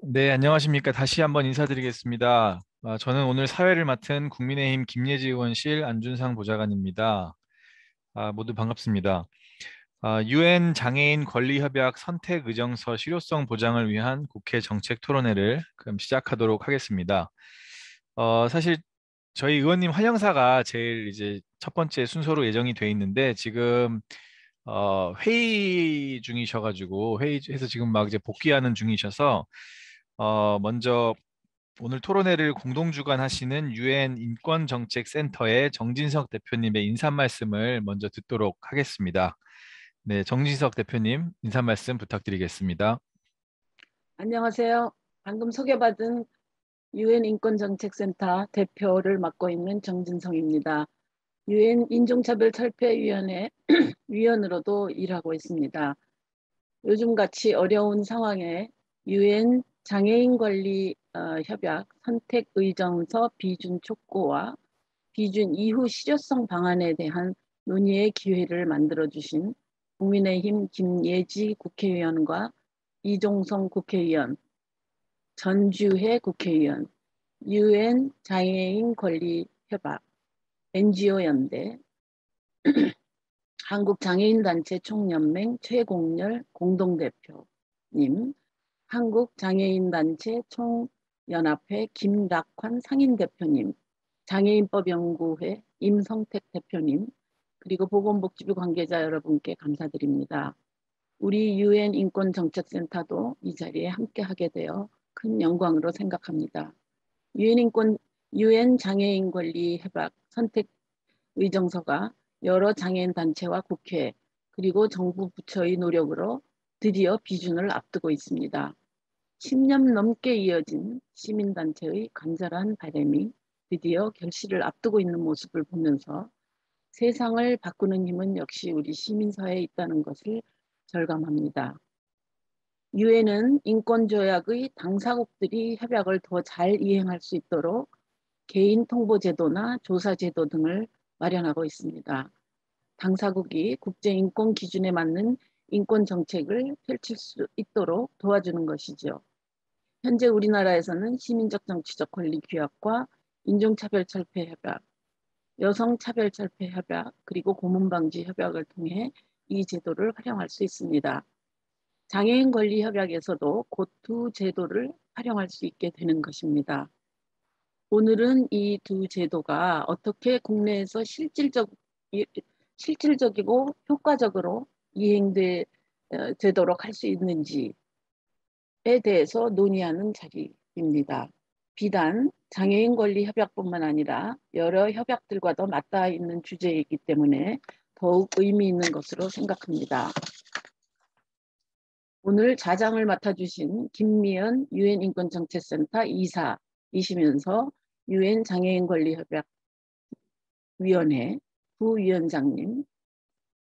네, 안녕하십니까. 다시 한번 인사드리겠습니다. 저는 오늘 사회를 맡은 국민의힘 김예지 의원실 안준상 보좌관입니다. 모두 반갑습니다. 유엔 장애인 권리협약 선택 의정서 실효성 보장을 위한 국회 정책 토론회를 그럼 시작하도록 하겠습니다. 사실 저희 의원님 환영사가 제일 이제 첫 번째 순서로 예정이 돼 있는데 지금 회의 중이셔가지고 회의해서 지금 막 이제 복귀하는 중이셔서 먼저 오늘 토론회를 공동 주관하시는 유엔 인권정책센터의 정진석 대표님의 인사 말씀을 먼저 듣도록 하겠습니다. 네, 정진석 대표님 인사 말씀 부탁드리겠습니다. 안녕하세요. 방금 소개받은 유엔 인권정책센터 대표를 맡고 있는 정진성입니다. 유엔 인종차별철폐위원회 위원으로도 일하고 있습니다. 요즘같이 어려운 상황에 유엔 장애인 권리 협약 선택 의정서 비준 촉구와 비준 이후 실효성 방안에 대한 논의의 기회를 만들어주신 국민의힘 김예지 국회의원과 이종성 국회의원, 전주회 국회의원, 유엔 장애인 권리 협약, NGO 연대, 한국장애인단체 총연맹 최공렬 공동대표님, 한국장애인단체 총연합회 김락환 상임대표님, 장애인법연구회 임성택 대표님, 그리고 보건복지부 관계자 여러분께 감사드립니다. 우리 유엔 인권정책센터도 이 자리에 함께하게 되어 큰 영광으로 생각합니다. 유엔 장애인 권리 협약 선택 의정서가 여러 장애인 단체와 국회 그리고 정부 부처의 노력으로 드디어 비준을 앞두고 있습니다. 10년 넘게 이어진 시민단체의 간절한 바람이 드디어 결실을 앞두고 있는 모습을 보면서 세상을 바꾸는 힘은 역시 우리 시민사회에 있다는 것을 절감합니다. 유엔은 인권조약의 당사국들이 협약을 더 잘 이행할 수 있도록 개인 통보제도나 조사제도 등을 마련하고 있습니다. 당사국이 국제인권 기준에 맞는 인권 정책을 펼칠 수 있도록 도와주는 것이죠. 현재 우리나라에서는 시민적 정치적 권리 규약과 인종차별철폐협약, 여성차별철폐협약, 그리고 고문방지 협약을 통해 이 제도를 활용할 수 있습니다. 장애인 권리 협약에서도 곧 두 제도를 활용할 수 있게 되는 것입니다. 오늘은 이 두 제도가 어떻게 국내에서 실질적이고 효과적으로 되도록 할 수 있는지에 대해서 논의하는 자리입니다. 비단 장애인 권리 협약뿐만 아니라 여러 협약들과도 맞닿아 있는 주제이기 때문에 더욱 의미 있는 것으로 생각합니다. 오늘 자장을 맡아주신 김미연 유엔 인권정책센터 이사이시면서 유엔 장애인 권리협약 위원회 부위원장님,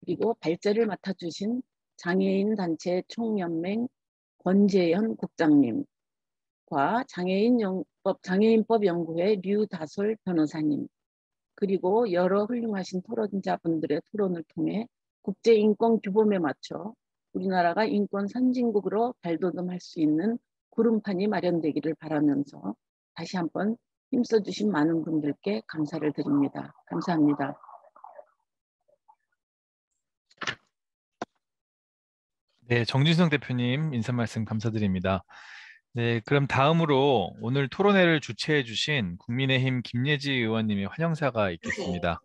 그리고 발제를 맡아주신 장애인단체 총연맹 권재현 국장님과 장애인법 연구회 류다솔 변호사님, 그리고 여러 훌륭하신 토론자분들의 토론을 통해 국제인권 규범에 맞춰 우리나라가 인권 선진국으로 발돋움할 수 있는 구름판이 마련되기를 바라면서 다시 한번 힘써주신 많은 분들께 감사를 드립니다. 감사합니다. 네, 정진석 대표님 인사 말씀 감사드립니다. 네, 그럼 다음으로 오늘 토론회를 주최해 주신 국민의힘 김예지 의원님의 환영사가 있겠습니다.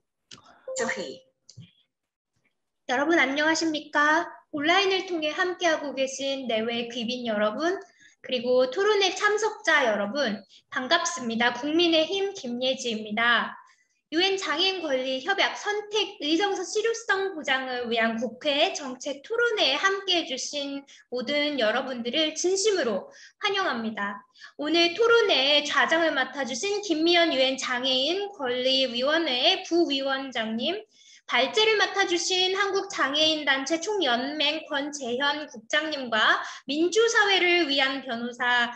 여러분 안녕하십니까? 온라인을 통해 함께하고 계신 내외 귀빈 여러분, 그리고 토론회 참석자 여러분, 반갑습니다. 국민의힘 김예지입니다. 유엔 장애인 권리 협약 선택 의정서 실효성 보장을 위한 국회 정책 토론회에 함께해 주신 모든 여러분들을 진심으로 환영합니다. 오늘 토론회에 좌장을 맡아주신 김미연 유엔 장애인 권리위원회의 부위원장님, 발제를 맡아주신 한국장애인단체 총연맹 권재현 국장님과 민주사회를 위한 변호사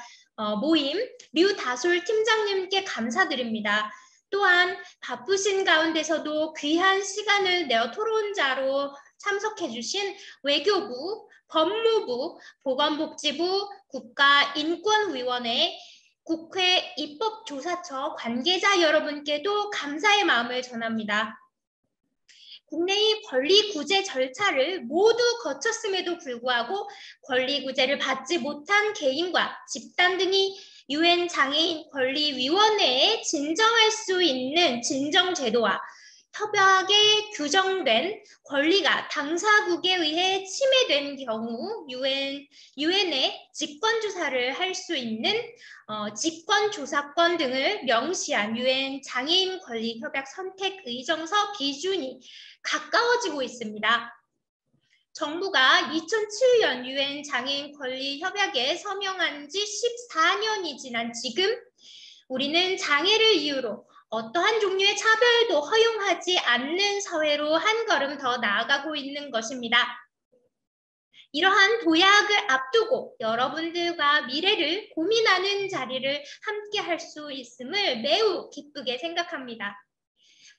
모임 류다솔 팀장님께 감사드립니다. 또한 바쁘신 가운데서도 귀한 시간을 내어 토론자로 참석해주신 외교부, 법무부, 보건복지부, 국가인권위원회, 국회 입법조사처 관계자 여러분께도 감사의 마음을 전합니다. 국내의 권리구제 절차를 모두 거쳤음에도 불구하고 권리구제를 받지 못한 개인과 집단 등이 UN 장애인 권리위원회에 진정할 수 있는 진정제도와 협약에 규정된 권리가 당사국에 의해 침해된 경우 유엔에 직권조사를 할 수 있는 직권조사권 등을 명시한 유엔 장애인 권리 협약 선택 의정서 비준이 가까워지고 있습니다. 정부가 2007년 유엔 장애인 권리 협약에 서명한 지 14년이 지난 지금 우리는 장애를 이유로 어떠한 종류의 차별도 허용하지 않는 사회로 한 걸음 더 나아가고 있는 것입니다. 이러한 도약을 앞두고 여러분들과 미래를 고민하는 자리를 함께 할 수 있음을 매우 기쁘게 생각합니다.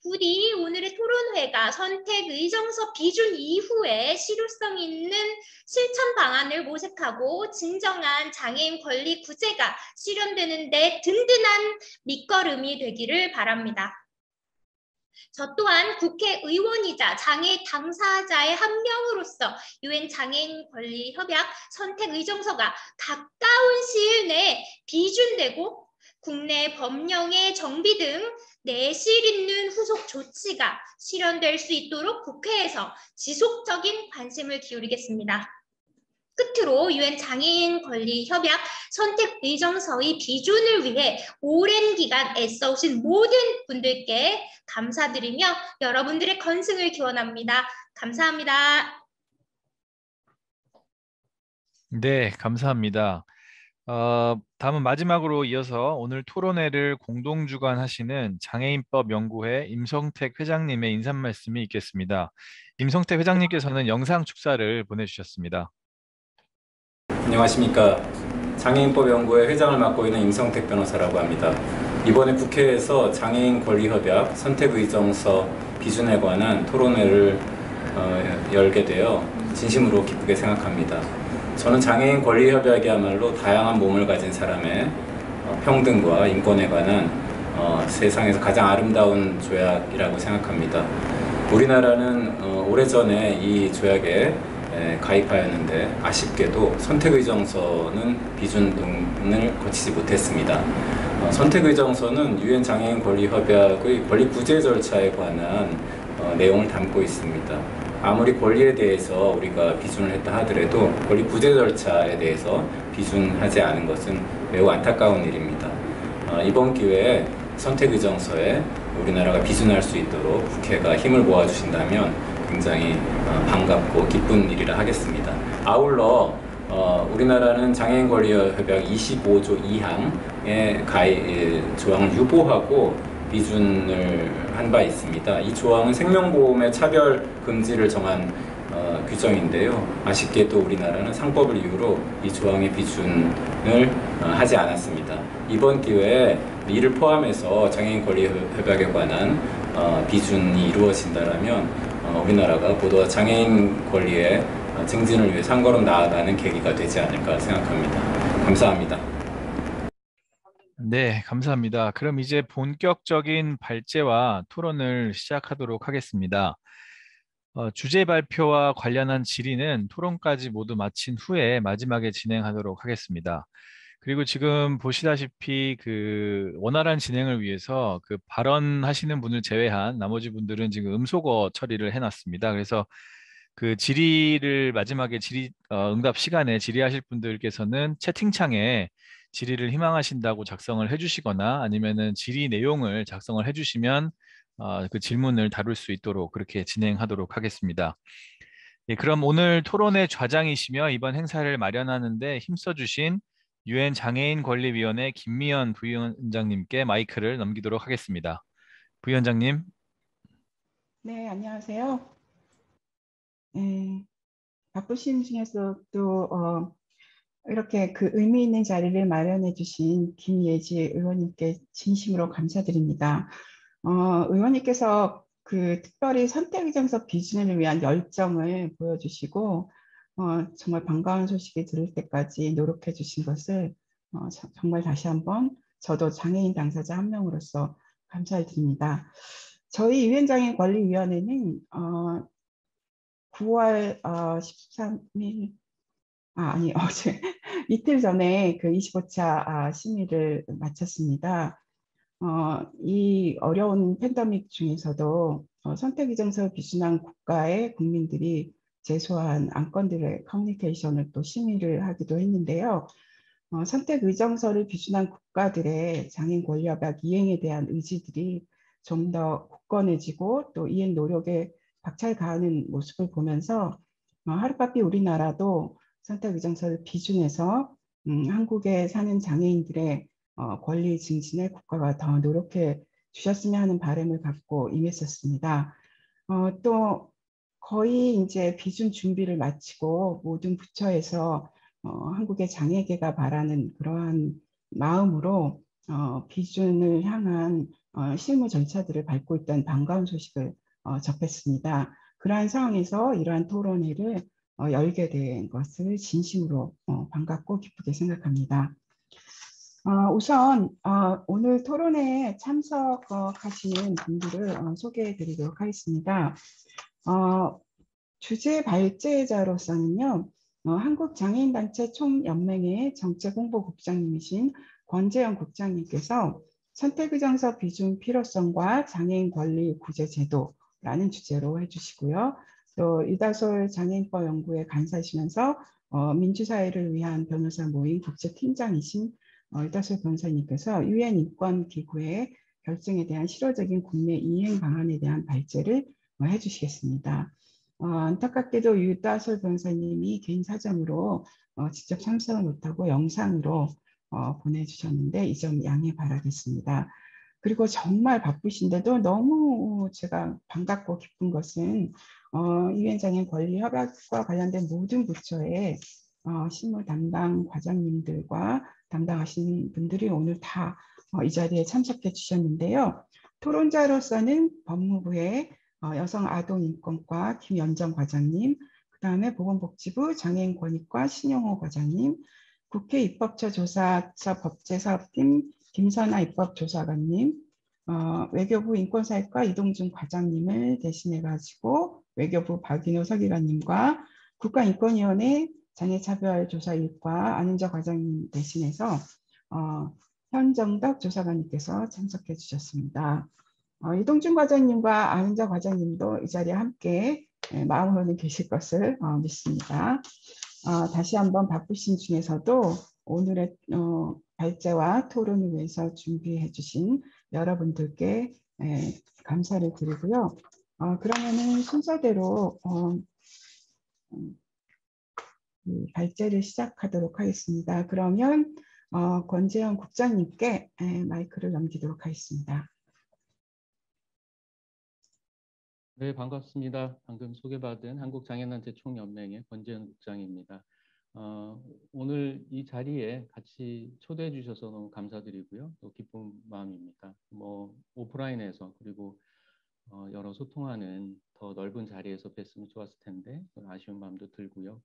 부디 오늘의 토론회가 선택 의정서 비준 이후에 실효성 있는 실천 방안을 모색하고 진정한 장애인 권리 구제가 실현되는 데 든든한 밑거름이 되기를 바랍니다. 저 또한 국회의원이자 장애 당사자의 한 명으로서 유엔 장애인 권리 협약 선택 의정서가 가까운 시일 내에 비준되고 국내 법령의 정비 등 내실 있는 후속 조치가 실현될 수 있도록 국회에서 지속적인 관심을 기울이겠습니다. 끝으로 유엔 장애인 권리 협약 선택 의정서의 비준을 위해 오랜 기간 애써오신 모든 분들께 감사드리며 여러분들의 건승을 기원합니다. 감사합니다. 네, 감사합니다. 다음은 마지막으로 이어서 오늘 토론회를 공동 주관하시는 장애인법 연구회 임성택 회장님의 인사 말씀이 있겠습니다. 임성택 회장님께서는 영상 축사를 보내주셨습니다. 안녕하십니까. 장애인법 연구회 회장을 맡고 있는 임성택 변호사라고 합니다. 이번에 국회에서 장애인 권리협약 선택의정서 비준에 관한 토론회를 열게 되어 진심으로 기쁘게 생각합니다. 저는 장애인 권리협약이야말로 다양한 몸을 가진 사람의 평등과 인권에 관한 세상에서 가장 아름다운 조약이라고 생각합니다. 우리나라는 오래전에 이 조약에 가입하였는데 아쉽게도 선택의정서는 비준 등을 거치지 못했습니다. 선택의정서는 유엔 장애인 권리협약의 권리 구제 절차에 관한 내용을 담고 있습니다. 아무리 권리에 대해서 우리가 비준을 했다 하더라도 권리 구제 절차에 대해서 비준하지 않은 것은 매우 안타까운 일입니다. 이번 기회에 선택의정서에 우리나라가 비준할 수 있도록 국회가 힘을 모아주신다면 굉장히 반갑고 기쁜 일이라 하겠습니다. 아울러 우리나라는 장애인 권리협약 25조 2항의 조항을 유보하고 비준을 한 바 있습니다. 이 조항은 생명보험의 차별 금지를 정한 규정인데요. 아쉽게도 우리나라는 상법을 이유로 이 조항의 비준을 하지 않았습니다. 이번 기회에 이를 포함해서 장애인 권리협약에 관한 비준이 이루어진다면 우리나라가 보다 장애인 권리의 증진을 위해 한 걸음 나아가는 계기가 되지 않을까 생각합니다. 감사합니다. 네, 감사합니다. 그럼 이제 본격적인 발제와 토론을 시작하도록 하겠습니다. 주제 발표와 관련한 질의는 토론까지 모두 마친 후에 마지막에 진행하도록 하겠습니다. 그리고 지금 보시다시피 그 원활한 진행을 위해서 그 발언하시는 분을 제외한 나머지 분들은 지금 음소거 처리를 해놨습니다. 그래서 그 질의를 마지막에 응답 시간에 질의하실 분들께서는 채팅창에 질의를 희망하신다고 작성을 해주시거나 아니면은 질의 내용을 작성을 해주시면 그 질문을 다룰 수 있도록 그렇게 진행하도록 하겠습니다. 예, 그럼 오늘 토론의 좌장이시며 이번 행사를 마련하는데 힘써주신 유엔 장애인 권리위원회 김미연 부위원장님께 마이크를 넘기도록 하겠습니다. 부위원장님. 네, 안녕하세요. 바쁘신 중에서도 이렇게 그 의미 있는 자리를 마련해 주신 김예지 의원님께 진심으로 감사드립니다. 의원님께서 그 특별히 선택의정서 비준을 위한 열정을 보여주시고 정말 반가운 소식이 들을 때까지 노력해 주신 것을 정말 다시 한번 저도 장애인 당사자 한 명으로서 감사를 드립니다. 저희 유엔장애인권리위원회는 9월 13일 아니 어제 이틀 전에 그 25차 심의를 마쳤습니다. 이 어려운 팬데믹 중에서도 선택의정서 비준한 국가의 국민들이 제소한 안건들의 커뮤니케이션을 또 심의를 하기도 했는데요. 선택의정서를 비준한 국가들의 장애인 권리협약 이행에 대한 의지들이 좀 더 굳건해지고 또 이행 노력에 박차를 가하는 모습을 보면서 하루빨리 우리나라도 선택의정서를 비준해서 한국에 사는 장애인들의 권리 증진에 국가가 더 노력해 주셨으면 하는 바람을 갖고 임했었습니다. 또 거의 이제 비준 준비를 마치고 모든 부처에서 한국의 장애계가 바라는 그러한 마음으로 비준을 향한 실무 절차들을 밟고 있다는 반가운 소식을 접했습니다. 그러한 상황에서 이러한 토론회를 열게 된 것을 진심으로 반갑고 기쁘게 생각합니다. 우선 오늘 토론회에 참석하시는 분들을 소개해 드리도록 하겠습니다. 주제 발제자로서는요, 한국장애인단체 총연맹의 정책홍보국장님이신 권재현 국장님께서 선택의정서 비준 필요성과 장애인 권리 구제 제도라는 주제로 해주시고요. 또 유다솔 장애인법 연구에 간사하시면서 민주사회를 위한 변호사 모임 국제팀장이신 유다솔 변호사님께서 유엔 인권기구의 결정에 대한 실효적인 국내 이행 방안에 대한 발제를 해주시겠습니다. 안타깝게도 유다솔 변호사님이 개인 사정으로 직접 참석을 못하고 영상으로 보내주셨는데 이 점 양해 바라겠습니다. 그리고 정말 바쁘신데도 너무 제가 반갑고 기쁜 것은 유엔장애인 권리 협약과 관련된 모든 부처의 실무 담당 과장님들과 담당하신 분들이 오늘 다 이 자리에 참석해 주셨는데요. 토론자로서는 법무부의 여성아동인권과 김연정 과장님, 그 다음에 보건복지부 장애인권익과 신용호 과장님, 국회 입법처 조사처 법제사업팀 김선아 입법조사관님, 외교부 인권사회과 이동준 과장님을 대신해가지고 외교부 박인호 서기관님과 국가인권위원회 장애차별조사일과 안은자 과장님 대신해서 현정덕 조사관님께서 참석해 주셨습니다. 이동준 과장님과 안은자 과장님도 이 자리에 함께 마음으로는 계실 것을 믿습니다. 다시 한번 바쁘신 중에서도 오늘의 발제와 토론을 위해서 준비해 주신 여러분들께 감사를 드리고요. 그러면은 순서대로 발제를 시작하도록 하겠습니다. 그러면 권재현 국장님께 마이크를 넘기도록 하겠습니다. 네, 반갑습니다. 방금 소개받은 한국장애인단체 총연맹의 권재현 국장입니다. 오늘 이 자리에 같이 초대해 주셔서 너무 감사드리고요. 또 기쁜 마음입니다. 오프라인에서 그리고 여러 소통하는 더 넓은 자리에서 뵀으면 좋았을 텐데 아쉬운 마음도 들고요.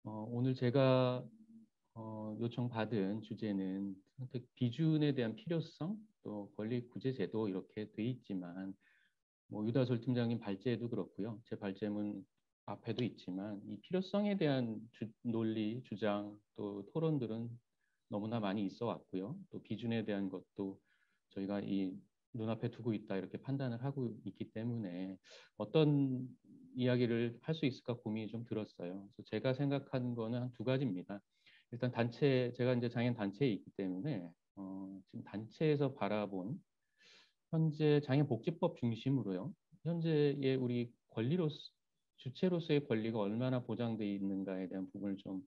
오늘 제가 요청받은 주제는 선택 비준에 대한 필요성, 또 권리 구제 제도 이렇게 돼 있지만 유다솔 팀장님 발제도 그렇고요. 제 발제문 앞에도 있지만 이 필요성에 대한 논리, 주장, 또 토론들은 너무나 많이 있어 왔고요. 또 비준에 대한 것도 저희가 이 눈앞에 두고 있다 이렇게 판단을 하고 있기 때문에 어떤 이야기를 할 수 있을까 고민이 좀 들었어요. 그래서 제가 생각하는 거는 한 두 가지입니다. 일단 제가 이제 장애인 단체에 있기 때문에 지금 단체에서 바라본 현재 장애복지법 중심으로요. 현재의 우리 주체로서의 권리가 얼마나 보장되어 있는가에 대한 부분을 좀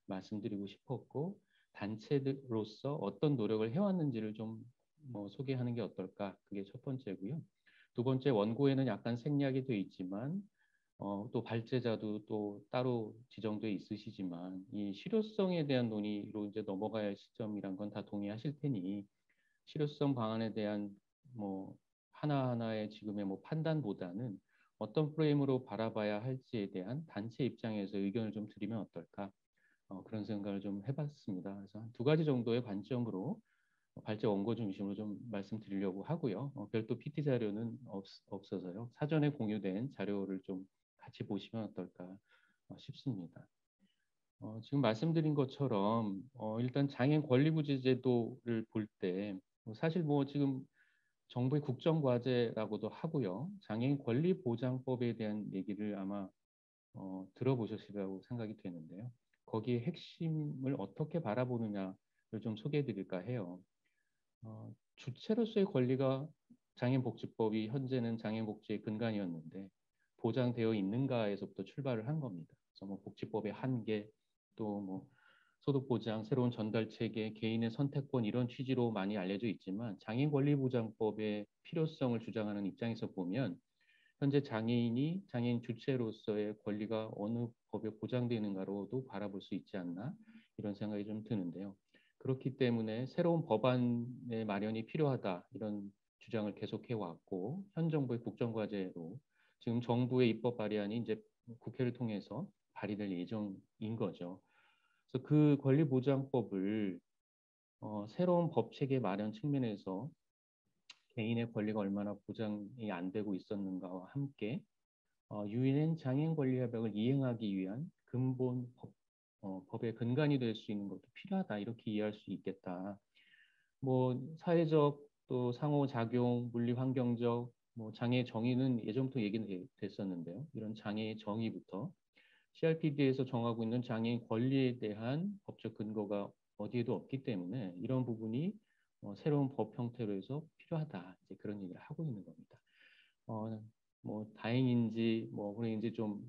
말씀드리고 싶었고, 단체로서 어떤 노력을 해왔는지를 좀 소개하는 게 어떨까, 그게 첫 번째고요. 두 번째, 원고에는 약간 생략이 되어 있지만 또 발제자도 또 따로 지정되어 있으시지만 이 실효성에 대한 논의로 이제 넘어가야 할 시점이란 건 다 동의하실 테니 실효성 방안에 대한 하나하나의 지금의 판단보다는 어떤 프레임으로 바라봐야 할지에 대한 단체 입장에서 의견을 좀 드리면 어떨까? 그런 생각을 좀 해봤습니다. 그래서 한 2가지 정도의 관점으로 발제 원고 중심으로 좀 말씀드리려고 하고요. 별도 PT 자료는 없어서요. 사전에 공유된 자료를 좀 같이 보시면 어떨까 싶습니다. 지금 말씀드린 것처럼 일단 장애인 권리부지 제도를 볼 때 사실 뭐 지금 정부의 국정과제라고도 하고요. 장애인 권리보장법에 대한 얘기를 아마 들어보셨으리라고 생각이 되는데요. 거기에 핵심을 어떻게 바라보느냐를 좀 소개해 드릴까 해요. 주체로서의 권리가 장애인복지법이 현재는 장애인복지의 근간이었는데 보장되어 있는가에서부터 출발을 한 겁니다. 그래서 뭐 복지법의 한계, 또 뭐 소득보장, 새로운 전달 체계, 개인의 선택권 이런 취지로 많이 알려져 있지만 장애인권리보장법의 필요성을 주장하는 입장에서 보면 현재 장애인 주체로서의 권리가 어느 법에 보장되는가로도 바라볼 수 있지 않나 이런 생각이 좀 드는데요. 그렇기 때문에 새로운 법안의 마련이 필요하다 이런 주장을 계속해 왔고 현 정부의 국정과제로 지금 정부의 입법 발의안이 이제 국회를 통해서 발의될 예정인 거죠. 그래서 그 권리보장법을 새로운 법 체계 마련 측면에서 개인의 권리가 얼마나 보장이 안 되고 있었는가와 함께 유엔 장애인 권리 협약을 이행하기 위한 근본 법의 근간이 될 수 있는 것도 필요하다 이렇게 이해할 수 있겠다. 뭐 사회적 또 상호작용, 물리환경적 뭐 장애 정의는 예전부터 얘기는 됐었는데요. 이런 장애의 정의부터 CRPD에서 정하고 있는 장애인 권리에 대한 법적 근거가 어디에도 없기 때문에 이런 부분이 새로운 법 형태로 해서 필요하다 이제 그런 얘기를 하고 있는 겁니다. 뭐 다행인지 뭐 불행인지 좀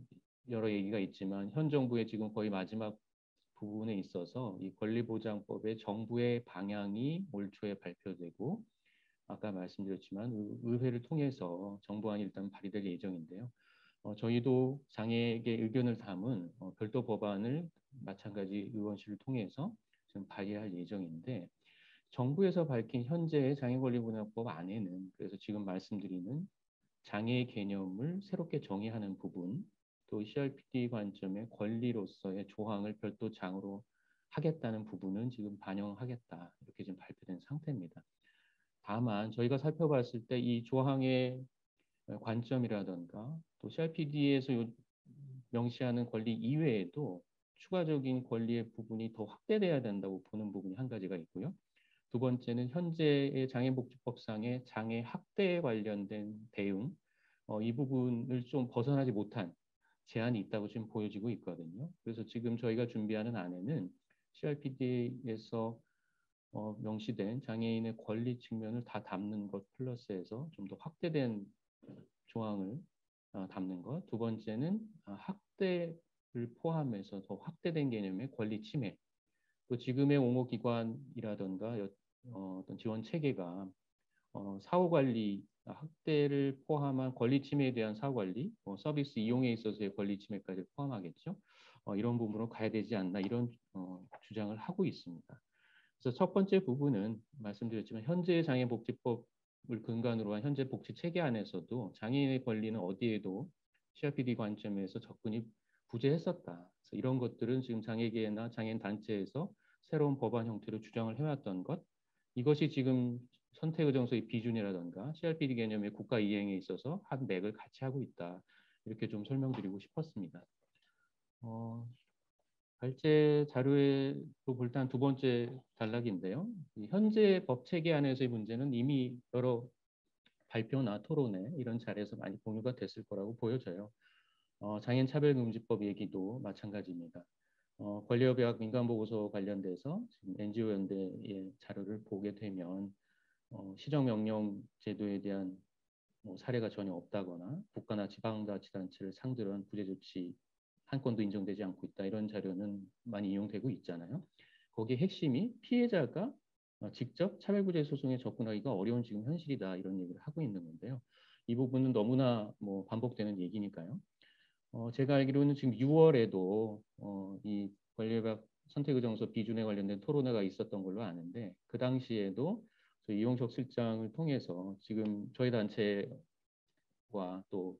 여러 얘기가 있지만 현 정부의 지금 거의 마지막 부분에 있어서 이 권리보장법의 정부의 방향이 올 초에 발표되고 아까 말씀드렸지만 의회를 통해서 정부안이 일단 발의될 예정인데요. 저희도 장애에게 의견을 담은 별도 법안을 마찬가지 의원실을 통해서 지금 발의할 예정인데 정부에서 밝힌 현재의 장애권리보장법 안에는 그래서 지금 말씀드리는 장애의 개념을 새롭게 정의하는 부분 또 CRPD 관점의 권리로서의 조항을 별도 장으로 하겠다는 부분은 지금 반영하겠다 이렇게 지금 발표된 상태입니다. 다만 저희가 살펴봤을 때 이 조항의 관점이라든가 또 CRPD에서 명시하는 권리 이외에도 추가적인 권리의 부분이 더 확대돼야 된다고 보는 부분이 한 가지가 있고요. 두 번째는 현재의 장애복지법상의 장애 학대에 관련된 대응, 이 부분을 좀 벗어나지 못한 제한이 있다고 지금 보여지고 있거든요. 그래서 지금 저희가 준비하는 안에는 CRPD에서 명시된 장애인의 권리 측면을 다 담는 것 플러스해서 좀 더 확대된 조항을 담는 것. 두 번째는 학대를 포함해서 더 확대된 개념의 권리 침해. 또 지금의 옹호기관이라든가 어떤 지원 체계가 사후관리, 학대를 포함한 권리 침해에 대한 사후관리, 서비스 이용에 있어서의 권리 침해까지 포함하겠죠. 이런 부분으로 가야 되지 않나 이런 주장을 하고 있습니다. 그래서 첫 번째 부분은 말씀드렸지만 현재의 장애복지법을 근간으로 한 현재 복지 체계 안에서도 장애인의 권리는 어디에도 CRPD 관점에서 접근이 부재했었다. 그래서 이런 것들은 지금 장애계나 장애인 단체에서 새로운 법안 형태로 주장을 해왔던 것, 이것이 지금 선택의정서의 비준이라든가 CRPD 개념의 국가 이행에 있어서 한 맥을 같이 하고 있다. 이렇게 좀 설명드리고 싶었습니다. 발제 자료에 또 볼 때 한 두 번째 단락인데요. 현재 법 체계 안에서의 문제는 이미 여러 발표나 토론회 이런 자리에서 많이 공유가 됐을 거라고 보여져요. 장애인 차별금지법 얘기도 마찬가지입니다. 권리협약 민간보고서 관련돼서 지금 NGO 연대의 자료를 보게 되면 시정명령 제도에 대한 사례가 전혀 없다거나 국가나 지방자치단체를 상대로 한 구제 조치 한 건도 인정되지 않고 있다. 이런 자료는 많이 이용되고 있잖아요. 거기에 핵심이 피해자가 직접 차별구제 소송에 접근하기가 어려운 지금 현실이다. 이런 얘기를 하고 있는 건데요. 이 부분은 너무나 뭐 반복되는 얘기니까요. 제가 알기로는 지금 6월에도 이 권리협약 선택의정서 비준에 관련된 토론회가 있었던 걸로 아는데 그 당시에도 이용석 실장을 통해서 지금 저희 단체와 또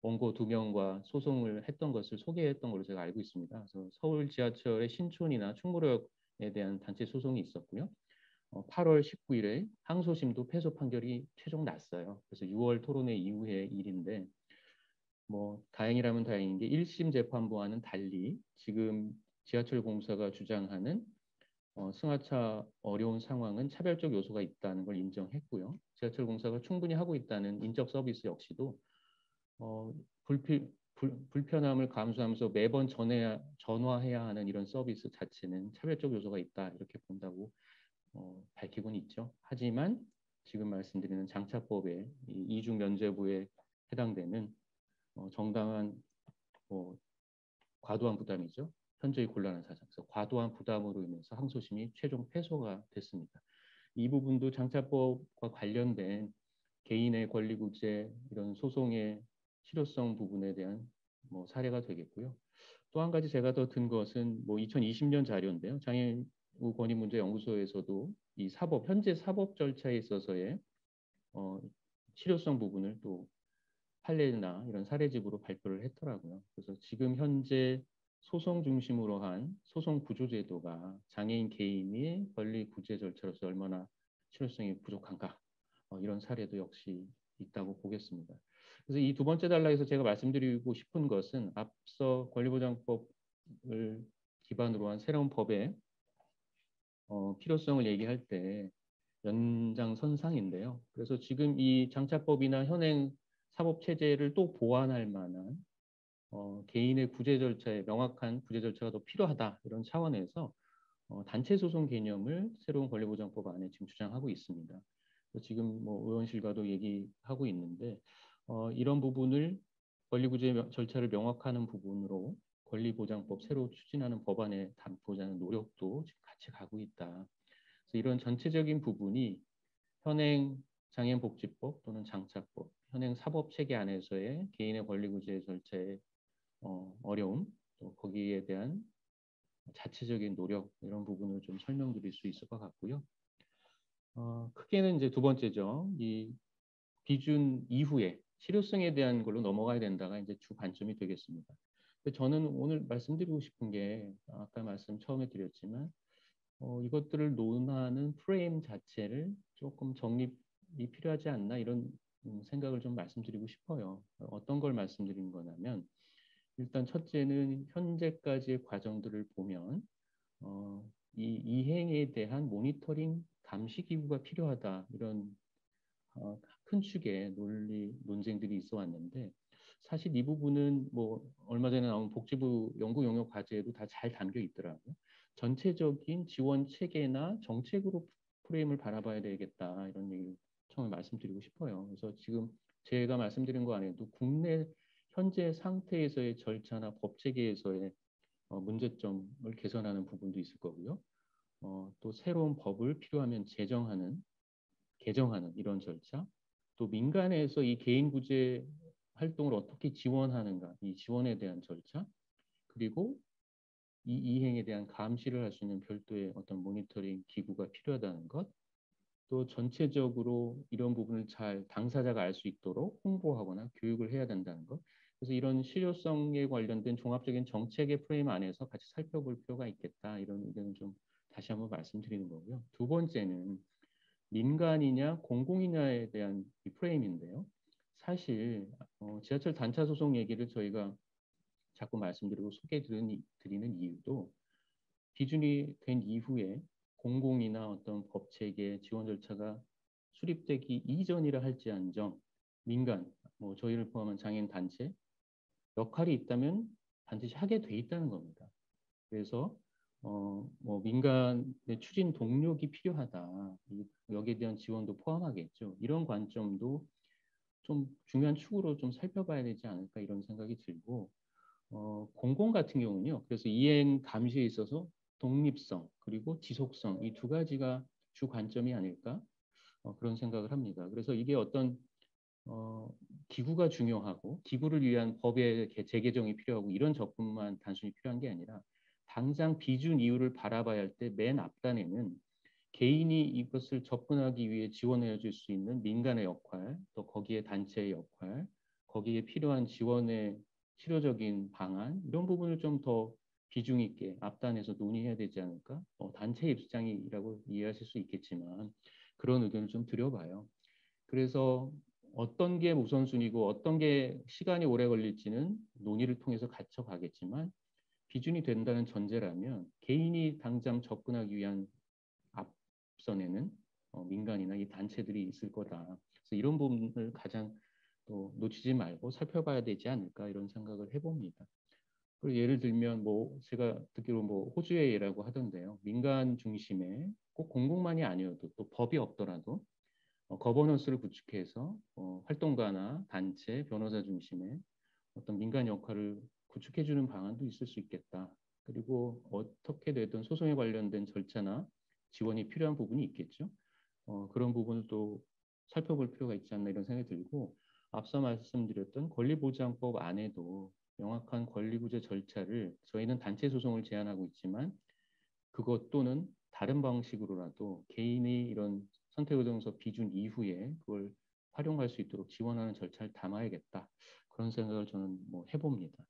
원고 2명과 소송을 했던 것을 소개했던 걸로 제가 알고 있습니다. 그래서 서울 지하철의 신촌이나 충무로역에 대한 단체 소송이 있었고요. 8월 19일에 항소심도 패소 판결이 최종 났어요. 그래서 6월 토론회 이후의 일인데 뭐 다행이라면 다행인 게 1심 재판부와는 달리 지금 지하철 공사가 주장하는 승하차 어려운 상황은 차별적 요소가 있다는 걸 인정했고요. 지하철 공사가 충분히 하고 있다는 인적 서비스 역시도 불편함을 감수하면서 매번 전화해야 하는 이런 서비스 자체는 차별적 요소가 있다 이렇게 본다고 밝히고는 있죠. 하지만 지금 말씀드리는 장차법의 이중 면제부에 해당되는 정당한 과도한 부담이죠. 현저히 곤란한 사정에서 과도한 부담으로 인해서 항소심이 최종 패소가 됐습니다. 이 부분도 장차법과 관련된 개인의 권리 구제 이런 소송의 실효성 부분에 대한 사례가 되겠고요. 또 한 가지 제가 더 든 것은 2020년 자료인데요. 장애인 권익문제연구소에서도 이 현재 사법 절차에 있어서의 실효성 부분을 또 판례나 이런 사례집으로 발표를 했더라고요. 그래서 지금 현재 소송 중심으로 한 소송 구조제도가 장애인 개인의 권리 구제 절차로서 얼마나 실효성이 부족한가 이런 사례도 역시 있다고 보겠습니다. 그래서 이 두 번째 단락에서 제가 말씀드리고 싶은 것은 앞서 권리보장법을 기반으로 한 새로운 법의 필요성을 얘기할 때 연장선상인데요. 그래서 지금 이 장차법이나 현행 사법체제를 또 보완할 만한 개인의 구제 절차에 명확한 구제 절차가 더 필요하다 이런 차원에서 단체 소송 개념을 새로운 권리보장법 안에 지금 주장하고 있습니다. 지금 의원실과도 얘기하고 있는데 이런 부분을 권리구제 절차를 명확하는 부분으로 권리보장법 새로 추진하는 법안에 담고자 하는 노력도 지금 같이 가고 있다. 그래서 이런 전체적인 부분이 현행 장애인복지법 또는 장차법, 현행 사법체계 안에서의 개인의 권리구제 절차의 어려움, 또 거기에 대한 자체적인 노력 이런 부분을 좀 설명드릴 수 있을 것 같고요. 크게는 이제 두 번째죠. 이 비준 이후에 실효성에 대한 걸로 넘어가야 된다가 이제 주 관점이 되겠습니다. 근데 저는 오늘 말씀드리고 싶은 게 아까 말씀 처음에 드렸지만 이것들을 논하는 프레임 자체를 조금 정립이 필요하지 않나 이런 생각을 좀 말씀드리고 싶어요. 어떤 걸 말씀드린 거냐면 일단 첫째는 현재까지의 과정들을 보면 이 이행에 대한 모니터링 감시 기구가 필요하다 이런 큰 축의 논쟁들이 있어 왔는데 사실 이 부분은 얼마 전에 나온 복지부 연구 용역 과제에도 다 잘 담겨 있더라고요. 전체적인 지원 체계나 정책으로 프레임을 바라봐야 되겠다 이런 얘기를 처음에 말씀드리고 싶어요. 그래서 지금 제가 말씀드린 거 안에도 국내 현재 상태에서의 절차나 법 체계에서의 문제점을 개선하는 부분도 있을 거고요. 또 새로운 법을 필요하면 개정하는 이런 절차, 또 민간에서 이 개인 구제 활동을 어떻게 지원하는가, 이 지원에 대한 절차, 그리고 이 이행에 대한 감시를 할 수 있는 별도의 어떤 모니터링 기구가 필요하다는 것, 또 전체적으로 이런 부분을 잘 당사자가 알 수 있도록 홍보하거나 교육을 해야 된다는 것. 그래서 이런 실효성에 관련된 종합적인 정책의 프레임 안에서 같이 살펴볼 필요가 있겠다. 이런 의견을 좀 다시 한번 말씀드리는 거고요. 두 번째는 민간이냐 공공이냐에 대한 이 프레임인데요. 사실 지하철 단차 소송 얘기를 저희가 자꾸 말씀드리고 소개드리는 이유도 기준이 된 이후에 공공이나 어떤 법체계 지원 절차가 수립되기 이전이라 할지언정 민간, 저희를 포함한 장애인 단체 역할이 있다면 반드시 하게 돼 있다는 겁니다. 그래서 민간의 추진 동력이 필요하다. 여기에 대한 지원도 포함하겠죠. 이런 관점도 좀 중요한 축으로 좀 살펴봐야 되지 않을까 이런 생각이 들고 공공 같은 경우는요. 그래서 이행 감시에 있어서 독립성 그리고 지속성 이 두 가지가 주 관점이 아닐까 그런 생각을 합니다. 그래서 이게 어떤 기구가 중요하고 기구를 위한 법의 재개정이 필요하고 이런 접근만 단순히 필요한 게 아니라 당장 비준 이유를 바라봐야 할 때 맨 앞단에는 개인이 이것을 접근하기 위해 지원해 줄 수 있는 민간의 역할, 또 거기에 단체의 역할, 거기에 필요한 지원의 실효적인 방안 이런 부분을 좀 더 비중 있게 앞단에서 논의해야 되지 않을까? 단체 입장이라고 이해하실 수 있겠지만 그런 의견을 좀 드려봐요. 그래서 어떤 게 우선순위고 어떤 게 시간이 오래 걸릴지는 논의를 통해서 갖춰가겠지만 비준이 된다는 전제라면 개인이 당장 접근하기 위한 앞선에는 민간이나 이 단체들이 있을 거다. 그래서 이런 부분을 가장 또 놓치지 말고 살펴봐야 되지 않을까 이런 생각을 해봅니다. 그리고 예를 들면 뭐 제가 듣기로 뭐 호주의 예라고 하던데요. 민간 중심의 꼭 공공만이 아니어도 또 법이 없더라도 거버넌스를 구축해서 활동가나 단체, 변호사 중심의 어떤 민간 역할을 구축해주는 방안도 있을 수 있겠다. 그리고 어떻게 되든 소송에 관련된 절차나 지원이 필요한 부분이 있겠죠. 그런 부분을 또 살펴볼 필요가 있지 않나 이런 생각이 들고 앞서 말씀드렸던 권리보장법 안에도 명확한 권리구제 절차를 저희는 단체 소송을 제한하고 있지만 그것 또는 다른 방식으로라도 개인이 이런 선택의정서 비준 이후에 그걸 활용할 수 있도록 지원하는 절차를 담아야겠다. 그런 생각을 저는 뭐 해봅니다.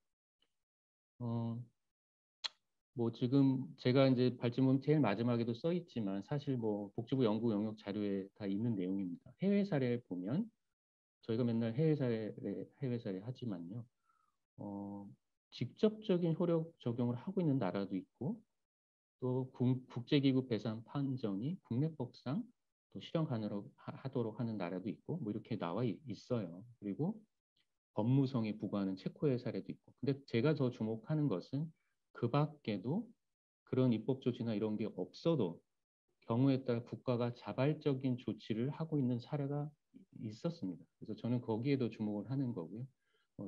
뭐 지금 제가 이제 발제문 제일 마지막에도 써 있지만 사실 뭐 복지부 연구 영역 자료에 다 있는 내용입니다. 해외 사례를 보면 저희가 맨날 해외 사례 하지만요. 직접적인 효력 적용을 하고 있는 나라도 있고 또 국제기구 배상 판정이 국내법상 또 실현 가능하도록 하는 나라도 있고 뭐 이렇게 나와 있어요. 그리고 법무성에 부과하는 체코의 사례도 있고. 근데 제가 더 주목하는 것은 그 밖에도 그런 입법 조치나 이런 게 없어도 경우에 따라 국가가 자발적인 조치를 하고 있는 사례가 있었습니다. 그래서 저는 거기에도 주목을 하는 거고요.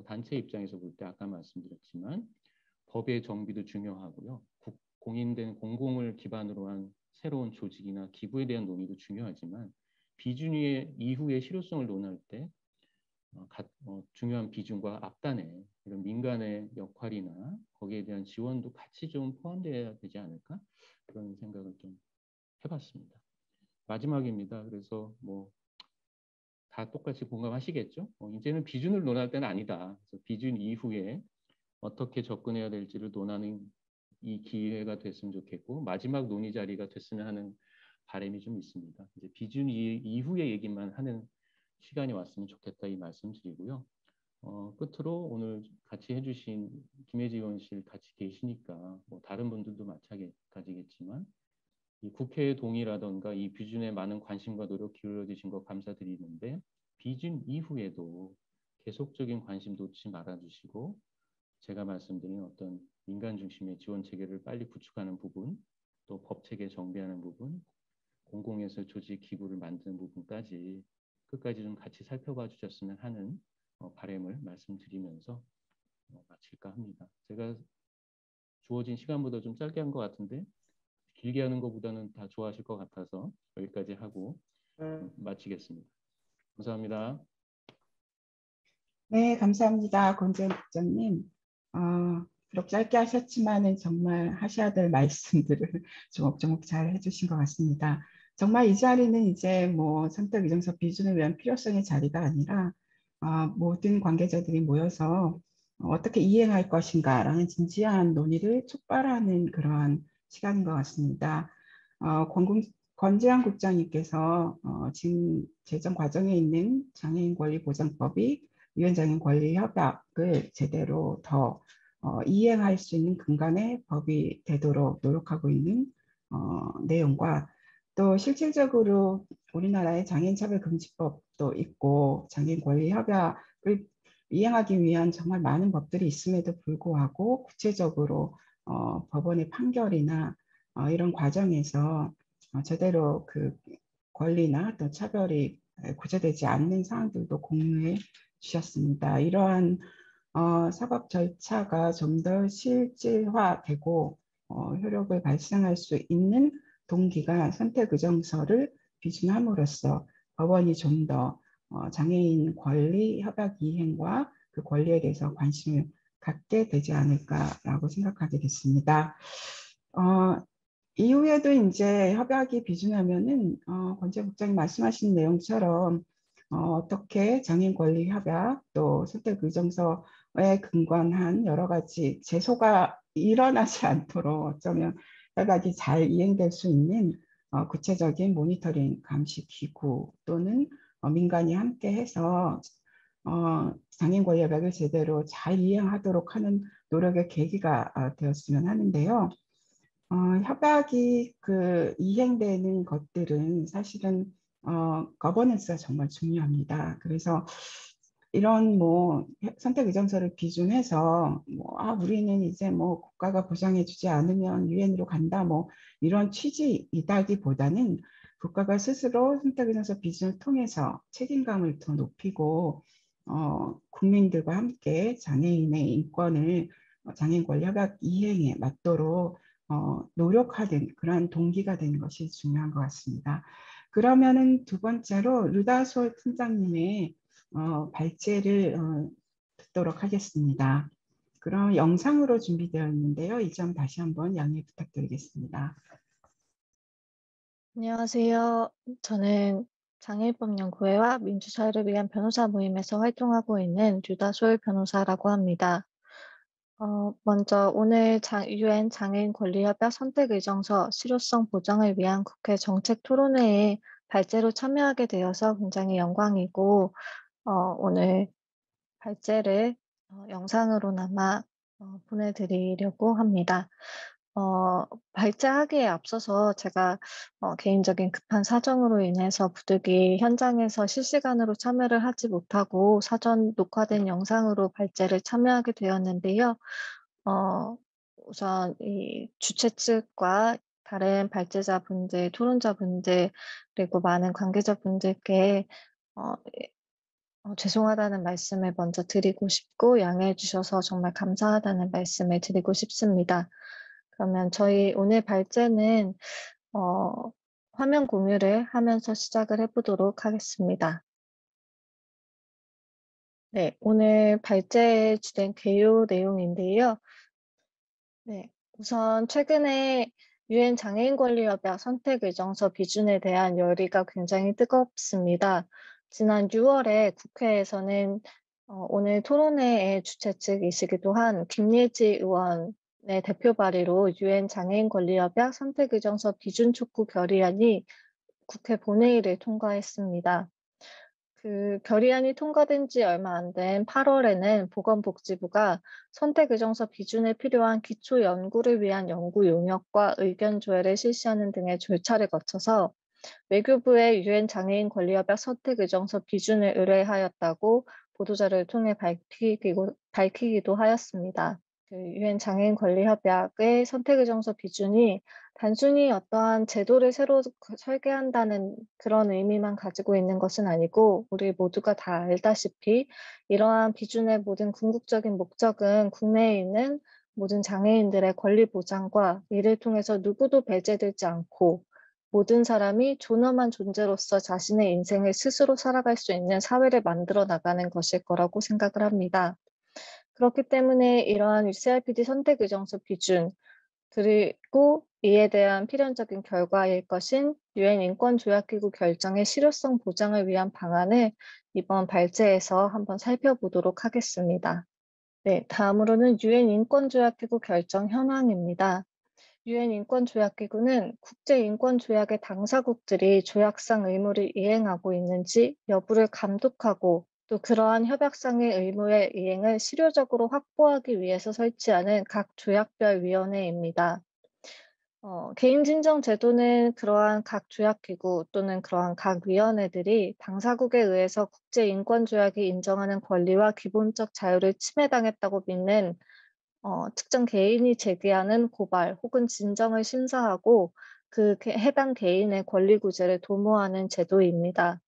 단체 입장에서 볼 때 아까 말씀드렸지만 법의 정비도 중요하고요. 공인된 공공을 기반으로 한 새로운 조직이나 기구에 대한 논의도 중요하지만 비준위 이후의 실효성을 논할 때 중요한 비중과 앞단에 이런 민간의 역할이나 거기에 대한 지원도 같이 좀 포함되어야 되지 않을까 그런 생각을 좀 해봤습니다. 마지막입니다. 그래서 뭐 다 똑같이 공감하시겠죠? 이제는 비준을 논할 때는 아니다. 그래서 비준 이후에 어떻게 접근해야 될지를 논하는 이 기회가 됐으면 좋겠고 마지막 논의 자리가 됐으면 하는 바람이 좀 있습니다. 이제 비준 이후의 얘기만 하는 시간이 왔으면 좋겠다 이 말씀 드리고요. 끝으로 오늘 같이 해주신 김혜지 의원실 같이 계시니까 뭐 다른 분들도 마찬가지겠지만 이 국회의 동의라던가 이 비준에 많은 관심과 노력 기울여주신 거 감사드리는데 비준 이후에도 계속적인 관심 놓지 말아주시고 제가 말씀드린 어떤 민간 중심의 지원 체계를 빨리 구축하는 부분 또 법 체계 정비하는 부분 공공에서 조직 기구를 만드는 부분까지 끝까지 좀 같이 살펴봐 주셨으면 하는 바람을 말씀드리면서 마칠까 합니다. 제가 주어진 시간보다 좀 짧게 한 것 같은데 길게 하는 것보다는 다 좋아하실 것 같아서 여기까지 하고 마치겠습니다. 감사합니다. 네, 감사합니다. 권재현 국장님. 비록 짧게 하셨지만은 정말 하셔야 될 말씀들을 조목조목 잘 해주신 것 같습니다. 정말 이 자리는 이제 뭐 선택 의정서 비준을 위한 필요성의 자리가 아니라 모든 관계자들이 모여서 어떻게 이행할 것인가라는 진지한 논의를 촉발하는 그러한 시간인 것 같습니다. 권재현 국장님께서 지금 제정 과정에 있는 장애인 권리 보장법이 유엔장애인 권리 협약을 제대로 더 이행할 수 있는 근간의 법이 되도록 노력하고 있는 내용과 또 실질적으로 우리나라의 장애인차별금지법도 있고 장애인 권리 협약을 이행하기 위한 정말 많은 법들이 있음에도 불구하고 구체적으로 법원의 판결이나 이런 과정에서 제대로 그 권리나 또 차별이 구제되지 않는 사항들도 공유해 주셨습니다. 이러한 사법 절차가 좀 더 실질화되고 효력을 발생할 수 있는 동기가 선택의정서를 비준함으로써 법원이 좀 더 장애인 권리 협약 이행과 그 권리에 대해서 관심을 갖게 되지 않을까라고 생각하게 됐습니다. 이후에도 이제 협약이 비준하면은 권재 국장님 말씀하신 내용처럼 어떻게 장애인 권리 협약 또 선택 의정서에 근거한 여러 가지 제소가 일어나지 않도록 어쩌면 협약이 잘 이행될 수 있는 구체적인 모니터링 감시 기구 또는 민간이 함께 해서 장애인 권리 협약을 제대로 잘 이행하도록 하는 노력의 계기가 되었으면 하는데요. 협약이 이행되는 것들은 사실은 거버넌스가 정말 중요합니다. 그래서 이런 선택 의정서를 비준해서 우리는 이제 국가가 보장해주지 않으면 유엔으로 간다 이런 취지이다기보다는 국가가 스스로 선택 의정서 비준을 통해서 책임감을 더 높이고 국민들과 함께 장애인의 인권을 장애인 권리 협약 이행에 맞도록 노력하는 그러한 동기가 되는 것이 중요한 것 같습니다. 그러면은 두 번째로 르다솔 팀장님의 발제를 듣도록 하겠습니다. 그럼 영상으로 준비되어 있는데요. 이 점 다시 한번 양해 부탁드리겠습니다. 안녕하세요. 저는 장애인법연구회와 민주사회를 위한 변호사 모임에서 활동하고 있는 류다솔 변호사라고 합니다. 먼저 오늘 유엔 장애인 권리협약 선택의정서 실효성 보장을 위한 국회 정책 토론회에 발제로 참여하게 되어서 굉장히 영광이고 오늘 발제를 영상으로나마 보내드리려고 합니다. 발제하기에 앞서서 제가 개인적인 급한 사정으로 인해서 부득이 현장에서 실시간으로 참여를 하지 못하고 사전 녹화된 영상으로 발제를 참여하게 되었는데요. 우선 이 주최 측과 다른 발제자분들, 토론자분들, 그리고 많은 관계자분들께 죄송하다는 말씀을 먼저 드리고 싶고 양해해 주셔서 정말 감사하다는 말씀을 드리고 싶습니다. 그러면 저희 오늘 발제는 화면 공유를 하면서 시작을 해보도록 하겠습니다. 네, 오늘 발제에 주된 개요 내용인데요. 네, 우선 최근에 유엔 장애인 권리 협약 선택 의정서 비준에 대한 열의가 굉장히 뜨겁습니다. 지난 6월에 국회에서는 오늘 토론회의 주최 측이시기도 한 김예지 의원의 대표 발의로 유엔 장애인 권리 협약 선택 의정서 비준 촉구 결의안이 국회 본회의를 통과했습니다. 그 결의안이 통과된 지 얼마 안 된 8월에는 보건복지부가 선택의정서 비준에 필요한 기초 연구를 위한 연구 용역과 의견 조회를 실시하는 등의 절차를 거쳐서 외교부에 유엔 장애인 권리협약 선택의정서 비준을 의뢰하였다고 보도자료를 통해 밝히기도 하였습니다. 유엔 장애인 권리협약의 선택의정서 비준이 단순히 어떠한 제도를 새로 설계한다는 그런 의미만 가지고 있는 것은 아니고 우리 모두가 다 알다시피 이러한 비준의 모든 궁극적인 목적은 국내에 있는 모든 장애인들의 권리 보장과 이를 통해서 누구도 배제되지 않고 모든 사람이 존엄한 존재로서 자신의 인생을 스스로 살아갈 수 있는 사회를 만들어 나가는 것일 거라고 생각을 합니다. 그렇기 때문에 이러한 CRPD 선택 의정서 비준 그리고 이에 대한 필연적인 결과일 것인 유엔 인권조약기구 결정의 실효성 보장을 위한 방안을 이번 발제에서 한번 살펴보도록 하겠습니다. 네, 다음으로는 유엔 인권조약기구 결정 현황입니다. 유엔 인권조약기구는 국제인권조약의 당사국들이 조약상 의무를 이행하고 있는지 여부를 감독하고 또 그러한 협약상의 의무의 이행을 실효적으로 확보하기 위해서 설치하는 각 조약별 위원회입니다. 개인진정 제도는 그러한 각 조약기구 또는 그러한 각 위원회들이 당사국에 의해서 국제인권조약이 인정하는 권리와 기본적 자유를 침해당했다고 믿는 특정 개인이 제기하는 고발 혹은 진정을 심사하고 그 해당 개인의 권리 구제를 도모하는 제도입니다.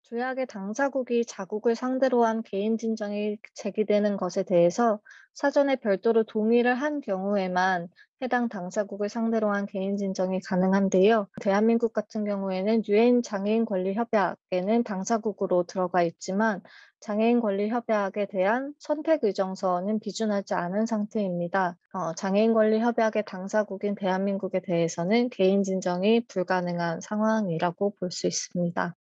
조약의 당사국이 자국을 상대로 한 개인 진정이 제기되는 것에 대해서 사전에 별도로 동의를 한 경우에만 해당 당사국을 상대로 한 개인 진정이 가능한데요. 대한민국 같은 경우에는 유엔 장애인 권리 협약에는 당사국으로 들어가 있지만 장애인 권리 협약에 대한 선택 의정서는 비준하지 않은 상태입니다. 장애인 권리 협약의 당사국인 대한민국에 대해서는 개인 진정이 불가능한 상황이라고 볼 수 있습니다.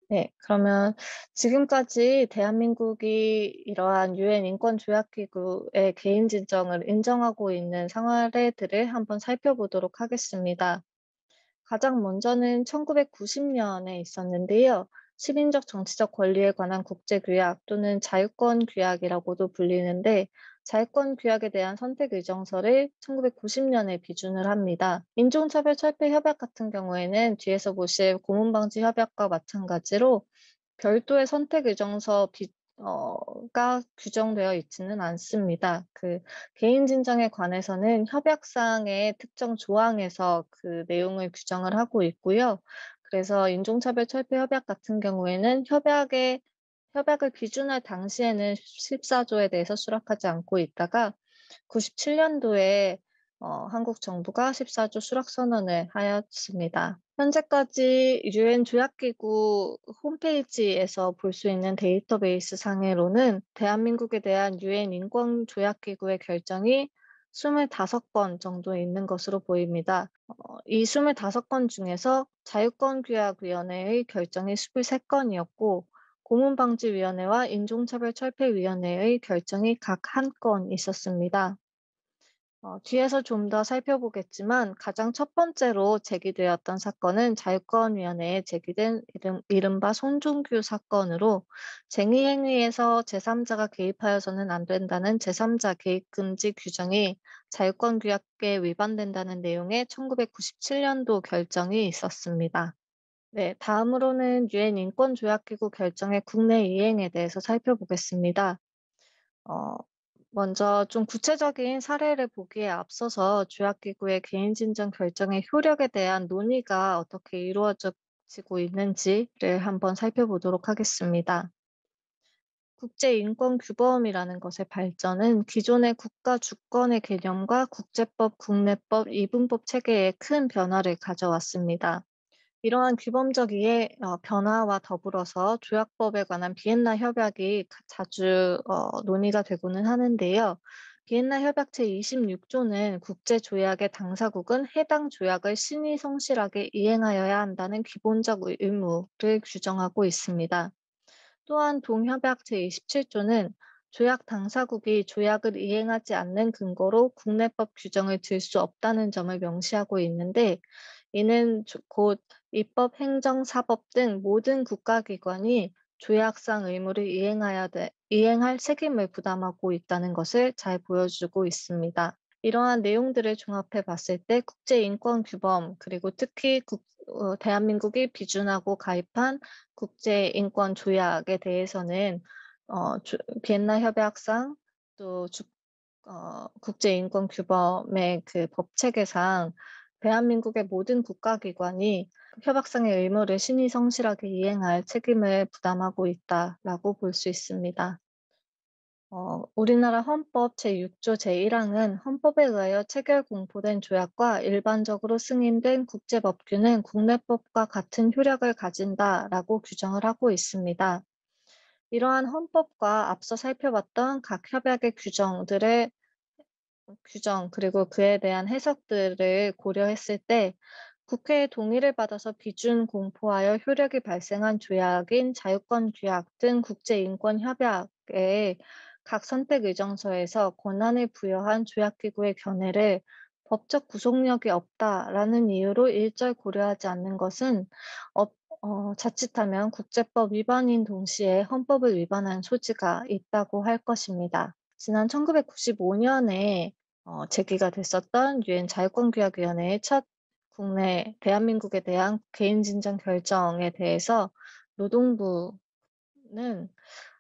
네, 그러면 지금까지 대한민국이 이러한 유엔 인권조약기구의 개인 진정을 인정하고 있는 사례들을 한번 살펴보도록 하겠습니다. 가장 먼저는 1990년에 있었는데요. 시민적 정치적 권리에 관한 국제규약 또는 자유권규약이라고도 불리는데 자유권규약에 대한 선택의정서를 1990년에 비준을 합니다. 인종차별철폐협약 같은 경우에는 뒤에서 보실 고문방지협약과 마찬가지로 별도의 선택의정서 가 규정되어 있지는 않습니다. 그 개인 진정에 관해서는 협약상의 특정 조항에서 그 내용을 규정을 하고 있고요. 그래서 인종차별철폐협약 같은 경우에는 협약을 비준할 당시에는 14조에 대해서 수락하지 않고 있다가 97년도에 한국 정부가 14조 수락 선언을 하였습니다. 현재까지 유엔 조약기구 홈페이지에서 볼 수 있는 데이터베이스 상으로는 대한민국에 대한 유엔 인권조약기구의 결정이 25건 정도 있는 것으로 보입니다. 이 25건 중에서 자유권규약위원회의 결정이 23건이었고 고문방지위원회와 인종차별철폐위원회의 결정이 각 한 건 있었습니다. 뒤에서 좀 더 살펴보겠지만 가장 첫 번째로 제기되었던 사건은 자유권위원회에 제기된 이른바 손준규 사건으로 쟁의행위에서 제3자가 개입하여서는 안 된다는 제3자 개입 금지 규정이 자유권규약에 위반된다는 내용의 1997년도 결정이 있었습니다. 네, 다음으로는 유엔 인권조약기구 결정의 국내 이행에 대해서 살펴보겠습니다. 먼저 좀 구체적인 사례를 보기에 앞서서 조약기구의 개인진정 결정의 효력에 대한 논의가 어떻게 이루어지고 있는지를 한번 살펴보도록 하겠습니다. 국제인권규범이라는 것의 발전은 기존의 국가 주권의 개념과 국제법, 국내법, 이분법 체계에 큰 변화를 가져왔습니다. 이러한 규범적 변화와 더불어서 조약법에 관한 비엔나 협약이 자주 논의가 되고는 하는데요. 비엔나 협약 제26조는 국제조약의 당사국은 해당 조약을 신의 성실하게 이행하여야 한다는 기본적 의무를 규정하고 있습니다. 또한 동협약 제27조는 조약 당사국이 조약을 이행하지 않는 근거로 국내법 규정을 들 수 없다는 점을 명시하고 있는데 이는 곧 입법, 행정, 사법 등 모든 국가기관이 조약상 의무를 이행할 책임을 부담하고 있다는 것을 잘 보여주고 있습니다. 이러한 내용들을 종합해 봤을 때 국제인권규범 그리고 특히 대한민국이 비준하고 가입한 국제인권조약에 대해서는 비엔나 협약상 또 국제인권규범의 그 법체계상 대한민국의 모든 국가기관이 협약상의 의무를 신의 성실하게 이행할 책임을 부담하고 있다라고 볼 수 있습니다. 우리나라 헌법 제6조 제1항은 헌법에 의하여 체결 공포된 조약과 일반적으로 승인된 국제법규는 국내법과 같은 효력을 가진다라고 규정을 하고 있습니다. 이러한 헌법과 앞서 살펴봤던 각 협약의 규정 그리고 그에 대한 해석들을 고려했을 때 국회의 동의를 받아서 비준 공포하여 효력이 발생한 조약인 자유권규약 등 국제인권협약의 각 선택의정서에서 권한을 부여한 조약기구의 견해를 법적 구속력이 없다라는 이유로 일절 고려하지 않는 것은 자칫하면 국제법 위반인 동시에 헌법을 위반한 소지가 있다고 할 것입니다. 지난 1995년에 제기가 됐었던 유엔 자유권규약위원회의 첫 국내 대한민국에 대한 개인진정 결정에 대해서 노동부는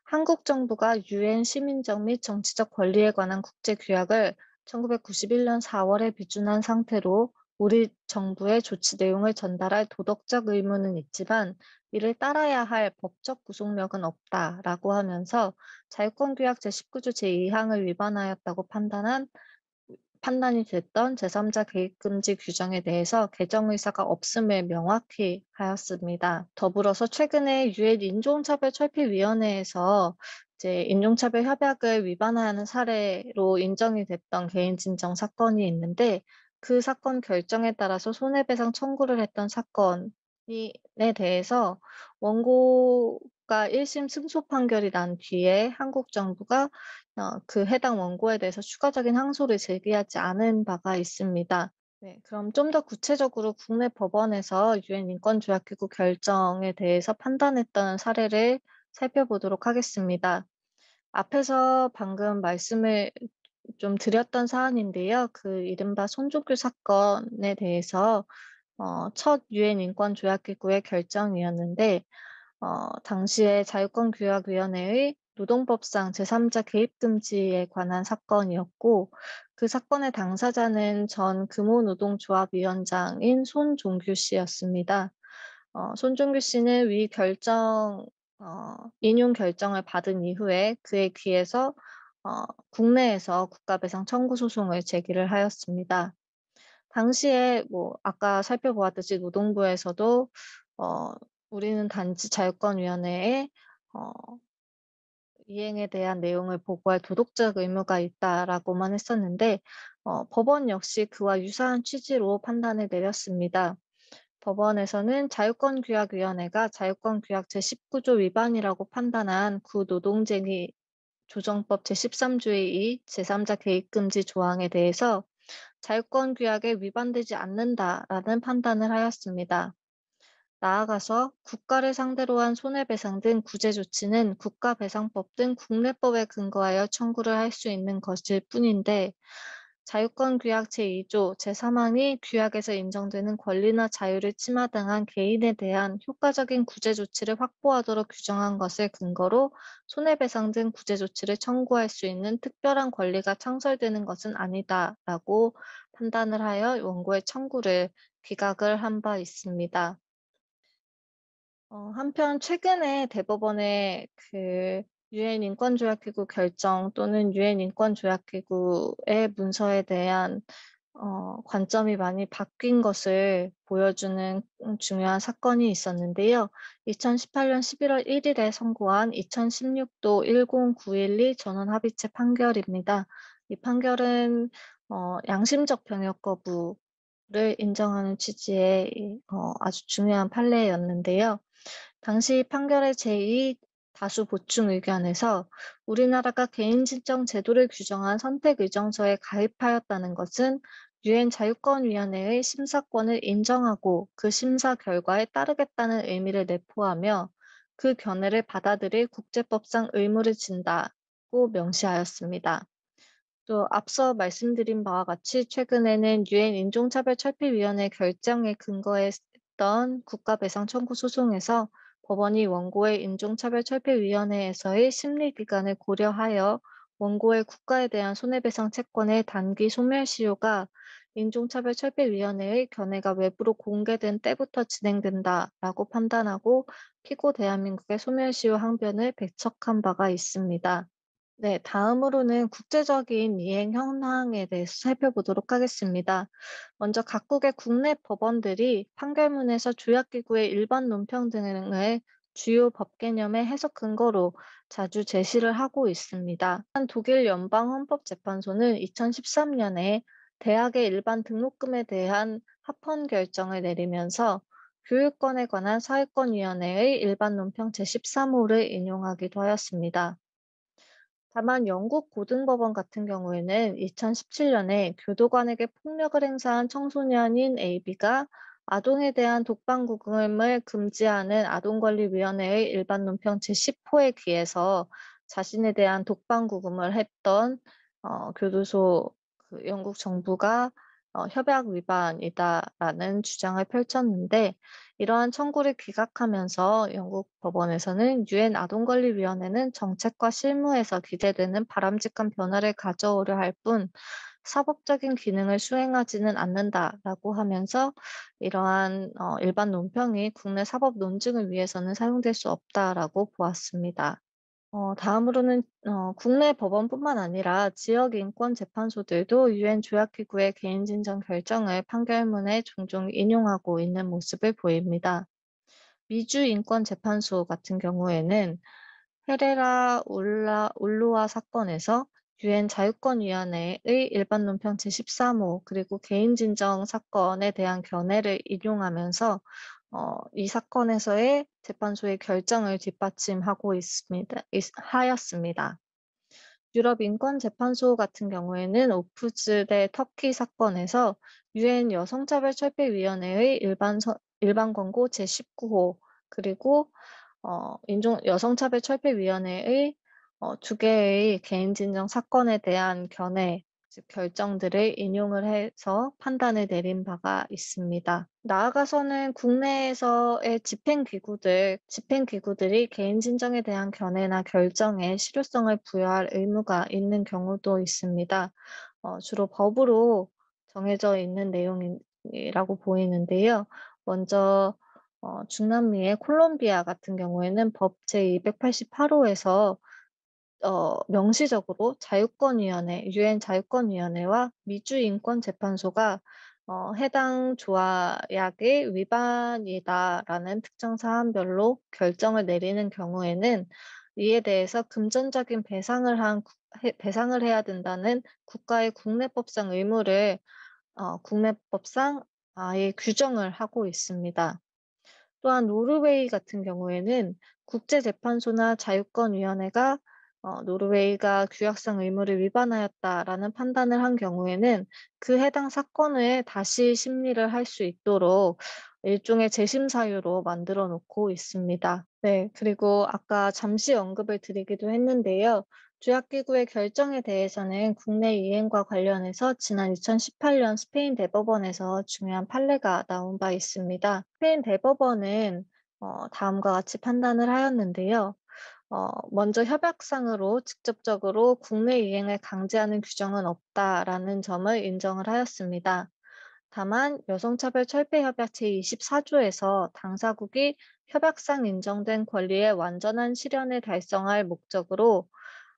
한국 정부가 유엔 시민적 및 정치적 권리에 관한 국제규약을 1991년 4월에 비준한 상태로 우리 정부의 조치 내용을 전달할 도덕적 의무는 있지만 이를 따라야 할 법적 구속력은 없다라고 하면서 자유권규약 제19조 제2항을 위반하였다고 판단이 됐던 제3자 개입금지 규정에 대해서 개정 의사가 없음을 명확히 하였습니다. 더불어서 최근에 유엔 인종차별철폐위원회에서 이제 인종차별 협약을 위반하는 사례로 인정이 됐던 개인진정 사건이 있는데 그 사건 결정에 따라서 손해배상 청구를 했던 사건이 대해서 원고가 1심 승소 판결이 난 뒤에 한국 정부가 그 해당 원고에 대해서 추가적인 항소를 제기하지 않은 바가 있습니다. 네, 그럼 좀 더 구체적으로 국내 법원에서 유엔 인권조약기구 결정에 대해서 판단했던 사례를 살펴보도록 하겠습니다. 앞에서 방금 말씀을 좀 드렸던 사안인데요. 그 이른바 손종규 사건에 대해서 첫 유엔 인권조약기구의 결정이었는데 당시에 자유권규약위원회의 노동법상 제3자 개입 금지에 관한 사건이었고 그 사건의 당사자는 전 금호노동조합 위원장인 손종규 씨였습니다. 손종규 씨는 위 결정 인용 결정을 받은 이후에 그에 귀해서 국내에서 국가배상 청구 소송을 제기를 하였습니다. 당시에 뭐 아까 살펴보았듯이 노동부에서도 우리는 단지 자유권위원회에 이행에 대한 내용을 보고할 도덕적 의무가 있다라고만 했었는데 법원 역시 그와 유사한 취지로 판단을 내렸습니다. 법원에서는 자유권규약위원회가 자유권규약 제19조 위반이라고 판단한 구노동쟁의 조정법 제13조의 2 제3자 개입금지 조항에 대해서 자유권규약에 위반되지 않는다라는 판단을 하였습니다. 나아가서 국가를 상대로 한 손해배상 등 구제조치는 국가배상법 등 국내법에 근거하여 청구를 할 수 있는 것일 뿐인데 자유권규약 제2조 제3항이 규약에서 인정되는 권리나 자유를 침하당한 개인에 대한 효과적인 구제조치를 확보하도록 규정한 것을 근거로 손해배상 등 구제조치를 청구할 수 있는 특별한 권리가 창설되는 것은 아니다라고 판단을 하여 원고의 청구를 기각을 한 바 있습니다. 한편 최근에 대법원의 그 유엔 인권조약기구 결정 또는 유엔 인권조약기구의 문서에 대한 관점이 많이 바뀐 것을 보여주는 중요한 사건이 있었는데요. 2018년 11월 1일에 선고한 2016도 10912 전원합의체 판결입니다. 이 판결은 양심적 병역 거부를 인정하는 취지의 아주 중요한 판례였는데요. 당시 판결의 제2 다수 보충 의견에서 우리나라가 개인신청 제도를 규정한 선택의정서에 가입하였다는 것은 유엔 자유권위원회의 심사권을 인정하고 그 심사 결과에 따르겠다는 의미를 내포하며 그 견해를 받아들일 국제법상 의무를 진다고 명시하였습니다. 또 앞서 말씀드린 바와 같이 최근에는 유엔 인종차별철폐위원회 결정에 근거했던 국가배상 청구 소송에서 법원이 원고의 인종차별철폐위원회에서의 심리기간을 고려하여 원고의 국가에 대한 손해배상 채권의 단기 소멸시효가 인종차별철폐위원회의 견해가 외부로 공개된 때부터 진행된다라고 판단하고 피고 대한민국의 소멸시효 항변을 배척한 바가 있습니다. 네, 다음으로는 국제적인 이행 현황에 대해서 살펴보도록 하겠습니다. 먼저 각국의 국내 법원들이 판결문에서 조약기구의 일반 논평 등을 주요 법 개념의 해석 근거로 자주 제시를 하고 있습니다. 독일 연방헌법재판소는 2013년에 대학의 일반 등록금에 대한 합헌 결정을 내리면서 교육권에 관한 사회권위원회의 일반 논평 제13호를 인용하기도 하였습니다. 다만 영국 고등법원 같은 경우에는 2017년에 교도관에게 폭력을 행사한 청소년인 AB가 아동에 대한 독방구금을 금지하는 아동권리위원회의 일반 논평 제10호에 기해서 자신에 대한 독방구금을 했던 교도소 영국 정부가 협약 위반이다라는 주장을 펼쳤는데 이러한 청구를 기각하면서 영국 법원에서는 유엔 아동권리위원회는 정책과 실무에서 기대되는 바람직한 변화를 가져오려 할 뿐 사법적인 기능을 수행하지는 않는다라고 하면서 이러한 일반 논평이 국내 사법 논증을 위해서는 사용될 수 없다라고 보았습니다. 다음으로는 국내 법원뿐만 아니라 지역 인권 재판소들도 유엔 조약기구의 개인진정 결정을 판결문에 종종 인용하고 있는 모습을 보입니다. 미주 인권재판소 같은 경우에는 헤레라 울로아 사건에서 유엔 자유권위원회의 일반 논평 제13호 그리고 개인진정 사건에 대한 견해를 인용하면서 이 사건에서의 재판소의 결정을 뒷받침하고 하였습니다. 유럽 인권재판소 같은 경우에는 오프즈 대 터키 사건에서 유엔 여성차별철폐위원회의 일반 권고 제19호 그리고 여성차별철폐위원회의 두 개의 개인진정 사건에 대한 견해, 즉 결정들을 인용을 해서 판단을 내린 바가 있습니다. 나아가서는 국내에서의 집행기구들이 개인진정에 대한 견해나 결정에 실효성을 부여할 의무가 있는 경우도 있습니다. 주로 법으로 정해져 있는 내용이라고 보이는데요. 먼저 중남미의 콜롬비아 같은 경우에는 법 제288호에서 명시적으로 유엔 자유권위원회와 미주인권재판소가 해당 조약의 위반이다라는 특정 사안별로 결정을 내리는 경우에는 이에 대해서 금전적인 배상을 해야 된다는 국가의 국내법상 의무를 국내법상 아예 규정을 하고 있습니다. 또한 노르웨이 같은 경우에는 국제재판소나 자유권위원회가 노르웨이가 규약상 의무를 위반하였다라는 판단을 한 경우에는 그 해당 사건을 다시 심리를 할 수 있도록 일종의 재심 사유로 만들어 놓고 있습니다. 네, 그리고 아까 잠시 언급을 드리기도 했는데요. 조약기구의 결정에 대해서는 국내 이행과 관련해서 지난 2018년 스페인 대법원에서 중요한 판례가 나온 바 있습니다. 스페인 대법원은 다음과 같이 판단을 하였는데요. 먼저 협약상으로 직접적으로 국내 이행을 강제하는 규정은 없다라는 점을 인정을 하였습니다. 다만 여성차별철폐협약 제24조에서 당사국이 협약상 인정된 권리의 완전한 실현을 달성할 목적으로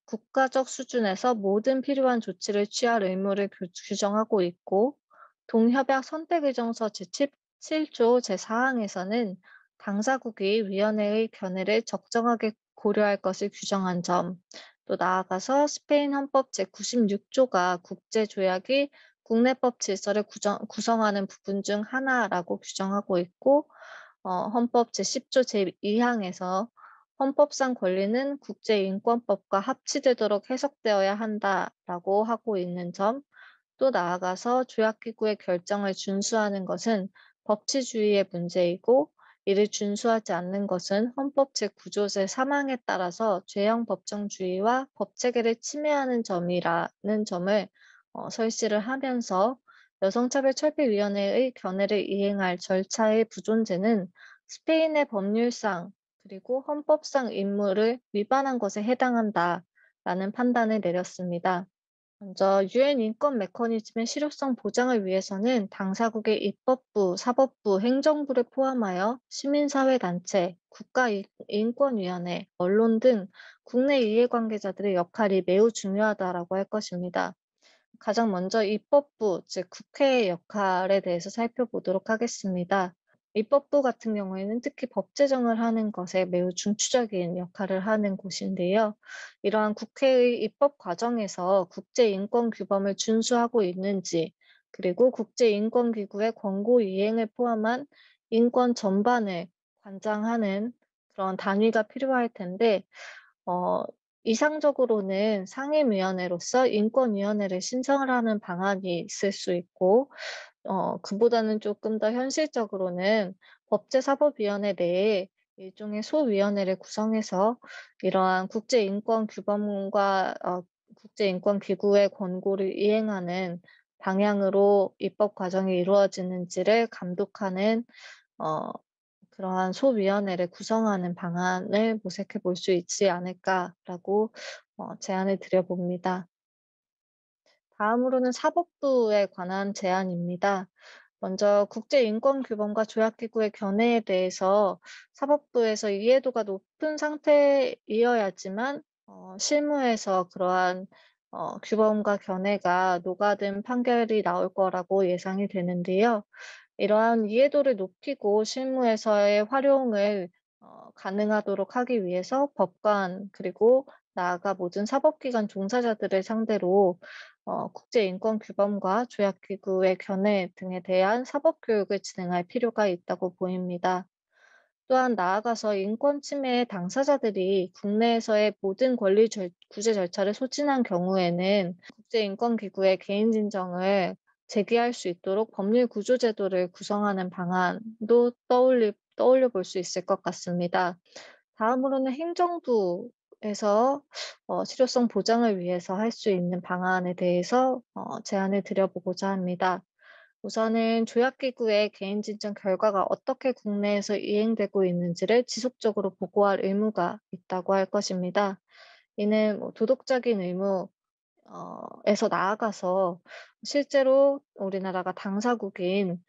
국가적 수준에서 모든 필요한 조치를 취할 의무를 규정하고 있고 동협약 선택의정서 제7조 제4항에서는 당사국이 위원회의 견해를 적정하게 고려할 것을 규정한 점, 또 나아가서 스페인 헌법 제96조가 국제조약이 국내법 질서를 구성하는 부분 중 하나라고 규정하고 있고 헌법 제10조 제2항에서 헌법상 권리는 국제인권법과 합치되도록 해석되어야 한다라고 하고 있는 점, 또 나아가서 조약기구의 결정을 준수하는 것은 법치주의의 문제이고 이를 준수하지 않는 것은 헌법 제9조 제3항에 따라서 죄형 법정주의와 법체계를 침해하는 점이라는 점을 설시를 하면서 여성차별철폐위원회의 견해를 이행할 절차의 부존재는 스페인의 법률상 그리고 헌법상 임무를 위반한 것에 해당한다라는 판단을 내렸습니다. 먼저 유엔 인권 메커니즘의 실효성 보장을 위해서는 당사국의 입법부, 사법부, 행정부를 포함하여 시민사회단체, 국가인권위원회, 언론 등 국내 이해관계자들의 역할이 매우 중요하다라고 할 것입니다. 가장 먼저 입법부, 즉 국회의 역할에 대해서 살펴보도록 하겠습니다. 입법부 같은 경우에는 특히 법 제정을 하는 것에 매우 중추적인 역할을 하는 곳인데요. 이러한 국회의 입법 과정에서 국제인권 규범을 준수하고 있는지, 그리고 국제인권기구의 권고 이행을 포함한 인권 전반을 관장하는 그런 단위가 필요할 텐데, 이상적으로는 상임위원회로서 인권위원회를 신청을 하는 방안이 있을 수 있고, 그보다는 조금 더 현실적으로는 법제사법위원회 내에 일종의 소위원회를 구성해서 이러한 국제인권 규범과 국제인권기구의 권고를 이행하는 방향으로 입법 과정이 이루어지는지를 감독하는 그러한 소위원회를 구성하는 방안을 모색해 볼 수 있지 않을까라고 제안을 드려봅니다. 다음으로는 사법부에 관한 제안입니다. 먼저 국제인권규범과 조약기구의 견해에 대해서 사법부에서 이해도가 높은 상태이어야지만 실무에서 그러한 규범과 견해가 녹아든 판결이 나올 거라고 예상이 되는데요. 이러한 이해도를 높이고 실무에서의 활용을 가능하도록 하기 위해서 법관 그리고 나아가 모든 사법기관 종사자들을 상대로 국제인권규범과 조약기구의 견해 등에 대한 사법교육을 진행할 필요가 있다고 보입니다. 또한 나아가서 인권 침해의 당사자들이 국내에서의 모든 권리 구제 절차를 소진한 경우에는 국제인권기구의 개인 진정을 제기할 수 있도록 법률 구조 제도를 구성하는 방안도 떠올려 볼 수 있을 것 같습니다. 다음으로는 행정부에서 실효성 보장을 위해서 할 수 있는 방안에 대해서 제안을 드려보고자 합니다. 우선은 조약기구의 개인 진정 결과가 어떻게 국내에서 이행되고 있는지를 지속적으로 보고할 의무가 있다고 할 것입니다. 이는 도덕적인 의무에서 나아가서 실제로 우리나라가 당사국인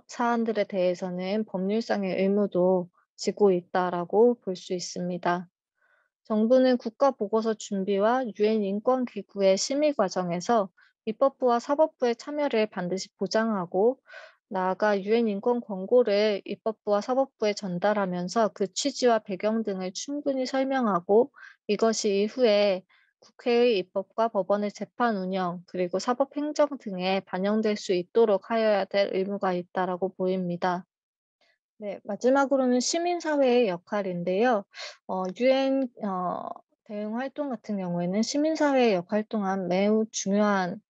사안들에 대해서는 법률상의 의무도 지고 있다라고 볼 수 있습니다. 정부는 국가보고서 준비와 유엔 인권기구의 심의 과정에서 입법부와 사법부의 참여를 반드시 보장하고 나아가 유엔 인권 권고를 입법부와 사법부에 전달하면서 그 취지와 배경 등을 충분히 설명하고 이것이 이후에 국회의 입법과 법원의 재판 운영 그리고 사법 행정 등에 반영될 수 있도록 하여야 될 의무가 있다라고 보입니다. 네, 마지막으로는 시민사회의 역할인데요. 유엔 대응 활동 같은 경우에는 시민사회의 역할 또한 매우 중요한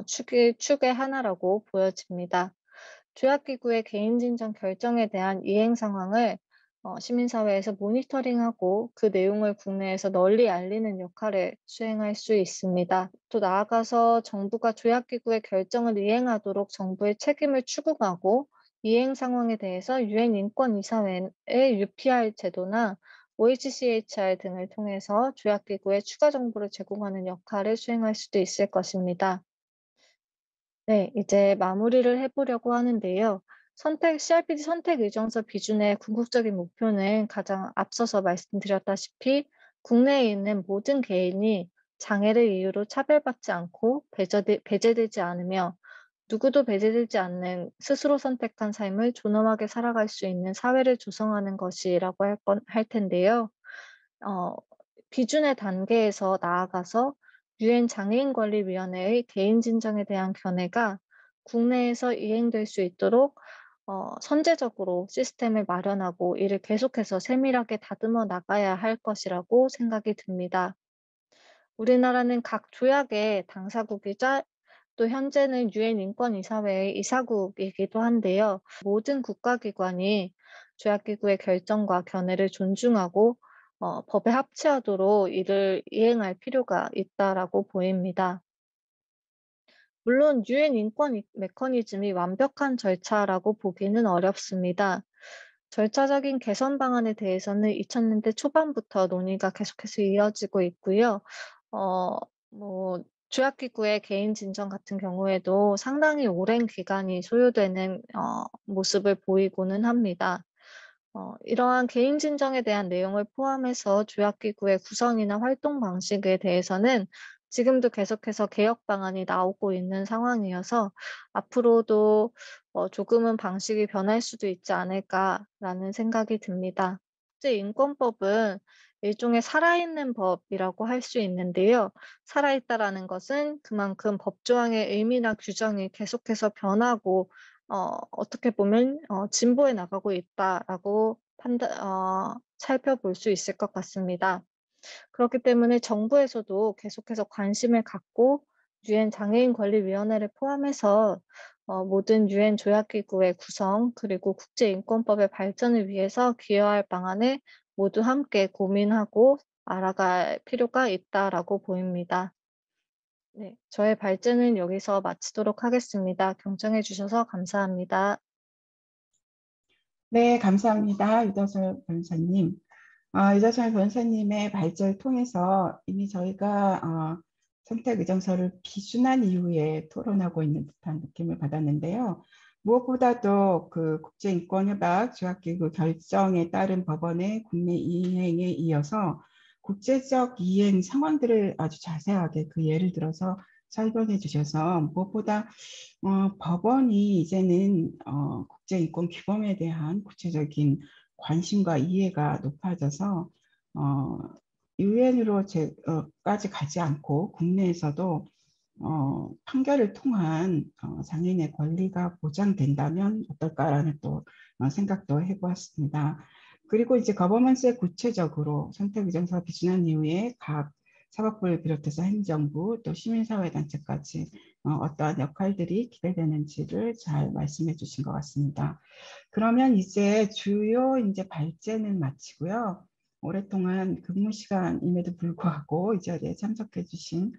축의 하나라고 보여집니다. 조약기구의 개인진정 결정에 대한 이행 상황을 시민사회에서 모니터링하고 그 내용을 국내에서 널리 알리는 역할을 수행할 수 있습니다. 또 나아가서 정부가 조약기구의 결정을 이행하도록 정부의 책임을 추궁하고 이행 상황에 대해서 유엔 인권이사회의 UPR 제도나 OHCHR 등을 통해서 조약기구에 추가 정보를 제공하는 역할을 수행할 수도 있을 것입니다. 네, 이제 마무리를 해보려고 하는데요. CRPD 선택 의정서 비준의 궁극적인 목표는 가장 앞서서 말씀드렸다시피 국내에 있는 모든 개인이 장애를 이유로 차별받지 않고 배제되지 않으며 누구도 배제되지 않는 스스로 선택한 삶을 존엄하게 살아갈 수 있는 사회를 조성하는 것이라고 할 텐데요. 비준의 단계에서 나아가서 유엔 장애인권리위원회의 개인 진정에 대한 견해가 국내에서 이행될 수 있도록 선제적으로 시스템을 마련하고 이를 계속해서 세밀하게 다듬어 나가야 할 것이라고 생각이 듭니다. 우리나라는 각 조약의 당사국이자 또 현재는 유엔 인권이사회의 이사국이기도 한데요. 모든 국가기관이 조약기구의 결정과 견해를 존중하고 법에 합치하도록 이를 이행할 필요가 있다라고 보입니다. 물론 유엔 인권 메커니즘이 완벽한 절차라고 보기는 어렵습니다. 절차적인 개선 방안에 대해서는 2000년대 초반부터 논의가 계속해서 이어지고 있고요. 조약기구의 개인 진정 같은 경우에도 상당히 오랜 기간이 소요되는 모습을 보이고는 합니다. 이러한 개인 진정에 대한 내용을 포함해서 조약기구의 구성이나 활동 방식에 대해서는 지금도 계속해서 개혁 방안이 나오고 있는 상황이어서 앞으로도 조금은 방식이 변할 수도 있지 않을까라는 생각이 듭니다. 국제인권법은 일종의 살아있는 법이라고 할 수 있는데요. 살아있다라는 것은 그만큼 법조항의 의미나 규정이 계속해서 변하고 어떻게 보면 진보해 나가고 있다라고 살펴볼 수 있을 것 같습니다. 그렇기 때문에 정부에서도 계속해서 관심을 갖고 유엔 장애인권리위원회를 포함해서 모든 유엔 조약기구의 구성 그리고 국제인권법의 발전을 위해서 기여할 방안을 모두 함께 고민하고 알아갈 필요가 있다라고 보입니다. 네, 저의 발제는 여기서 마치도록 하겠습니다. 경청해 주셔서 감사합니다. 네, 감사합니다. 유다솔 변호사님. 유다솔 변호사님의 발제를 통해서 이미 저희가 선택 의정서를 비준한 이후에 토론하고 있는 듯한 느낌을 받았는데요. 무엇보다도 그 국제인권협약 조약기구 결정에 따른 법원의 국내 이행에 이어서 국제적 이행 상황들을 아주 자세하게 그 예를 들어서 설명해 주셔서 무엇보다 법원이 이제는 국제인권 규범에 대한 구체적인 관심과 이해가 높아져서 유엔으로까지 가지 않고 국내에서도 판결을 통한 장애인의 권리가 보장된다면 어떨까라는 또 생각도 해보았습니다. 그리고 이제 거버먼스에 구체적으로 선택의정서가 비준한 이후에 각 사법부를 비롯해서 행정부 또 시민사회단체까지 어떠한 역할들이 기대되는지를 잘 말씀해 주신 것 같습니다. 그러면 이제 주요 이제 발제는 마치고요. 오랫동안 근무 시간임에도 불구하고 이 자리에 참석해 주신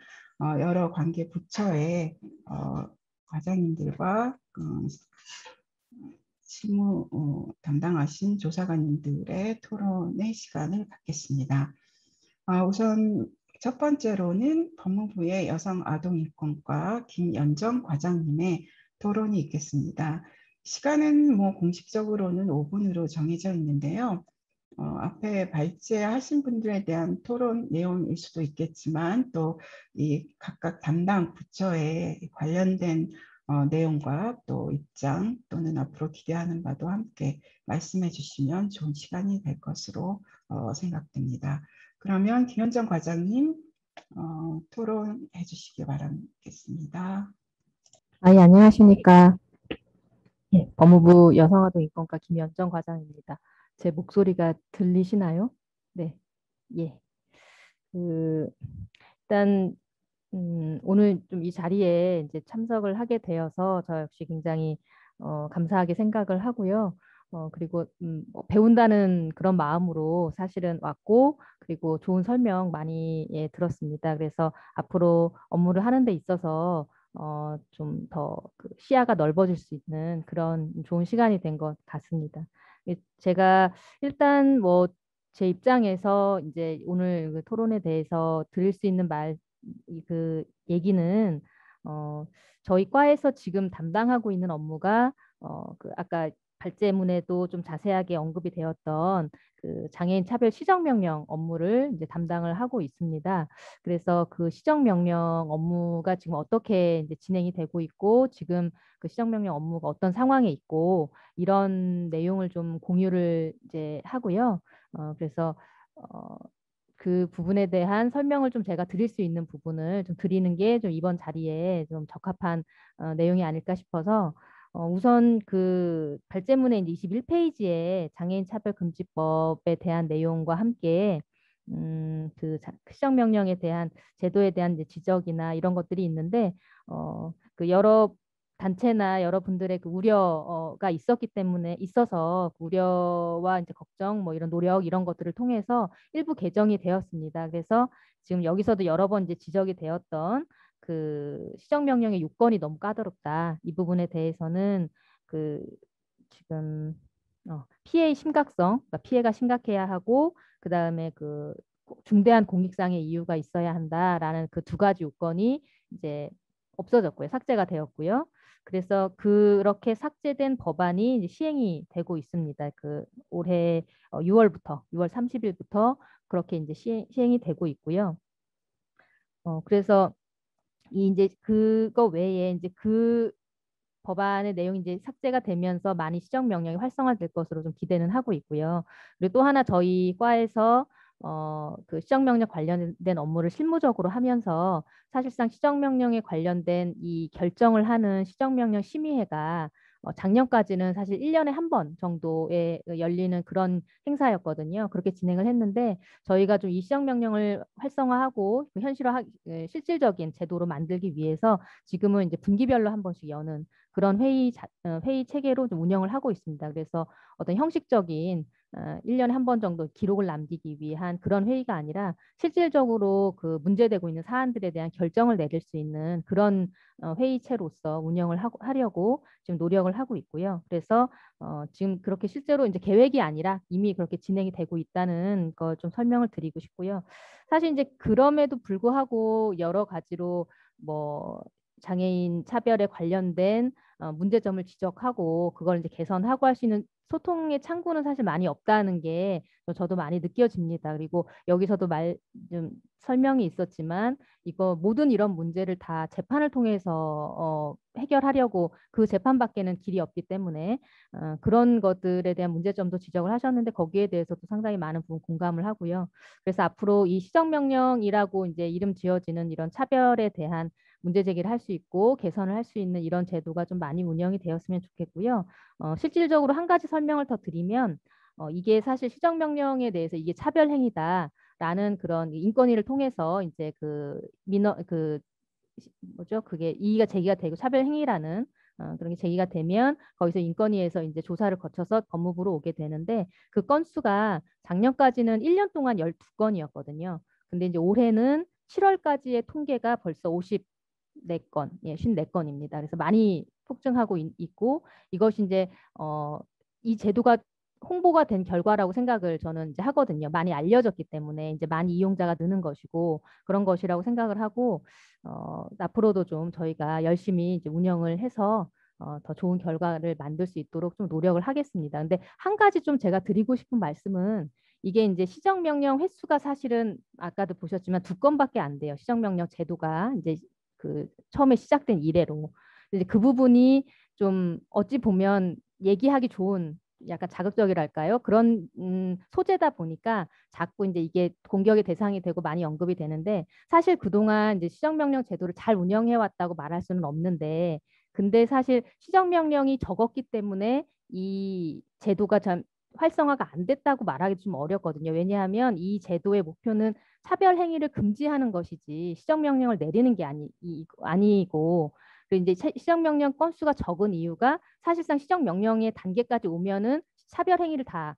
여러 관계 부처의 과장님들과 실무 담당하신 조사관님들의 토론의 시간을 갖겠습니다. 우선 첫 번째로는 법무부의 여성아동인권과 김연정 과장님의 토론이 있겠습니다. 시간은 공식적으로는 5분으로 정해져 있는데요. 앞에 발제하신 분들에 대한 토론 내용일 수도 있겠지만 또 이 각각 담당 부처에 관련된 내용과 또 입장 또는 앞으로 기대하는 바도 함께 말씀해 주시면 좋은 시간이 될 것으로 생각됩니다. 그러면 김연정 과장님 토론해 주시기 바라겠습니다. 예, 안녕하십니까. 예, 법무부 여성아동인권과 김연정 과장입니다. 제 목소리가 들리시나요? 네, 예. 일단 오늘 좀 이 자리에 이제 참석을 하게 되어서 저 역시 굉장히 감사하게 생각을 하고요. 그리고 배운다는 그런 마음으로 사실은 왔고, 그리고 좋은 설명 많이 들었습니다. 그래서 앞으로 업무를 하는 데 있어서 좀 더 시야가 넓어질 수 있는 그런 좋은 시간이 된 것 같습니다. 제가 일단 제 입장에서 이제 오늘 그 토론에 대해서 드릴 수 있는 그 얘기는 저희 과에서 지금 담당하고 있는 업무가 아까 발제문에도 좀 자세하게 언급이 되었던 그 장애인 차별 시정명령 업무를 이제 담당을 하고 있습니다. 그래서 그 시정명령 업무가 지금 어떻게 이제 진행이 되고 있고, 지금 그 시정명령 업무가 어떤 상황에 있고, 이런 내용을 좀 공유를 이제 하고요. 그래서 그 부분에 대한 설명을 좀 제가 드릴 수 있는 부분을 좀 드리는 게 좀 이번 자리에 좀 적합한 내용이 아닐까 싶어서 우선 그 발제문의 이제 21페이지에 장애인 차별금지법에 대한 내용과 함께 그 시정명령에 대한 제도에 대한 이제 지적이나 이런 것들이 있는데 그 여러 단체나 여러분들의 그 우려가 있어서 그 우려와 이제 걱정 이런 노력 이런 것들을 통해서 일부 개정이 되었습니다. 그래서 지금 여기서도 여러 번 이제 지적이 되었던 그 시정명령의 요건이 너무 까다롭다. 이 부분에 대해서는 그 지금 피해의 심각성, 그러니까 피해가 심각해야 하고 그 다음에 그 중대한 공익상의 이유가 있어야 한다라는 그 두 가지 요건이 이제 없어졌고요, 삭제가 되었고요. 그래서 그렇게 삭제된 법안이 이제 시행이 되고 있습니다. 그 올해 6월 30일부터 그렇게 이제 시행이 되고 있고요. 그래서 이제 그거 외에 이제 그 법안의 내용이 이제 삭제가 되면서 많이 시정 명령이 활성화될 것으로 좀 기대는 하고 있고요. 그리고 또 하나 저희 과에서 그 시정명령 관련된 업무를 실무적으로 하면서 사실상 시정명령에 관련된 이 결정을 하는 시정명령 심의회가 작년까지는 사실 1년에 한 번 정도에 열리는 그런 행사였거든요. 그렇게 진행을 했는데 저희가 좀 이 시정명령을 활성화하고 실질적인 제도로 만들기 위해서 지금은 이제 분기별로 한 번씩 여는 그런 회의 체계로 좀 운영을 하고 있습니다. 그래서 어떤 형식적인 1년에 한 번 정도 기록을 남기기 위한 그런 회의가 아니라 실질적으로 그 문제되고 있는 사안들에 대한 결정을 내릴 수 있는 그런 회의체로서 운영을 하려고 지금 노력을 하고 있고요. 그래서 지금 그렇게 실제로 이제 계획이 아니라 이미 그렇게 진행이 되고 있다는 걸 좀 설명을 드리고 싶고요. 사실 이제 그럼에도 불구하고 여러 가지로 장애인 차별에 관련된 문제점을 지적하고 그걸 이제 개선하고 할 수 있는 소통의 창구는 사실 많이 없다는 게 저도 많이 느껴집니다. 그리고 여기서도 좀 설명이 있었지만 이거 모든 이런 문제를 다 재판을 통해서 해결하려고 그 재판밖에는 길이 없기 때문에 그런 것들에 대한 문제점도 지적을 하셨는데 거기에 대해서도 상당히 많은 부분 공감을 하고요. 그래서 앞으로 이 시정명령이라고 이제 이름 지어지는 이런 차별에 대한 문제 제기를 할 수 있고 개선을 할 수 있는 이런 제도가 좀 많이 운영이 되었으면 좋겠고요. 실질적으로 한 가지 설명을 더 드리면 이게 사실 시정명령에 대해서 이게 차별행위다라는 그런 인권위를 통해서 이제 뭐죠? 그게 이의가 제기가 되고 차별행위라는 그런 게 제기가 되면 거기서 인권위에서 이제 조사를 거쳐서 법무부로 오게 되는데 그 건수가 작년까지는 1년 동안 12건이었거든요. 근데 이제 올해는 7월까지의 통계가 벌써 54건, 54건입니다. 그래서 많이 폭증하고 있고 이것이 이제 이 제도가 홍보가 된 결과라고 생각을 저는 이제 하거든요. 많이 알려졌기 때문에 이제 많이 이용자가 느는 것이고 그런 것이라고 생각을 하고 앞으로도 좀 저희가 열심히 이제 운영을 해서 더 좋은 결과를 만들 수 있도록 좀 노력을 하겠습니다. 근데 한 가지 좀 제가 드리고 싶은 말씀은 이게 이제 시정명령 횟수가 사실은 아까도 보셨지만 2건밖에 안 돼요. 시정명령 제도가 이제 그 처음에 시작된 이래로. 이제 그 부분이 좀 어찌 보면 얘기하기 좋은 약간 자극적이랄까요? 그런 소재다 보니까 자꾸 이제 이게 공격의 대상이 되고 많이 언급이 되는데 사실 그동안 이제 시정명령 제도를 잘 운영해 왔다고 말할 수는 없는데 근데 사실 시정명령이 적었기 때문에 이 제도가 참 활성화가 안 됐다고 말하기 좀 어렵거든요. 왜냐하면 이 제도의 목표는 차별 행위를 금지하는 것이지 시정명령을 내리는 게 아니고 그리고 이제 시정명령 건수가 적은 이유가 사실상 시정명령의 단계까지 오면은 차별 행위를 다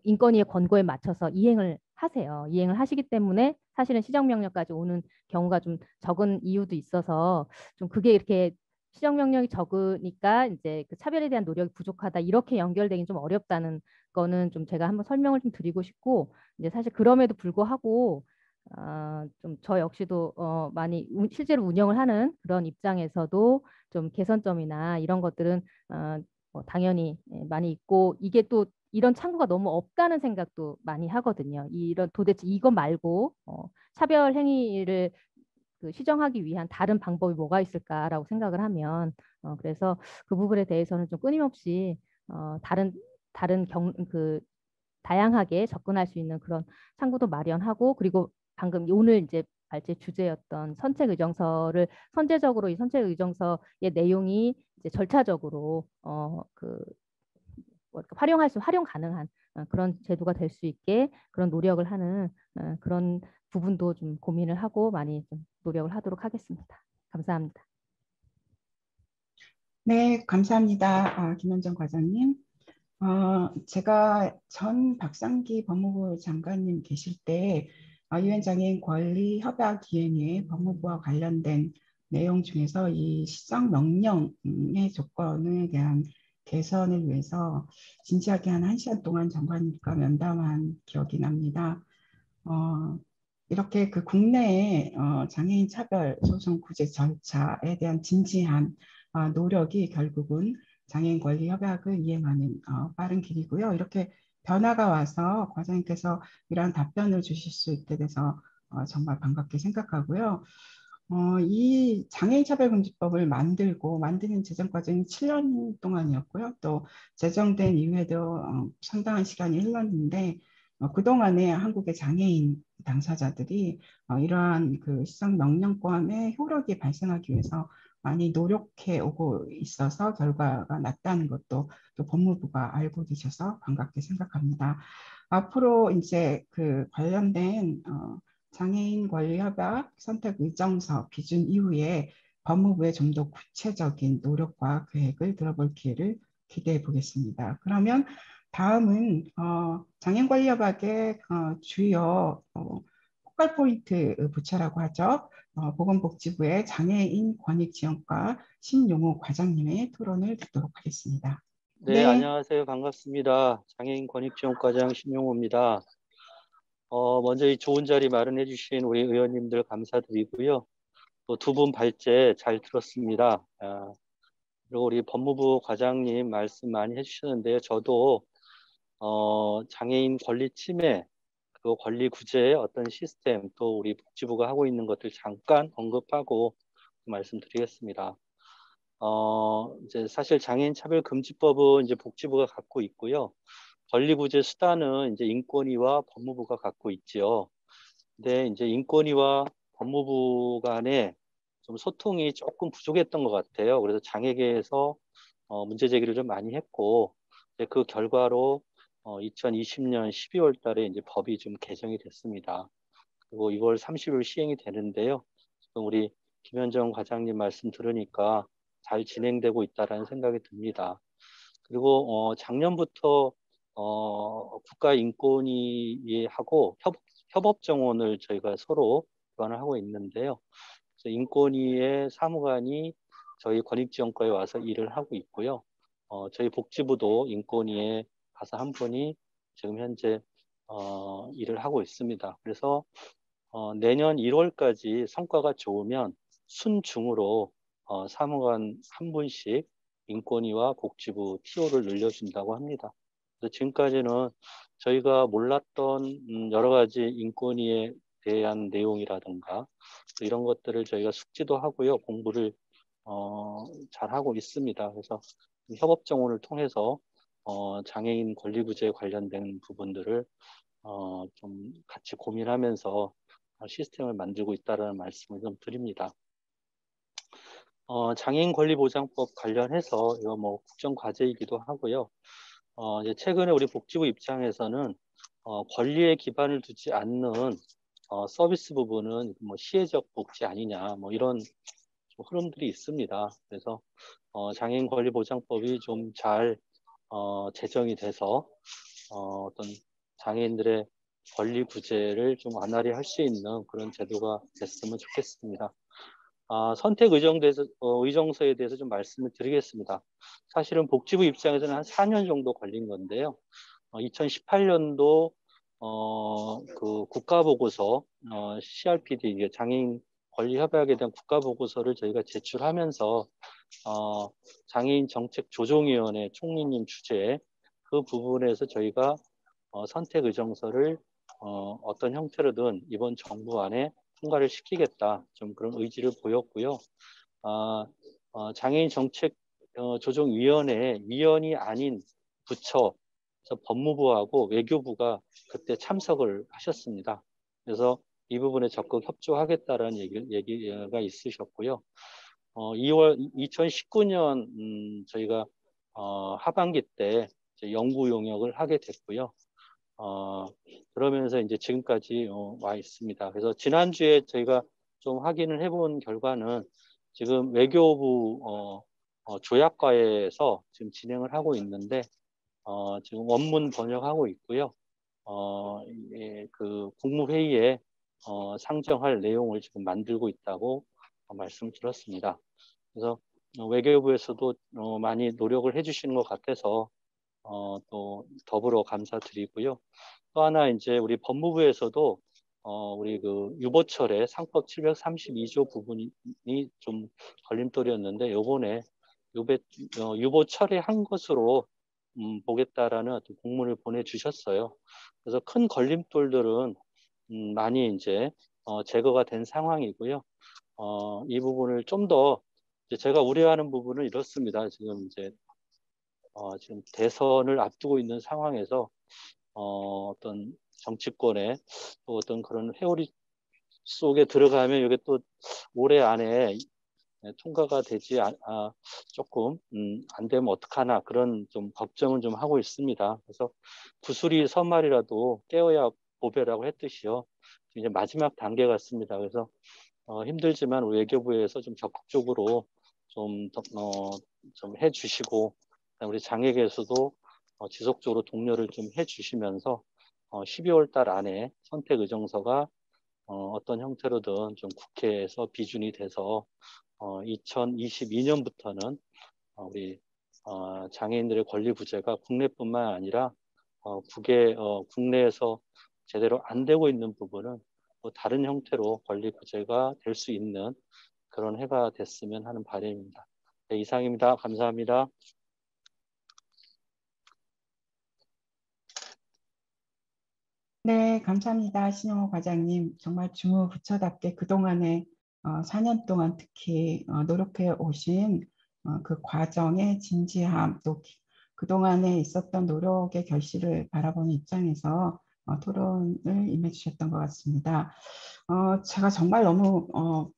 인권위의 권고에 맞춰서 이행을 하세요. 이행을 하시기 때문에 사실은 시정명령까지 오는 경우가 좀 적은 이유도 있어서 좀 그게 이렇게 시정명령이 적으니까 이제 그 차별에 대한 노력이 부족하다 이렇게 연결되긴 좀 어렵다는 거는 좀 제가 한번 설명을 좀 드리고 싶고 이제 사실 그럼에도 불구하고 좀 저 역시도 많이 실제로 운영을 하는 그런 입장에서도 좀 개선점이나 이런 것들은 뭐 당연히 많이 있고 이게 또 이런 창구가 너무 없다는 생각도 많이 하거든요. 이런 도대체 이거 말고 차별 행위를 시정하기 위한 다른 방법이 뭐가 있을까라고 생각을 하면 그래서 그 부분에 대해서는 좀 끊임없이 다른 다양하게 접근할 수 있는 그런 창구도 마련하고 그리고 방금 오늘 이제 발제 주제였던 선택의정서를 선제적으로 이 선택의정서의 내용이 이제 절차적으로 활용 가능한 그런 제도가 될 수 있게 그런 노력을 하는 그런 부분도 좀 고민을 하고 많이 좀 노력을 하도록 하겠습니다. 감사합니다. 네, 감사합니다. 김현정 과장님. 제가 전 박상기 법무부 장관님 계실 때 유엔 장애인 권리 협약 기행에 법무부와 관련된 내용 중에서 이 시정 명령의 조건에 대한 개선을 위해서 진지하게 한 1시간 동안 장관님과 면담한 기억이 납니다. 이렇게 그 국내의 장애인 차별 소송 구제 절차에 대한 진지한 노력이 결국은 장애인 권리 협약을 이행하는 빠른 길이고요. 이렇게 변화가 와서 과장님께서 이러한 답변을 주실 수 있게 돼서 정말 반갑게 생각하고요. 이 장애인 차별금지법을 만드는 제정 과정이 7년 동안이었고요. 또 제정된 이후에도 상당한 시간이 흘렀는데 그동안에 한국의 장애인 당사자들이 이러한 그 시정 명령권의 효력이 발생하기 위해서 많이 노력해 오고 있어서 결과가 났다는 것도 또 법무부가 알고 계셔서 반갑게 생각합니다. 앞으로 이제 그 관련된 장애인 권리협약 선택의정서 비준 이후에 법무부의 좀 더 구체적인 노력과 계획을 들어볼 기회를 기대해 보겠습니다. 그러면 다음은 장애인 권리협약의 주요 포컬 포인트 부처라고 하죠. 보건복지부의 장애인 권익지원과 신용호 과장님의 토론을 듣도록 하겠습니다. 네, 안녕하세요. 반갑습니다. 장애인 권익지원과장 신용호입니다. 먼저 이 좋은 자리 마련해 주신 우리 의원님들 감사드리고요. 또 두 분 발제 잘 들었습니다. 그리고 우리 법무부 과장님 말씀 많이 해주셨는데요. 저도 장애인 권리 침해, 그리고 권리 구제의 어떤 시스템, 또 우리 복지부가 하고 있는 것들 잠깐 언급하고 말씀드리겠습니다. 이제 사실 장애인 차별 금지법은 이제 복지부가 갖고 있고요. 권리 구제 수단은 이제 인권위와 법무부가 갖고 있지요. 근데 이제 인권위와 법무부 간에 좀 소통이 조금 부족했던 것 같아요. 그래서 장애계에서 문제 제기를 좀 많이 했고, 그 결과로 2020년 12월 달에 이제 법이 좀 개정이 됐습니다. 그리고 2월 30일 시행이 되는데요. 지금 우리 김현정 과장님 말씀 들으니까 잘 진행되고 있다라는 생각이 듭니다. 그리고 작년부터 국가인권위하고 협업 정원을 저희가 서로 교환을 하고 있는데요. 그래서 인권위의 사무관이 저희 권익지원과에 와서 일을 하고 있고요. 저희 복지부도 인권위에 가서 한 분이 지금 현재 일을 하고 있습니다. 그래서 내년 1월까지 성과가 좋으면 순중으로 사무관 한 분씩 인권위와 복지부 TO를 늘려준다고 합니다. 그래서 지금까지는 저희가 몰랐던 여러 가지 인권위에 대한 내용이라든가 이런 것들을 저희가 숙지도 하고요. 공부를 잘 하고 있습니다. 그래서 협업 정원을 통해서 장애인 권리 구제에 관련된 부분들을 좀 같이 고민하면서 시스템을 만들고 있다는 말씀을 좀 드립니다. 장애인 권리보장법 관련해서 이거 뭐 국정 과제이기도 하고요. 이제 최근에 우리 복지부 입장에서는 권리에 기반을 두지 않는 서비스 부분은 뭐 시혜적 복지 아니냐 뭐 이런 흐름들이 있습니다. 그래서 장애인 권리보장법이 좀 잘 제정이 돼서 어떤 장애인들의 권리 구제를 좀 완화히 할 수 있는 그런 제도가 됐으면 좋겠습니다. 선택 의정서에 대해서 좀 말씀을 드리겠습니다. 사실은 복지부 입장에서는 한 4년 정도 걸린 건데요. 2018년도 그 국가보고서 CRPD 장애인 권리 협약에 대한 국가보고서를 저희가 제출하면서 장애인 정책 조정위원회 총리님 주재에 그 부분에서 저희가 선택 의정서를 어떤 형태로든 이번 정부 안에 통과를 시키겠다 좀 그런 의지를 보였고요. 장애인 정책 조정위원회 위원이 아닌 부처 법무부하고 외교부가 그때 참석을 하셨습니다. 그래서 이 부분에 적극 협조하겠다라는 얘기가 있으셨고요. 2019년 저희가 하반기 때 연구 용역을 하게 됐고요. 그러면서 이제 지금까지 와 있습니다. 그래서 지난주에 저희가 좀 확인을 해본 결과는 지금 외교부 조약과에서 지금 진행을 하고 있는데 지금 원문 번역하고 있고요. 그 국무회의에 상정할 내용을 지금 만들고 있다고 말씀 드렸습니다. 그래서 외교부에서도 많이 노력을 해주시는 것 같아서 또 더불어 감사드리고요. 또 하나 이제 우리 법무부에서도 우리 그 유보철의 상법 732조 부분이 좀 걸림돌이었는데 요번에 유보 철회한 것으로 보겠다라는 어떤 공문을 보내주셨어요. 그래서 큰 걸림돌들은 많이 이제 제거가 된 상황이고요. 이 부분을 좀 더 제가 우려하는 부분은 이렇습니다. 지금 이제 지금 대선을 앞두고 있는 상황에서 어떤 정치권의 또 어떤 그런 회오리 속에 들어가면 이게 또 올해 안에 통과가 되지 조금 안 되면 어떡하나 그런 좀 걱정은 좀 하고 있습니다. 그래서 구슬이 선말이라도 깨어야 보배라고 했듯이요. 이제 마지막 단계 같습니다. 그래서 힘들지만 우리 외교부에서 좀 적극적으로 좀 해주시고 우리 장애계에서도 지속적으로 독려를 좀 해주시면서 12월 달 안에 선택 의정서가 어떤 형태로든 좀 국회에서 비준이 돼서 2022년부터는 우리 장애인들의 권리 구제가 국내뿐만 아니라 국내에서 제대로 안 되고 있는 부분은 또 다른 형태로 권리 구제가 될 수 있는 그런 해가 됐으면 하는 바람입니다. 네, 이상입니다. 감사합니다. 네, 감사합니다. 신영호 과장님. 정말 주무부처답게 그동안에 4년 동안 특히 노력해 오신 그 과정의 진지함, 또 그동안에 있었던 노력의 결실을 바라보는 입장에서 토론을 임해주셨던 것 같습니다. 제가 정말 너무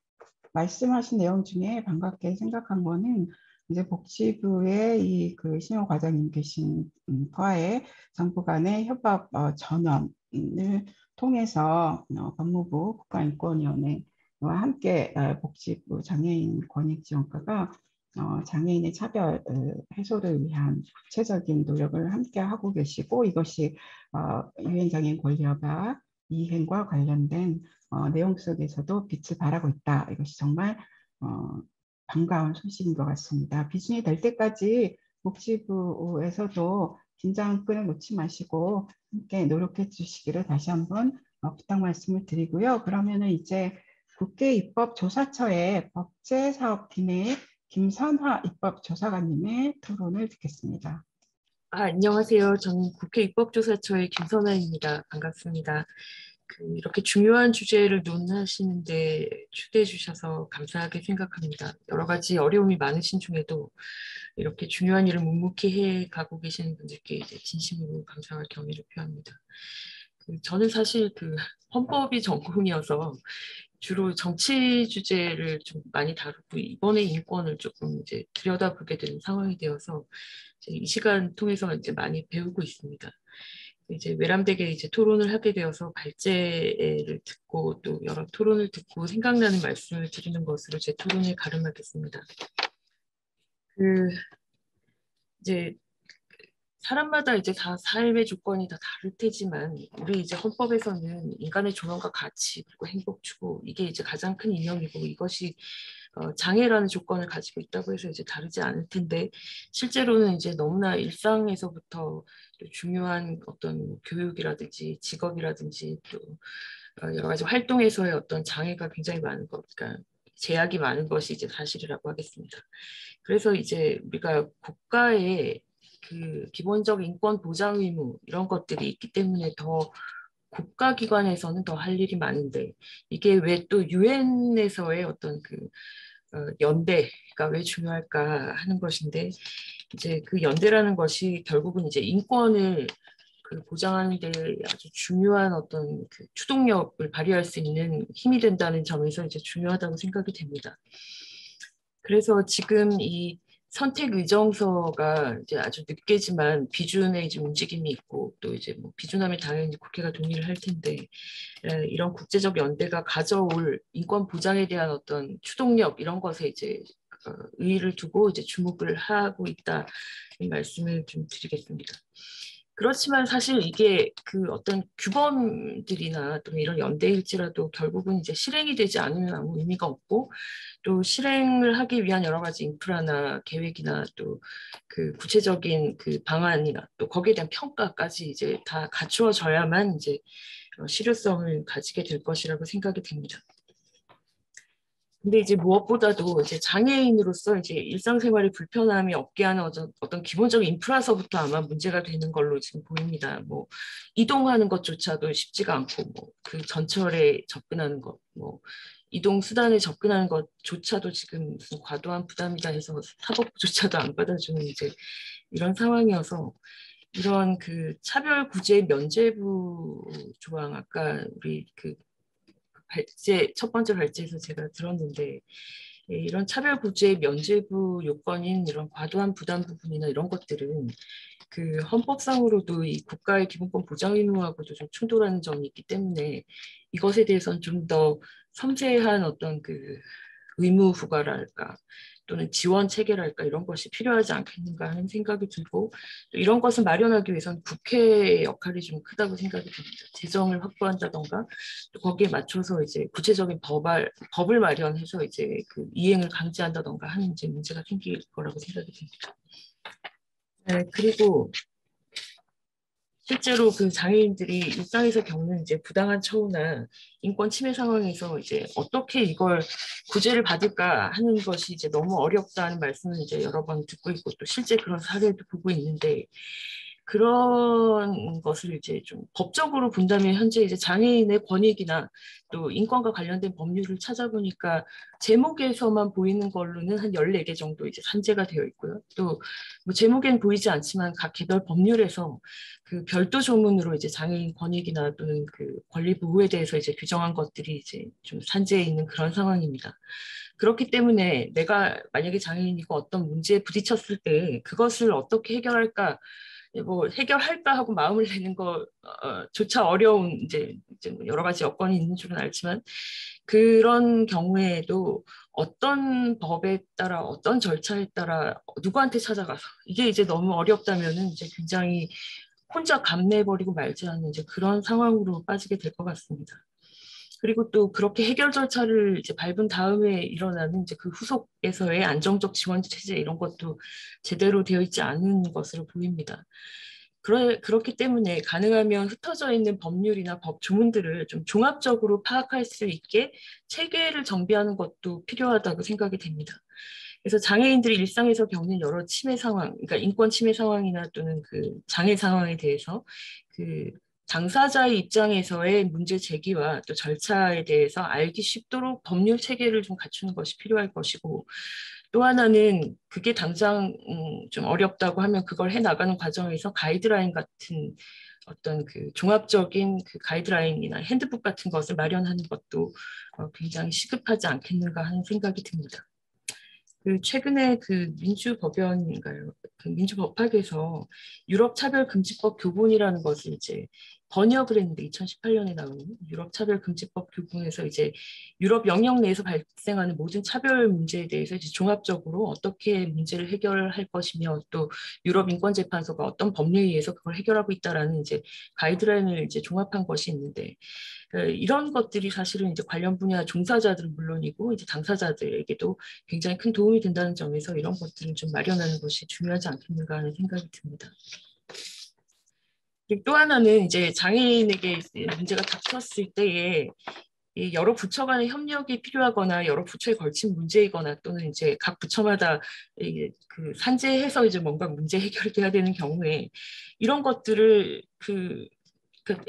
말씀하신 내용 중에 반갑게 생각한 거는 이제 복지부의 이 그 신영 과장님 계신 과의 정부 간의 협업 전원을 통해서 법무부 국가인권위원회와 함께 복지부 장애인 권익지원과가 장애인의 차별 해소를 위한 구체적인 노력을 함께 하고 계시고, 이것이 유엔 장애인 권리협약 이행과 관련된 내용 속에서도 빛을 발하고 있다. 이것이 정말 반가운 소식인 것 같습니다. 비준이 될 때까지 복지부에서도 긴장 끈을 놓지 마시고 함께 노력해 주시기를 다시 한번 부탁 말씀을 드리고요. 그러면은 이제 국회입법조사처의 법제사업팀의 김선화 입법조사관님의 토론을 듣겠습니다. 안녕하세요. 저는 국회 입법조사처의 김선아입니다. 반갑습니다. 이렇게 중요한 주제를 논하시는데 초대해 주셔서 감사하게 생각합니다. 여러 가지 어려움이 많으신 중에도 이렇게 중요한 일을 묵묵히 해 가고 계시는 분들께 이제 진심으로 감사할 경의를 표합니다. 저는 사실 헌법이 전공이어서 주로 정치 주제를 좀 많이 다루고 이번에 인권을 조금 이제 들여다보게 되는 상황이 되어서 이 시간 통해서 이제 많이 배우고 있습니다. 이제 외람되게 이제 토론을 하게 되어서 발제를 듣고 또 여러 토론을 듣고 생각나는 말씀을 드리는 것으로 제 토론을 가름하겠습니다. 이제 사람마다 이제 다 삶의 조건이 다 다를 테지만 우리 이제 헌법에서는 인간의 존엄과 가치 그리고 행복 추구 이게 이제 가장 큰 이념이고 이것이 장애라는 조건을 가지고 있다고 해서 이제 다르지 않을 텐데 실제로는 이제 너무나 일상에서부터 중요한 어떤 교육이라든지 직업이라든지 또 여러 가지 활동에서의 어떤 장애가 굉장히 많은 것, 그러니까 제약이 많은 것이 이제 사실이라고 하겠습니다. 그래서 이제 우리가 국가의 기본적 인권 보장 의무 이런 것들이 있기 때문에 더 국가기관에서는 더 할 일이 많은데 이게 왜 또 유엔에서의 어떤 연대가 왜 중요할까 하는 것인데 이제 그 연대라는 것이 결국은 이제 인권을 보장하는 데 아주 중요한 어떤 추동력을 발휘할 수 있는 힘이 된다는 점에서 이제 중요하다고 생각이 됩니다. 그래서 지금 이 선택 의정서가 이제 아주 늦게지만 비준의 이제 움직임이 있고 또 이제 뭐 비준하면 당연히 국회가 동의를 할 텐데 이런 국제적 연대가 가져올 인권 보장에 대한 어떤 추동력 이런 것에 이제 의의를 두고 이제 주목을 하고 있다 이 말씀을 좀 드리겠습니다. 그렇지만 사실 이게 어떤 규범들이나 또 이런 연대일지라도 결국은 이제 실행이 되지 않으면 아무 의미가 없고 또 실행을 하기 위한 여러 가지 인프라나 계획이나 또 구체적인 방안이나 또 거기에 대한 평가까지 이제 다 갖추어져야만 이제 실효성을 가지게 될 것이라고 생각이 됩니다. 근데 이제 무엇보다도 이제 장애인으로서 이제 일상생활에 불편함이 없게 하는 어떤 기본적인 인프라서부터 아마 문제가 되는 걸로 지금 보입니다. 뭐 이동하는 것조차도 쉽지가 않고 뭐 전철에 접근하는 것, 뭐 이동 수단에 접근하는 것조차도 지금 무슨 과도한 부담이다 해서 사법부조차도 안 받아주는 이제 이런 상황이어서 이런 차별 구제 면제부 조항 아까 우리 첫 번째 발제에서 제가 들었는데 이런 차별 구제 면제부 요건인 이런 과도한 부담 부분이나 이런 것들은 헌법상으로도 이 국가의 기본권 보장 의무하고도 좀 충돌하는 점이 있기 때문에 이것에 대해서는 좀 더 섬세한 어떤 의무 부과랄까 또는 지원 체계랄까 이런 것이 필요하지 않겠는가 하는 생각이 들고 또 이런 것을 마련하기 위해서는 국회의 역할이 좀 크다고 생각이 듭니다. 재정을 확보한다던가 또 거기에 맞춰서 이제 구체적인 법을 마련해서 이제 이행을 강제한다던가 하는 이제 문제가 생길 거라고 생각이 듭니다. 네, 그리고 실제로 그 장애인들이 일상에서 겪는 이제 부당한 처우나 인권 침해 상황에서 이제 어떻게 이걸 구제를 받을까 하는 것이 이제 너무 어렵다는 말씀을 이제 여러 번 듣고 있고 또 실제 그런 사례도 보고 있는데 그런 것을 이제 좀 법적으로 본다면 현재 이제 장애인의 권익이나 또 인권과 관련된 법률을 찾아보니까 제목에서만 보이는 걸로는 한 14개 정도 이제 산재가 되어 있고요. 또 뭐 제목엔 보이지 않지만 각 개별 법률에서 그 별도 조문으로 이제 장애인 권익이나 또는 그 권리 보호에 대해서 이제 규정한 것들이 이제 좀 산재해 있는 그런 상황입니다. 그렇기 때문에 내가 만약에 장애인이고 어떤 문제에 부딪혔을 때 그것을 어떻게 해결할까 뭐 해결할까 하고 마음을 내는 것조차 어려운 이제 뭐 여러 가지 여건이 있는 줄은 알지만 그런 경우에도 어떤 법에 따라 어떤 절차에 따라 누구한테 찾아가서 이게 이제 너무 어렵다면은 이제 굉장히 혼자 감내해버리고 말지 않는 이제 그런 상황으로 빠지게 될 것 같습니다. 그리고 또 그렇게 해결 절차를 이제 밟은 다음에 일어나는 이제 그 후속에서의 안정적 지원 체제 이런 것도 제대로 되어 있지 않은 것으로 보입니다. 그렇기 때문에 가능하면 흩어져 있는 법률이나 법 조문들을 좀 종합적으로 파악할 수 있게 체계를 정비하는 것도 필요하다고 생각이 됩니다. 그래서 장애인들이 일상에서 겪는 여러 침해 상황, 그러니까 인권 침해 상황이나 또는 그 장애 상황에 대해서 그 당사자의 입장에서의 문제 제기와 또 절차에 대해서 알기 쉽도록 법률 체계를 좀 갖추는 것이 필요할 것이고 또 하나는 그게 당장 좀 어렵다고 하면 그걸 해나가는 과정에서 가이드라인 같은 어떤 그 종합적인 그 가이드라인이나 핸드북 같은 것을 마련하는 것도 굉장히 시급하지 않겠는가 하는 생각이 듭니다. 그 최근에 그 민주법원인가요? 그 민주법학에서 유럽차별금지법 교본이라는 것을 이제 번역을 했는데 2018년에 나온 유럽차별금지법 교본에서 이제 유럽 영역 내에서 발생하는 모든 차별 문제에 대해서 이제 종합적으로 어떻게 문제를 해결할 것이며 또 유럽인권재판소가 어떤 법률에 의해서 그걸 해결하고 있다라는 이제 가이드라인을 이제 종합한 것이 있는데 이런 것들이 사실은 이제 관련 분야 종사자들은 물론이고 이제 당사자들에게도 굉장히 큰 도움이 된다는 점에서 이런 것들은 좀 마련하는 것이 중요하지 않겠는가 하는 생각이 듭니다. 그리고 또 하나는 이제 장애인에게 문제가 닥쳤을 때에 여러 부처 간의 협력이 필요하거나 여러 부처에 걸친 문제이거나 또는 이제 각 부처마다 그 산재해서 이제 뭔가 문제 해결돼야 되는 경우에 이런 것들을 그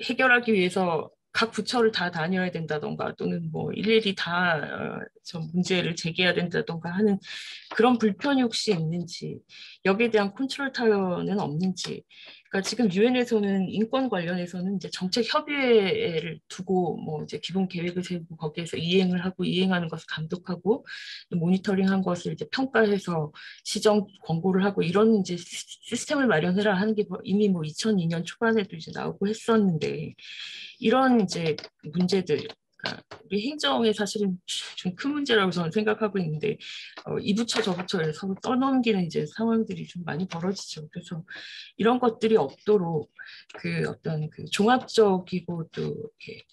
해결하기 위해서 각 부처를 다 다녀야 된다던가 또는 뭐 일일이 다 저 문제를 제기해야 된다던가 하는 그런 불편이 혹시 있는지 여기에 대한 컨트롤 타워는 없는지 그러니까 지금 유엔에서는 인권 관련해서는 이제 정책 협의회를 두고 뭐 이제 기본 계획을 세우고 거기에서 이행을 하고 이행하는 것을 감독하고 모니터링한 것을 이제 평가해서 시정 권고를 하고 이런 이제 시스템을 마련해라 하는 게 이미 뭐 2002년 초반에도 이제 나오고 했었는데 이런 이제 문제들 우리 행정에 사실은 좀 큰 문제라고 저는 생각하고 있는데 이 부처 저 부처에 서로 떠넘기는 이제 상황들이 좀 많이 벌어지죠. 그래서 이런 것들이 없도록 그 어떤 그 종합적이고 또 이렇게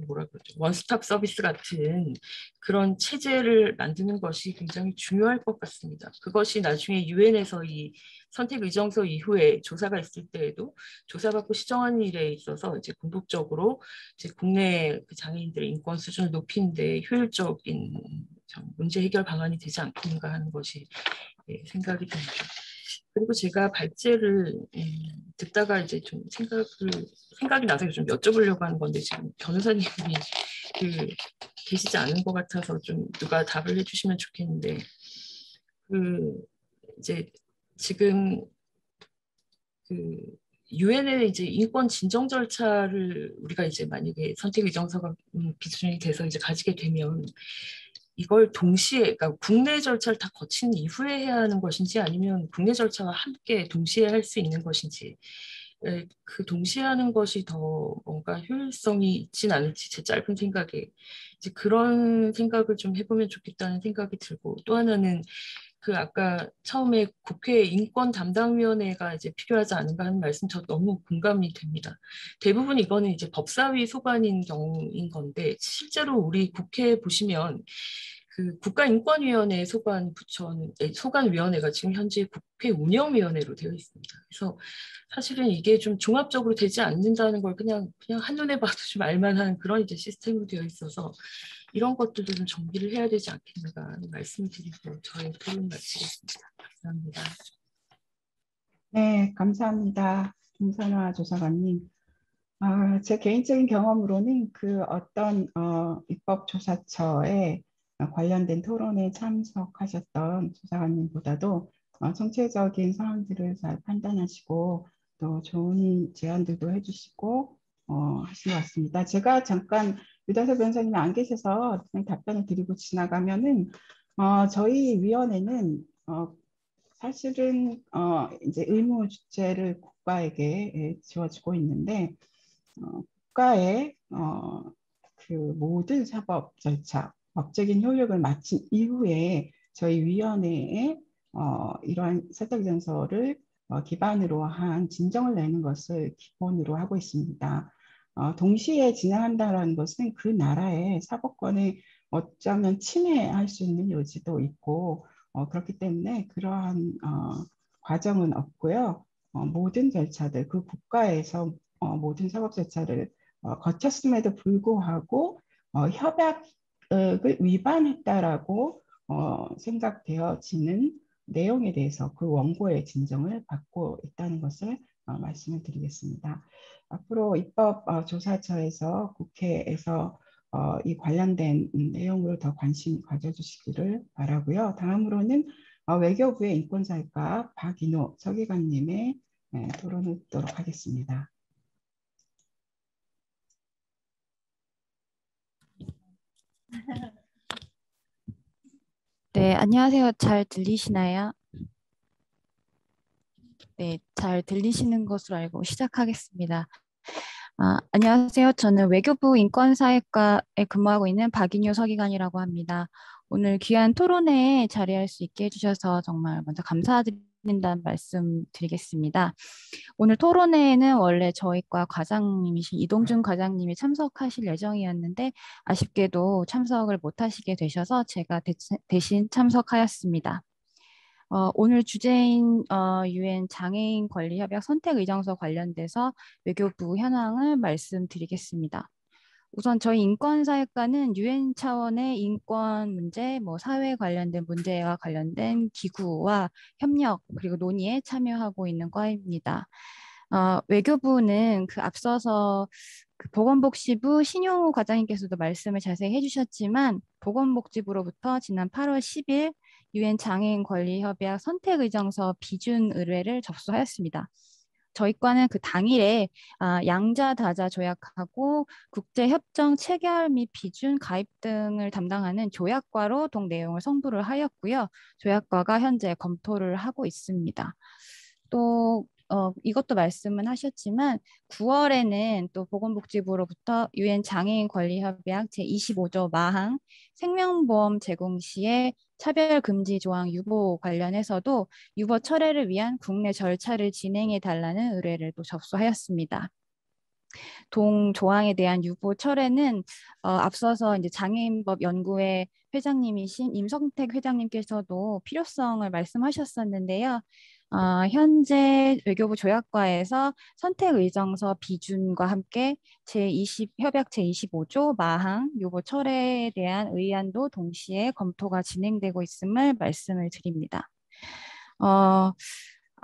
뭐라 그러죠? 원스톱 서비스 같은 그런 체제를 만드는 것이 굉장히 중요할 것 같습니다. 그것이 나중에 유엔에서 이 선택 의정서 이후에 조사가 있을 때에도 조사받고 시정하는 일에 있어서 이제 궁극적으로 이제 국내 그 장애인들의 인권 수준을 높이는 데 효율적인 문제 해결 방안이 되지 않겠는가 하는 것이 생각이 듭니다. 그리고 제가 발제를 듣다가 이제 좀 생각이 나서 좀 여쭤보려고 하는 건데 지금 변호사님이 계시지 않은 것 같아서 좀 누가 답을 해주시면 좋겠는데 이제 지금 유엔의 이제 인권 진정 절차를 우리가 이제 만약에 선택 의정서가 비준이 돼서 이제 가지게 되면 이걸 동시에, 그러니까 국내 절차를 다 거친 이후에 해야 하는 것인지 아니면 국내 절차와 함께 동시에 할 수 있는 것인지 그 동시에 하는 것이 더 뭔가 효율성이 있진 않을지 제 짧은 생각에 이제 그런 생각을 좀 해보면 좋겠다는 생각이 들고 또 하나는 그 아까 처음에 국회 인권담당위원회가 이제 필요하지 않은가 하는 말씀 저 너무 공감이 됩니다. 대부분 이거는 이제 법사위 소관인 경우인 건데 실제로 우리 국회에 보시면 그 국가인권위원회에 소관 소관위원회가 지금 현재 국회 운영위원회로 되어 있습니다. 그래서 사실은 이게 좀 종합적으로 되지 않는다는 걸 그냥 한눈에 봐도 좀 알만한 그런 이제 시스템으로 되어 있어서 이런 것들도 좀 정비를 해야 되지 않겠는가 하는 말씀을 드리고 저희 토론 마치겠습니다. 감사합니다. 네, 감사합니다. 김선화 조사관님. 제 개인적인 경험으로는 그 어떤 입법조사처에 관련된 토론에 참석하셨던 조사관님보다도 정체적인 상황들을 잘 판단하시고 또 좋은 제안들도 해주시고 하신 것 같습니다. 제가 잠깐 유다서 변호사님이 안 계셔서 그냥 답변을 드리고 지나가면은 저희 위원회는 사실은 이제 의무 주체를 국가에게 지워주고 있는데 국가의 그 모든 사법 절차, 법적인 효력을 마친 이후에 저희 위원회에 이러한 선택의정서를 기반으로 한 진정을 내는 것을 기본으로 하고 있습니다. 동시에 진행한다는 것은 그 나라의 사법권을 어쩌면 침해할 수 있는 요지도 있고 그렇기 때문에 그러한 과정은 없고요. 모든 절차들, 그 국가에서 모든 사법 절차를 거쳤음에도 불구하고 협약을 위반했다라고 생각되어지는 내용에 대해서 그 원고의 진정을 받고 있다는 것을 말씀을 드리겠습니다. 앞으로 입법조사처에서 국회에서 이 관련된 내용으로 더 관심 가져주시기를 바라고요. 다음으로는 외교부의 인권사회과 박인호 서기관님의 토론을 듣도록 하겠습니다. 네, 안녕하세요. 잘 들리시나요? 네, 잘 들리시는 것으로 알고 시작하겠습니다. 안녕하세요. 저는 외교부 인권사회과에 근무하고 있는 박인효 서기관이라고 합니다. 오늘 귀한 토론회에 자리할 수 있게 해주셔서 정말 먼저 감사드린다는 말씀 드리겠습니다. 오늘 토론회에는 원래 저희과 과장님이신 이동준 과장님이 참석하실 예정이었는데 아쉽게도 참석을 못하시게 되셔서 제가 대신 참석하였습니다. 오늘 주제인 UN 장애인 권리 협약 선택 의정서 관련돼서 외교부 현황을 말씀드리겠습니다. 우선 저희 인권사회과는 UN 차원의 인권 문제, 사회 관련된 문제와 관련된 기구와 협력 그리고 논의에 참여하고 있는 과입니다. 외교부는 그 앞서서 그 보건복지부 신용우 과장님께서도 말씀을 자세히 해주셨지만 보건복지부로부터 지난 8월 10일 UN 장애인 권리협약 선택의정서 비준 의뢰를 접수하였습니다. 저희 과는 그 당일에 양자 다자 조약하고 국제협정 체결 및 비준 가입 등을 담당하는 조약과로 동 내용을 송부를 하였고요. 조약과가 현재 검토를 하고 있습니다. 또 이것도 말씀은 하셨지만 9월에는 또 보건복지부로부터 UN 장애인 권리협약 제25조 마항 생명보험 제공 시에 차별금지 조항 유보 관련해서도 유보 철회를 위한 국내 절차를 진행해 달라는 의뢰를 또 접수하였습니다. 동 조항에 대한 유보 철회는 앞서서 이제 장애인법 연구회 회장님이신 임성택 회장님께서도 필요성을 말씀하셨었는데요. 현재 외교부 조약과에서 선택의정서 비준과 함께 협약 제25조 마항 유보 철회에 대한 의안도 동시에 검토가 진행되고 있음을 말씀을 드립니다.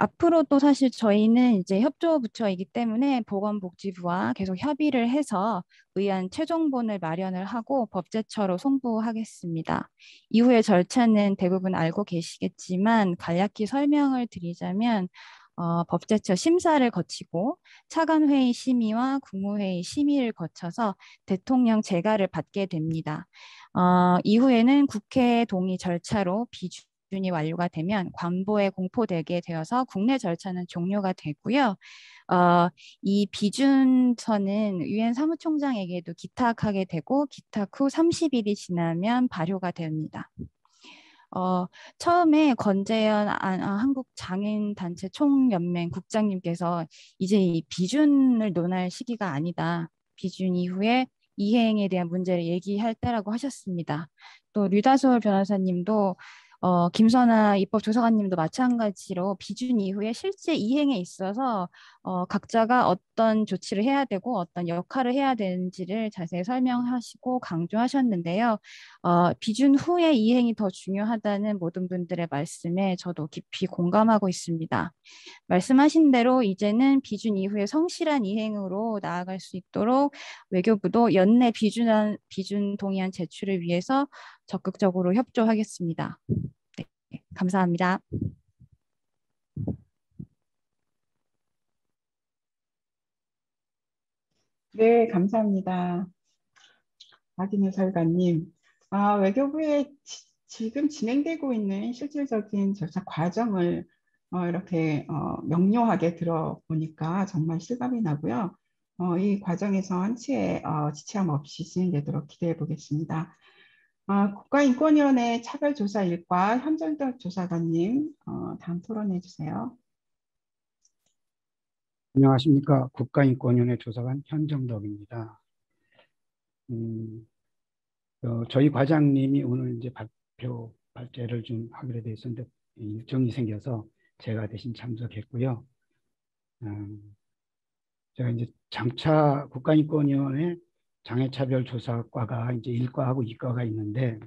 앞으로도 사실 저희는 이제 협조부처이기 때문에 보건복지부와 계속 협의를 해서 의안 최종본을 마련을 하고 법제처로 송부하겠습니다. 이후의 절차는 대부분 알고 계시겠지만 간략히 설명을 드리자면 법제처 심사를 거치고 차관회의 심의와 국무회의 심의를 거쳐서 대통령 재가를 받게 됩니다. 이후에는 국회 동의 절차로 비준이 완료가 되면 관보에 공포되게 되어서 국내 절차는 종료가 되고요. 이 비준서는 유엔 사무총장에게도 기탁하게 되고 기탁 후 30일이 지나면 발효가 됩니다. 처음에 권재현 한국장애인단체 총연맹 국장님께서 이제 이 비준을 논할 시기가 아니다. 비준 이후에 이행에 대한 문제를 얘기할 때라고 하셨습니다. 또 류다솔 변호사님도 김선아 입법조사관님도 마찬가지로 비준 이후에 실제 이행에 있어서 각자가 어떤 조치를 해야 되고 어떤 역할을 해야 되는지를 자세히 설명하시고 강조하셨는데요. 비준 후에 이행이 더 중요하다는 모든 분들의 말씀에 저도 깊이 공감하고 있습니다. 말씀하신 대로 이제는 비준 이후에 성실한 이행으로 나아갈 수 있도록 외교부도 연내 비준 동의안 제출을 위해서 적극적으로 협조하겠습니다. 네, 감사합니다. 네, 감사합니다. 박인효 설관님, 외교부에 지금 진행되고 있는 실질적인 절차 과정을 이렇게 명료하게 들어보니까 정말 실감이 나고요. 이 과정에서 한치의 지체함 없이 진행되도록 기대해 보겠습니다. 국가인권위원회 차별조사 1과 현정덕 조사관님, 다음 토론해 주세요. 안녕하십니까. 국가인권위원회 조사관 현정덕입니다. 저희 과장님이 오늘 이제 발제를 좀 하기로 돼 있었는데 일정이 생겨서 제가 대신 참석했고요. 제가 이제 장차 국가인권위원회 장애차별조사과가 이제 1과하고 2과가 있는데,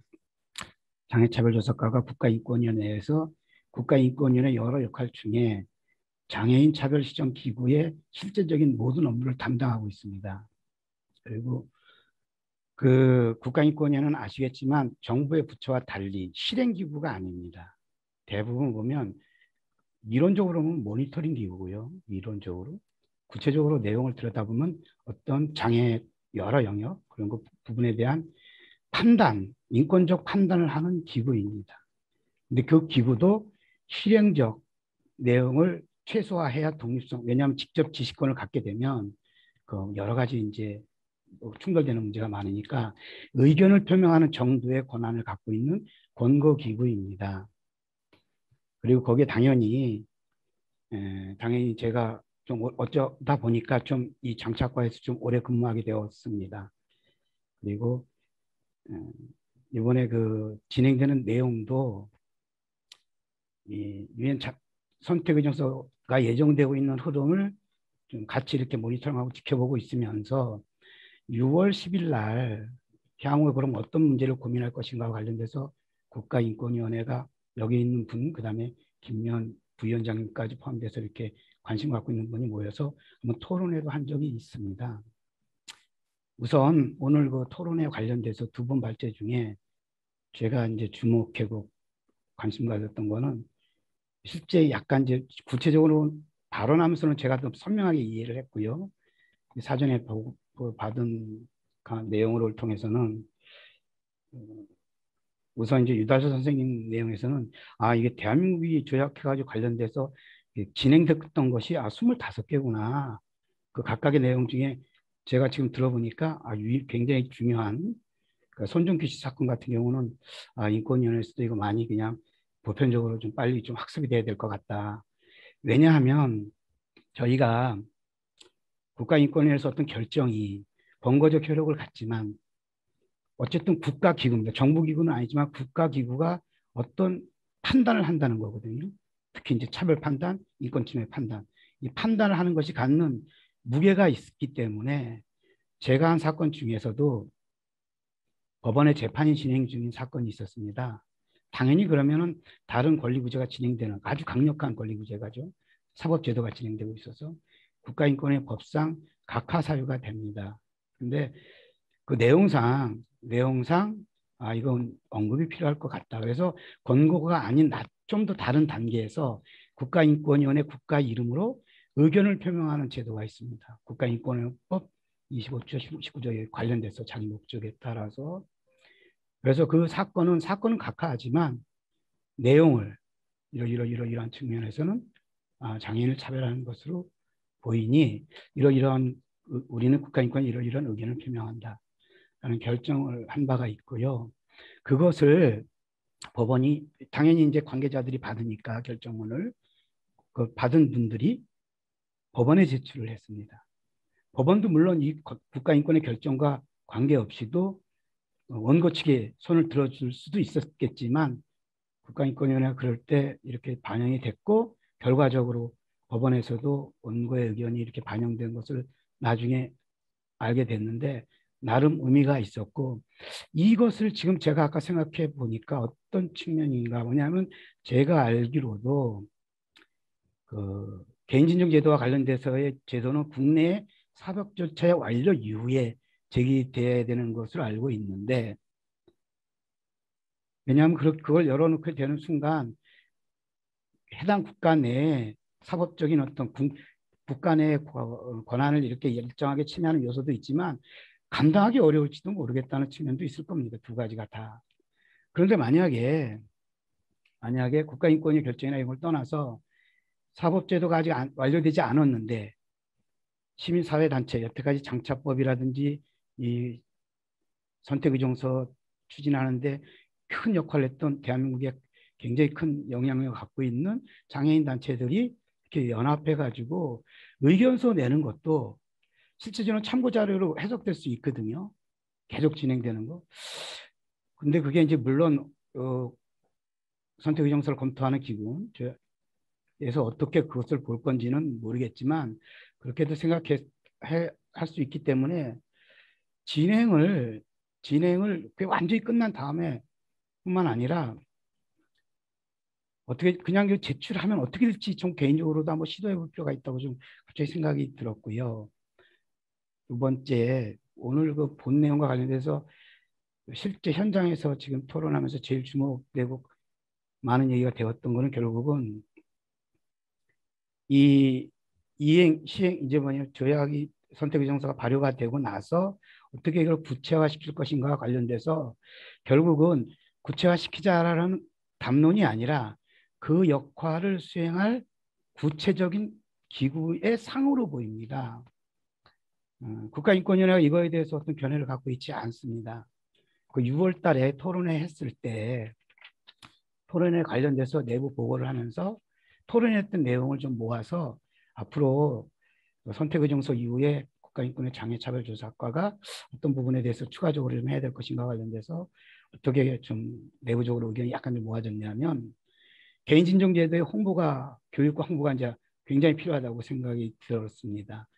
장애차별조사과가 국가인권위원회에서 국가인권위원회 여러 역할 중에 장애인 차별시정기구의 실제적인 모든 업무를 담당하고 있습니다. 그리고 그 국가인권위원회는 아시겠지만 정부의 부처와 달리 실행기구가 아닙니다. 대부분 보면 이론적으로 보면 모니터링 기구고요. 이론적으로. 구체적으로 내용을 들여다보면 어떤 장애 여러 영역 그런 것 부분에 대한 판단, 인권적 판단을 하는 기구입니다. 근데 그 기구도 실행적 내용을 최소화해야 독립성, 왜냐하면 직접 지시권을 갖게 되면 그 여러 가지 이제 충돌되는 문제가 많으니까 의견을 표명하는 정도의 권한을 갖고 있는 권고기구입니다. 그리고 거기에 당연히 제가 좀 어쩌다 보니까 좀 이 장차과에서 좀 오래 근무하게 되었습니다. 그리고 이번에 그 진행되는 내용도 이 유엔 선택의정서가 예정되고 있는 흐름을 좀 같이 이렇게 모니터링하고 지켜보고 있으면서 6월 10일 날 향후에 그럼 어떤 문제를 고민할 것인가와 관련돼서 국가인권위원회가 여기 있는 분, 그다음에 김면 부위원장님까지 포함돼서 이렇게 관심 갖고 있는 분이 모여서 한번 토론회도 한 적이 있습니다. 우선 오늘 그 토론회 관련돼서 두 분 발제 중에 제가 이제 주목하고 관심 가졌던 거는 실제 약간 이제 구체적으로 발언하면서는 제가 좀 선명하게 이해를 했고요. 사전에 받은 내용을 통해서는 우선 이제 유달소 선생님 내용에서는 이게 대한민국이 조약해가지고 관련돼서 진행됐던 것이 25개구나. 그 각각의 내용 중에 제가 지금 들어보니까 굉장히 중요한 손정규 씨 사건 같은 경우는 인권위원회에서도 이거 많이 그냥 보편적으로 좀 빨리 좀 학습이 돼야 될 것 같다. 왜냐하면 저희가 국가인권위에서 어떤 결정이 번거적 효력을 갖지만 어쨌든 국가기구입니다. 정부기구는 아니지만 국가기구가 어떤 판단을 한다는 거거든요. 특히 이제 차별 판단, 인권침해 판단. 이 판단을 하는 것이 갖는 무게가 있기 때문에 제가 한 사건 중에서도 법원의 재판이 진행 중인 사건이 있었습니다. 당연히 그러면은 다른 권리구제가 진행되는 아주 강력한 권리구제가죠. 사법제도가 진행되고 있어서 국가인권의 법상 각하 사유가 됩니다. 근데 그 내용상 이건 언급이 필요할 것 같다. 그래서 권고가 아닌 좀 더 다른 단계에서 국가인권위원회 국가 이름으로 의견을 표명하는 제도가 있습니다. 국가인권법 25조 19조에 관련돼서 자기 목적에 따라서. 그래서 그 사건은 각하하지만 내용을 이러이러한 측면에서는 장애인을 차별하는 것으로 보이니 이러이러한 우리는 국가인권에 이러이러한 의견을 표명한다 라는 결정을 한 바가 있고요. 그것을 법원이 당연히 이제 관계자들이 받으니까 결정문을 그 받은 분들이 법원에 제출을 했습니다. 법원도 물론 이 국가인권의 결정과 관계없이도 원고 측에 손을 들어줄 수도 있었겠지만 국가인권위원회가 그럴 때 이렇게 반영이 됐고 결과적으로 법원에서도 원고의 의견이 이렇게 반영된 것을 나중에 알게 됐는데 나름 의미가 있었고 이것을 지금 제가 아까 생각해 보니까 어떤 측면인가 뭐냐면 제가 알기로도 그 개인진정 제도와 관련돼서의 제도는 국내 사법 절차의 완료 이후에 제기돼야 되는 것으로 알고 있는데 왜냐하면 그걸 열어놓게 되는 순간 해당 국가 내에 사법적인 어떤 국가 내 권한을 이렇게 일정하게 침해하는 요소도 있지만 감당하기 어려울지도 모르겠다는 측면도 있을 겁니다. 두 가지가 다. 그런데 만약에 국가인권위 결정이나 이걸 떠나서 사법제도가 아직 완료되지 않았는데 시민사회단체, 여태까지 장차법이라든지 이 선택의정서 추진하는데 큰 역할을 했던 대한민국에 굉장히 큰 영향력을 갖고 있는 장애인 단체들이 이렇게 연합해가지고 의견서 내는 것도 실제적으로 참고자료로 해석될 수 있거든요. 계속 진행되는 거. 근데 그게 이제 물론 선택의정서를 검토하는 기구에서 어떻게 그것을 볼 건지는 모르겠지만 그렇게도 할 수 있기 때문에 진행을 완전히 끝난 다음에 뿐만 아니라 어떻게 그냥 제출하면 어떻게 될지 좀 개인적으로도 한번 시도해 볼 필요가 있다고 좀 갑자기 생각이 들었고요. 두 번째, 오늘 그 본 내용과 관련돼서 실제 현장에서 지금 토론하면서 제일 주목되고 많은 얘기가 되었던 거는 결국은 이 시행 이제 조약이 선택의정서가 발효가 되고 나서 어떻게 이걸 구체화시킬 것인가와 관련돼서 결국은 구체화시키자라는 담론이 아니라 그 역할을 수행할 구체적인 기구의 상으로 보입니다. 국가인권위원회가 이거에 대해서 어떤 견해를 갖고 있지 않습니다. 그 6월 달에 토론회 했을 때 토론회 관련돼서 내부 보고를 하면서 토론했던 내용을 좀 모아서 앞으로 선택의정서 이후에 국가인권의 장애차별조사과가 어떤 부분에 대해서 추가적으로 좀 해야 될 것인가 관련돼서 어떻게 좀 내부적으로 의견이 약간 좀 모아졌냐면 개인진정제도의 교육과 홍보가 이제 굉장히 필요하다고 생각이 들었습니다.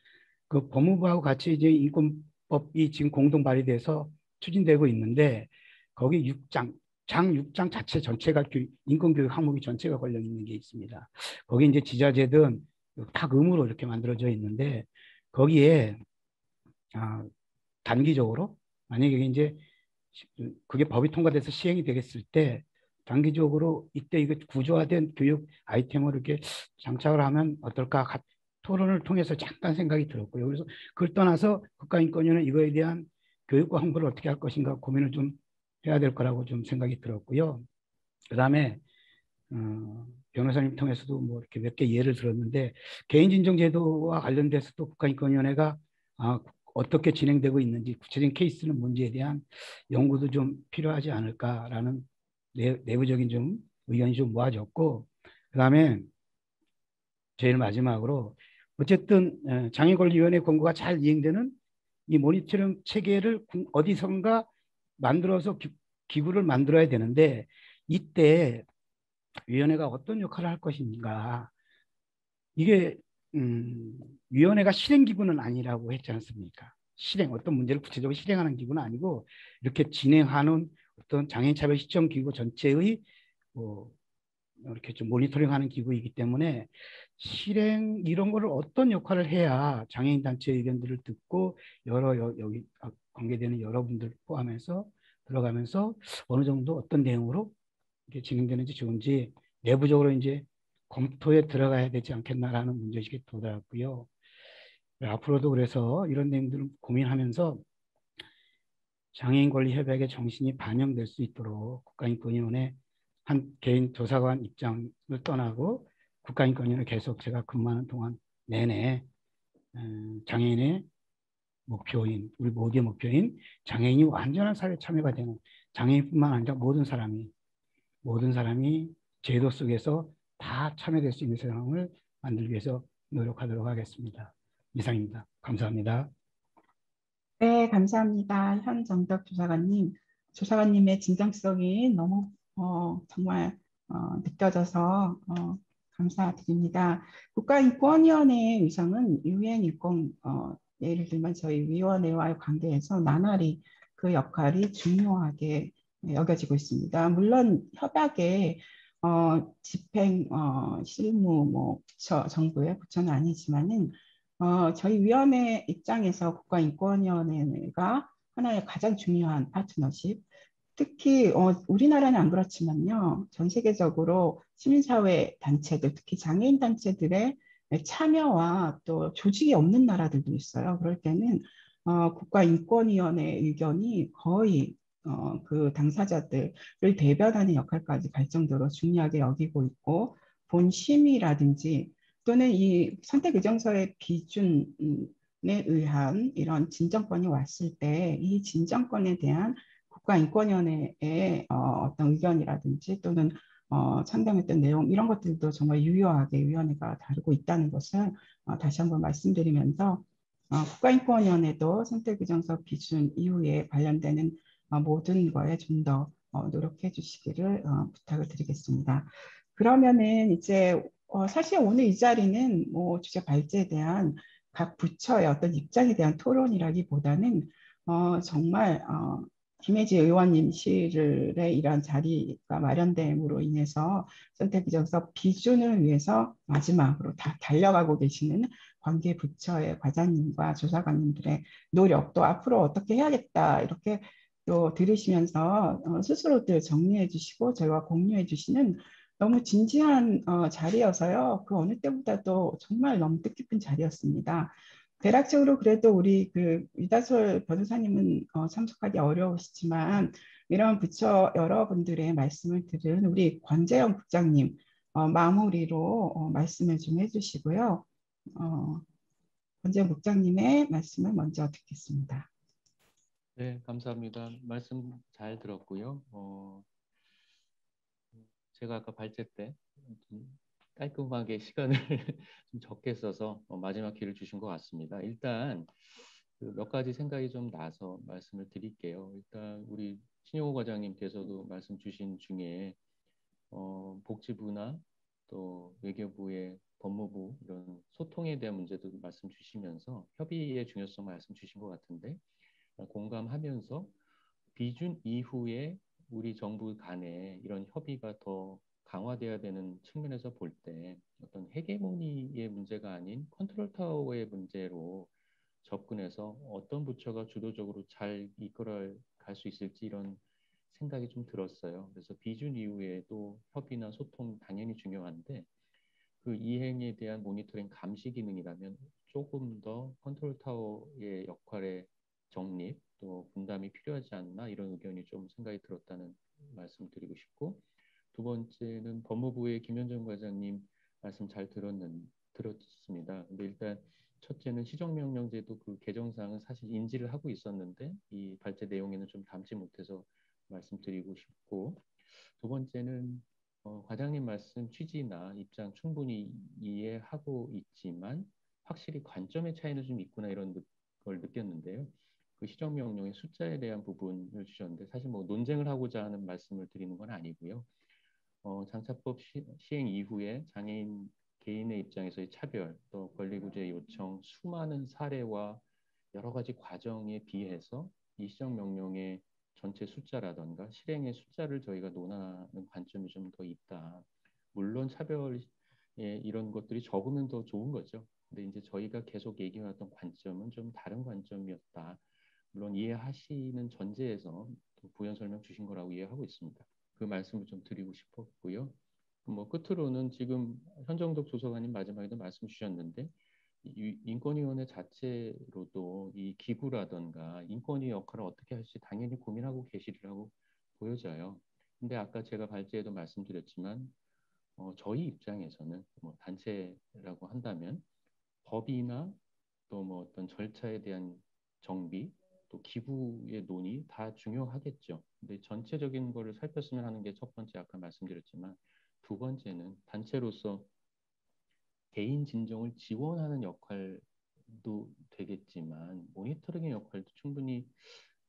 그 법무부하고 같이 이제 인권법이 지금 공동 발의돼서 추진되고 있는데 거기 장 6장 자체 전체가 인권교육 항목이 전체가 걸려 있는 게 있습니다. 거기 이제 지자체든 다 의무로 이렇게 만들어져 있는데 거기에 단기적으로 만약에 이제 그게 법이 통과돼서 시행이 되겠을 때 단기적으로 이때 이거 구조화된 교육 아이템을 이렇게 장착을 하면 어떨까 토론을 통해서 잠깐 생각이 들었고요. 그래서 그걸 떠나서 국가인권위는 이거에 대한 교육과 홍보를 어떻게 할 것인가 고민을 좀 해야 될 거라고 좀 생각이 들었고요. 그 다음에 변호사님 통해서도 뭐 이렇게 몇 개 예를 들었는데 개인진정제도와 관련돼서도 국가인권위원회가 어떻게 진행되고 있는지 구체적인 케이스는 문제에 대한 연구도 좀 필요하지 않을까라는 내부적인 좀 의견이 좀 모아졌고 그 다음에 제일 마지막으로 어쨌든 장애권리위원회 권고가 잘 이행되는 이 모니터링 체계를 어디선가 만들어서 기구를 만들어야 되는데 이때 위원회가 어떤 역할을 할 것인가 이게 위원회가 실행기구는 아니라고 했지 않습니까? 어떤 문제를 구체적으로 실행하는 기구는 아니고 이렇게 진행하는 어떤 장애인차별 시정기구 전체의 이렇게 좀 모니터링하는 기구이기 때문에 이런 거를 어떤 역할을 해야 장애인 단체 의견들을 듣고 여기 관계되는 여러분들 포함해서 들어가면서 어느 정도 어떤 내용으로 이렇게 진행되는지 좋은지 내부적으로 이제 검토에 들어가야 되지 않겠나라는 문제의식에 도달했고요. 앞으로도 그래서 이런 내용들을 고민하면서 장애인 권리 협약의 정신이 반영될 수 있도록 국가인권위원회 한 개인 조사관 입장을 떠나고 국가인권위원회 계속 제가 근무하는 동안 내내 장애인의 목표인 우리 모두의 목표인 장애인이 완전한 사회 참여가 되는 장애인뿐만 아니라 모든 사람이 제도 속에서 다 참여될 수 있는 세상을 만들기 위해서 노력하도록 하겠습니다. 이상입니다. 감사합니다. 네, 감사합니다. 현정덕 조사관님. 조사관님의 진정성이 너무 정말 느껴져서 감사드립니다. 국가인권위원회의 의장은 유엔 인권 예를 들면 저희 위원회와의 관계에서 나날이 그 역할이 중요하게 여겨지고 있습니다. 물론 협약에 집행 실무 뭐 부처 정부의 부처는 아니지만은 저희 위원회 입장에서 국가인권위원회가 하나의 가장 중요한 파트너십, 특히 우리나라는 안 그렇지만요, 전 세계적으로 시민사회 단체들, 특히 장애인 단체들의 참여와 또 조직이 없는 나라들도 있어요. 그럴 때는 국가인권위원회 의견이 거의 그 당사자들을 대변하는 역할까지 갈 정도로 중요하게 여기고 있고, 본 심의라든지 또는 이 선택의정서의 기준에 의한 이런 진정권이 왔을 때 이 진정권에 대한 국가인권위원회의 어떤 의견이라든지 또는 상담했던 내용 이런 것들도 정말 유효하게 위원회가 다루고 있다는 것을 다시 한번 말씀드리면서 국가인권위원회도 선택의정서 기준 이후에 관련되는 모든 거에 좀 더 노력해 주시기를 부탁을 드리겠습니다. 그러면은 이제 사실 오늘 이 자리는 뭐 주제 발제에 대한 각 부처의 어떤 입장에 대한 토론이라기보다는 정말 김혜지 의원님실의 이런 자리가 마련됨으로 인해서 선택의정서 비준을 위해서 마지막으로 다 달려가고 계시는 관계 부처의 과장님과 조사관님들의 노력, 또 앞으로 어떻게 해야겠다 이렇게 또 들으시면서 스스로들 정리해 주시고 저희와 공유해 주시는 너무 진지한 자리여서요. 그 어느 때보다도 정말 너무 뜻깊은 자리였습니다. 대략적으로 그래도 우리 그 이다솔 변호사님은 참석하기 어려우시지만 이런 부처 여러분들의 말씀을 들은 우리 권재영 국장님 마무리로 말씀을 좀 해주시고요. 권재영 국장님의 말씀을 먼저 듣겠습니다. 네, 감사합니다. 말씀 잘 들었고요. 제가 아까 발제 때 좀 깔끔하게 시간을 좀 적게 써서 마지막 기회를 주신 것 같습니다. 일단 몇 가지 생각이 좀 나서 말씀을 드릴게요. 일단 우리 신용호 과장님께서도 말씀 주신 중에 복지부나 또 외교부의 법무부 이런 소통에 대한 문제도 말씀 주시면서 협의의 중요성 말씀 주신 것 같은데 공감하면서 비준 이후에 우리 정부 간에 이런 협의가 더 강화돼야 되는 측면에서 볼 때 어떤 헤게모니의 문제가 아닌 컨트롤 타워의 문제로 접근해서 어떤 부처가 주도적으로 잘 이끌어 갈 수 있을지 이런 생각이 좀 들었어요. 그래서 비준 이후에도 협의나 소통 당연히 중요한데 그 이행에 대한 모니터링 감시 기능이라면 조금 더 컨트롤 타워의 역할의 정립 또 분담이 필요하지 않나 이런 의견이 좀 생각이 들었다는 말씀 드리고 싶고 두 번째는 법무부의 김현정 과장님 말씀 잘 들었습니다. 근데 일단 첫째는 시정명령제도 그 개정사항은 사실 인지를 하고 있었는데 이 발제 내용에는 좀 담지 못해서 말씀드리고 싶고 두 번째는 과장님 말씀 취지나 입장 충분히 이해하고 있지만 확실히 관점의 차이는 좀 있구나 이런 걸 느꼈는데요. 그 시정명령의 숫자에 대한 부분을 주셨는데 사실 뭐 논쟁을 하고자 하는 말씀을 드리는 건 아니고요. 장차법 시행 이후에 장애인 개인의 입장에서의 차별, 또 권리구제 요청, 수많은 사례와 여러 가지 과정에 비해서 이 시정명령의 전체 숫자라던가 실행의 숫자를 저희가 논하는 관점이 좀 더 있다. 물론 차별의 이런 것들이 적으면 더 좋은 거죠. 근데 이제 저희가 계속 얘기해왔던 관점은 좀 다른 관점이었다. 물론 이해하시는 전제에서 부연 설명 주신 거라고 이해하고 있습니다. 그 말씀을 좀 드리고 싶었고요. 뭐 끝으로는 지금 현정덕 조사관님 마지막에도 말씀 주셨는데 인권위원회 자체로도 이 기구라던가 인권위 역할을 어떻게 할지 당연히 고민하고 계시리라고 보여져요. 근데 아까 제가 발제에도 말씀드렸지만 저희 입장에서는 뭐 단체라고 한다면 법이나 또 뭐 어떤 절차에 대한 정비 또 기구의 논의 다 중요하겠죠. 근데 전체적인 거를 살폈으면 하는 게 첫 번째 아까 말씀드렸지만 두 번째는 단체로서 개인 진정을 지원하는 역할을 되겠지만 모니터링의 역할도 충분히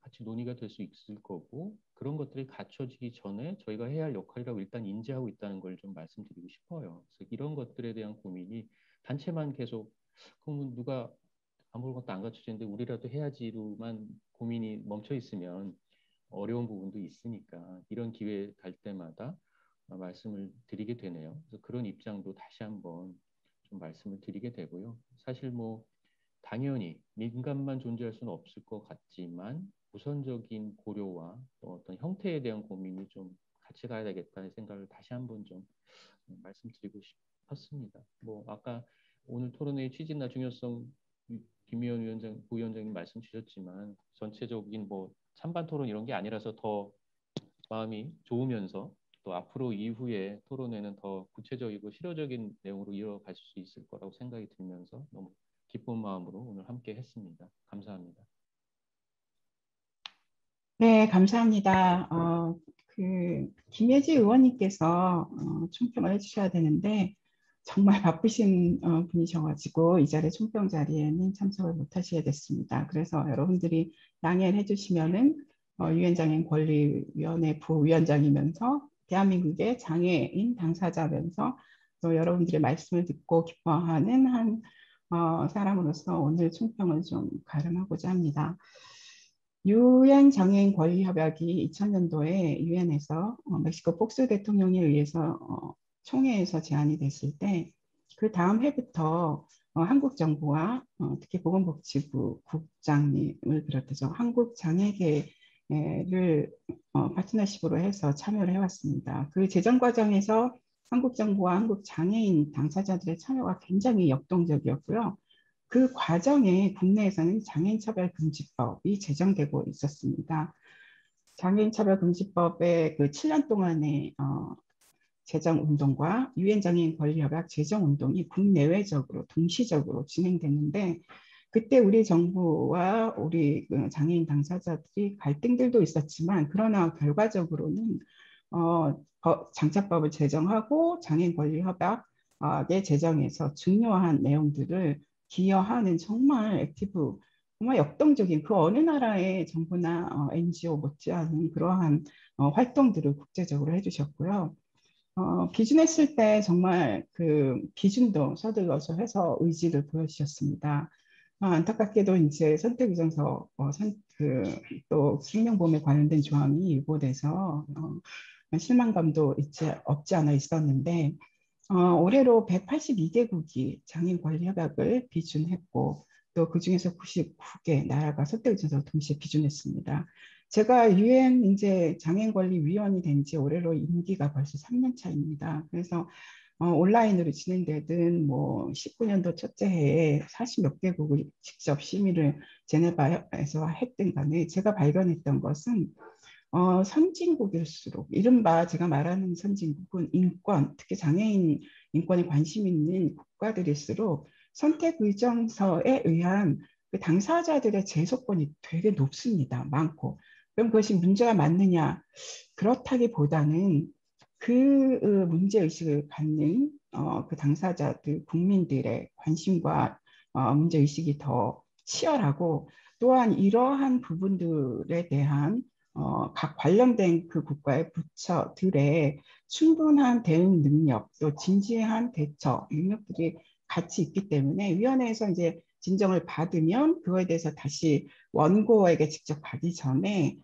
같이 논의가 될 수 있을 거고 그런 것들이 갖춰지기 전에 저희가 해야 할 역할이라고 일단 인지하고 있다는 걸 좀 말씀드리고 싶어요. 그래서 이런 것들에 대한 고민이 단체만 계속 그럼 누가 아무것도 안 갖춰지는데 우리라도 해야지로만 고민이 멈춰 있으면 어려운 부분도 있으니까 이런 기회 갈 때마다 말씀을 드리게 되네요. 그래서 그런 입장도 다시 한번 좀 말씀을 드리게 되고요. 사실 뭐 당연히 민간만 존재할 수는 없을 것 같지만 우선적인 고려와 또 어떤 형태에 대한 고민이 좀 같이 가야 되겠다는 생각을 다시 한번 좀 말씀드리고 싶었습니다. 뭐 아까 오늘 토론회의 취지나 중요성 김의원 위원장, 부위원장님 말씀 주셨지만 전체적인 뭐 찬반 토론 이런 게 아니라서 더 마음이 좋으면서 또 앞으로 이후에 토론회는 더 구체적이고 실효적인 내용으로 이어갈 수 있을 거라고 생각이 들면서 너무 기쁜 마음으로 오늘 함께 했습니다. 감사합니다. 네, 감사합니다. 김예지 의원님께서 총평을 해주셔야 되는데 정말 바쁘신 분이셔가지고 이 자리에 총평 자리에는 참석을 못하시게 됐습니다. 그래서 여러분들이 양해를 해주시면은 유엔장애인 권리위원회 부위원장이면서 대한민국의 장애인 당사자면서 또 여러분들의 말씀을 듣고 기뻐하는 한 사람으로서 오늘 총평을 좀 가름하고자 합니다. 유엔 장애인 권리 협약이 2000년도에 유엔에서 멕시코 폭스 대통령에 의해서 총회에서 제안이 됐을 때 그 다음 해부터 한국 정부와 특히 보건복지부 국장님을 비롯해서 한국 장애계를 파트너십으로 해서 참여를 해왔습니다. 그 제정 과정에서 한국 정부와 한국 장애인 당사자들의 참여가 굉장히 역동적이었고요. 그 과정에 국내에서는 장애인차별금지법이 제정되고 있었습니다. 장애인차별금지법의 그 7년 동안의 제정 운동과 유엔 장애인 권리협약 제정 운동이 국내외적으로 동시적으로 진행됐는데 그때 우리 정부와 우리 장애인 당사자들이 갈등들도 있었지만 그러나 결과적으로는 장차법을 제정하고 장애인 권리협약의 제정에서 중요한 내용들을 기여하는 정말 액티브, 정말 역동적인 그 어느 나라의 정부나 NGO 못지않은 그러한 활동들을 국제적으로 해주셨고요. 비준했을 때 정말 그 비준도 서둘러서 해서 의지를 보여주셨습니다. 안타깝게도 이제 선택의정서 또 숙명보험에 관련된 조항이 유보돼서 실망감도 없지 않아 있었는데 올해로 182개국이 장애인 권리 협약을 비준했고 또 그중에서 99개 나라가 선택의정서를 동시에 비준했습니다. 제가 유엔 이제 장애인 권리 위원이 된 지 올해로 임기가 벌써 3년 차입니다. 그래서 온라인으로 진행되든 뭐 19년도 첫째 해에 40몇 개국을 직접 심의를 제네바에서 했든 간에 제가 발견했던 것은 선진국일수록 이른바 제가 말하는 선진국은 인권, 특히 장애인 인권에 관심 있는 국가들일수록 선택의정서에 의한 그 당사자들의 제소권이 되게 높습니다. 많고. 그럼 그것이 문제가 많느냐? 그렇다기보다는 그 문제의식을 갖는 그 당사자들, 국민들의 관심과 문제의식이 더 치열하고 또한 이러한 부분들에 대한 각 관련된 그 국가의 부처들의 충분한 대응 능력, 또 진지한 대처 능력들이 같이 있기 때문에 위원회에서 이제 진정을 받으면 그거에 대해서 다시 원고에게 직접 가기 전에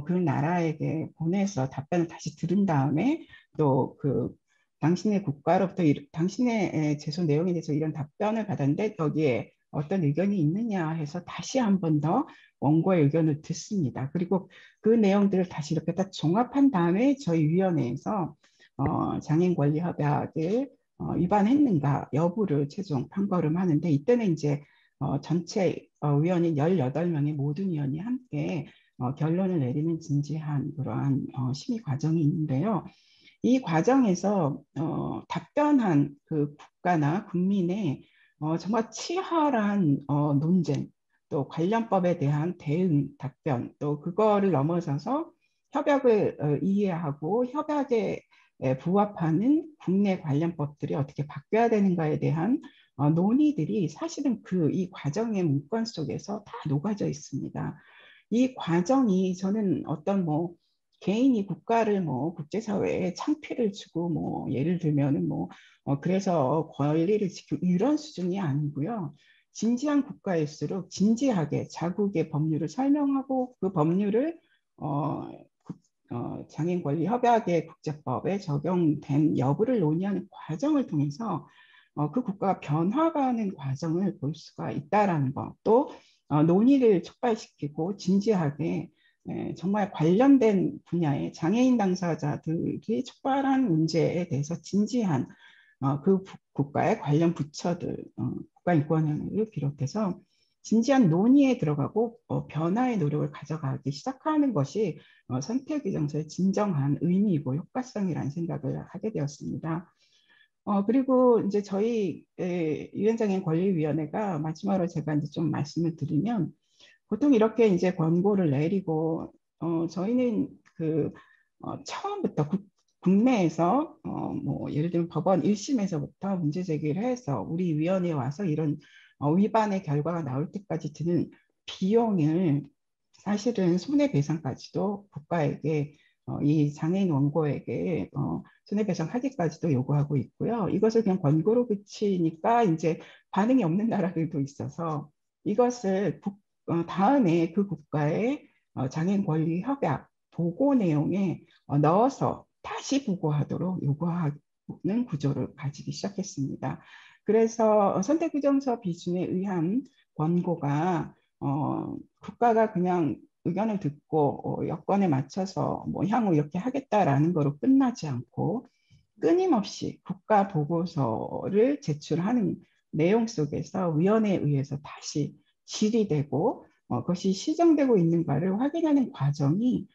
그 나라에게 보내서 답변을 다시 들은 다음에 또 그 당신의 국가로부터 당신의 제소 내용에 대해서 이런 답변을 받았는데 여기에 어떤 의견이 있느냐 해서 다시 한 번 더 원고의 의견을 듣습니다. 그리고 그 내용들을 다시 이렇게 다 종합한 다음에 저희 위원회에서 장애인 권리 협약을 위반했는가 여부를 최종 판가름하는데 이때는 이제 전체 위원인 18명의 모든 위원이 함께 결론을 내리는 진지한 그러한 심의 과정이 있는데요. 이 과정에서 답변한 그 국가나 국민의 정말 치열한 논쟁, 또 관련법에 대한 대응 답변, 또 그거를 넘어서서 협약을 이해하고 협약에 부합하는 국내 관련법들이 어떻게 바뀌어야 되는가에 대한 논의들이 사실은 이 과정의 문건 속에서 다 녹아져 있습니다. 이 과정이 저는 어떤 개인이 국가를 국제사회에 창피를 주고 예를 들면은 그래서 권리를 지키고 이런 수준이 아니고요. 진지한 국가일수록 진지하게 자국의 법률을 설명하고 그 법률을 장애인 권리 협약의 국제법에 적용된 여부를 논의하는 과정을 통해서 그 국가가 변화가는 과정을 볼 수가 있다라는 것, 또 논의를 촉발시키고 진지하게 정말 관련된 분야의 장애인 당사자들이 촉발한 문제에 대해서 진지한 그 국가의 관련 부처들, 국가인권위를 비롯해서 진지한 논의에 들어가고 변화의 노력을 가져가기 시작하는 것이 선택의정서의 진정한 의미이고 효과성이라는 생각을 하게 되었습니다. 그리고 이제 저희 유엔장애인 권리위원회가 마지막으로 제가 이제 좀 말씀을 드리면 보통 이렇게 이제 권고를 내리고 저희는 처음부터 국내에서 예를 들면 법원 1심에서부터 문제 제기를 해서 우리 위원회에 와서 이런 위반의 결과가 나올 때까지 드는 비용을 사실은 손해배상까지도 국가에게 이 장애인 원고에게 손해배상하기까지도 요구하고 있고요. 이것을 그냥 권고로 그치니까 이제 반응이 없는 나라들도 있어서 이것을 다음에 그 국가의 장애인 권리 협약 보고 내용에 넣어서 다시 보고하도록 요구하는 구조를 가지기 시작했습니다. 그래서 선택의정서 비준에 의한 권고가 국가가 그냥 의견을 듣고 여건에 맞춰서 향후 이렇게 하겠다라는 거로 끝나지 않고 끊임없이 국가 보고서를 제출하는 내용 속에서 위원회에 의해서 다시 질의되고 그것이 시정되고 있는가를 확인하는 과정이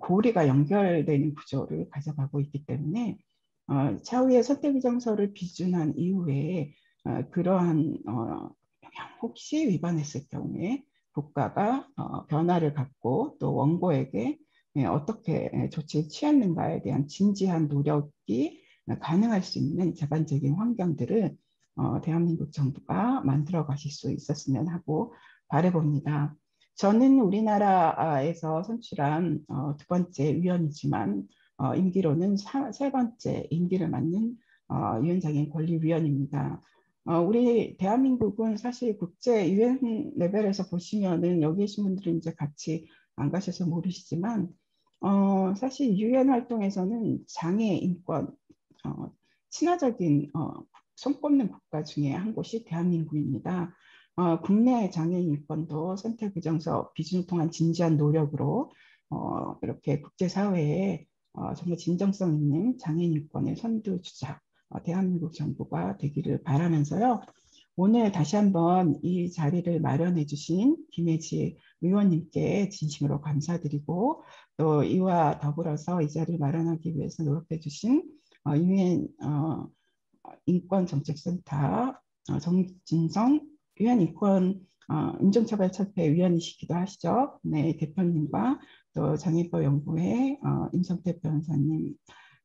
고리가 연결되는 구조를 가져가고 있기 때문에 차후에 선택의정서를 비준한 이후에 그러한 혹시 위반했을 경우에 국가가 변화를 갖고 또 원고에게 어떻게 조치를 취했는가에 대한 진지한 노력이 가능할 수 있는 제반적인 환경들을 대한민국 정부가 만들어 가실 수 있었으면 하고 바라봅니다. 저는 우리나라에서 선출한 두 번째 위원이지만 임기로는 세 번째 임기를 맡는 유엔장애인 권리위원입니다. 우리 대한민국은 사실 국제 유엔 레벨에서 보시면은 여기 계신 분들은 이제 같이 안 가셔서 모르시지만 사실 유엔 활동에서는 장애 인권 친화적인 손꼽는 국가 중에 한 곳이 대한민국입니다. 국내 장애인 인권도 선택의정서 비준을 통한 진지한 노력으로 이렇게 국제사회에 정말 진정성 있는 장애인 인권의 선두주자 대한민국 정부가 되기를 바라면서요. 오늘 다시 한번 이 자리를 마련해 주신 김혜지 의원님께 진심으로 감사드리고 또 이와 더불어서 이 자리를 마련하기 위해서 노력해 주신 유엔 인권정책센터 정진성 유엔 인권 인종차별철폐 위원이시기도 하시죠. 네, 대표님과 또 장애인법 연구회 임성태 변호사님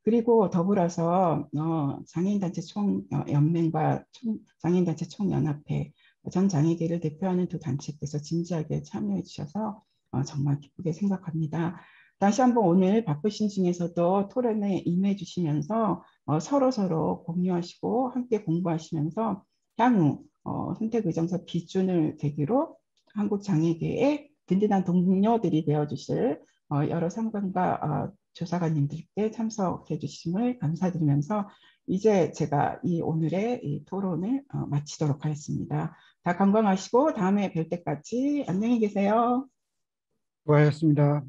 그리고 더불어서 장애인단체 총연맹과 장애인단체 총연합회 전 장애계를 대표하는 두 단체께서 진지하게 참여해 주셔서 정말 기쁘게 생각합니다. 다시 한번 오늘 바쁘신 중에서도 토론에 임해 주시면서 서로 공유하시고 함께 공부하시면서 향후 선택의정서 비준을 계기로 한국장애계의 든든한 동료들이 되어주실 여러 상관과 조사관님들께 참석해 주심을 감사드리면서 이제 제가 오늘의 이 토론을 마치도록 하겠습니다. 다 건강하시고 다음에 뵐 때까지 안녕히 계세요. 수고하셨습니다.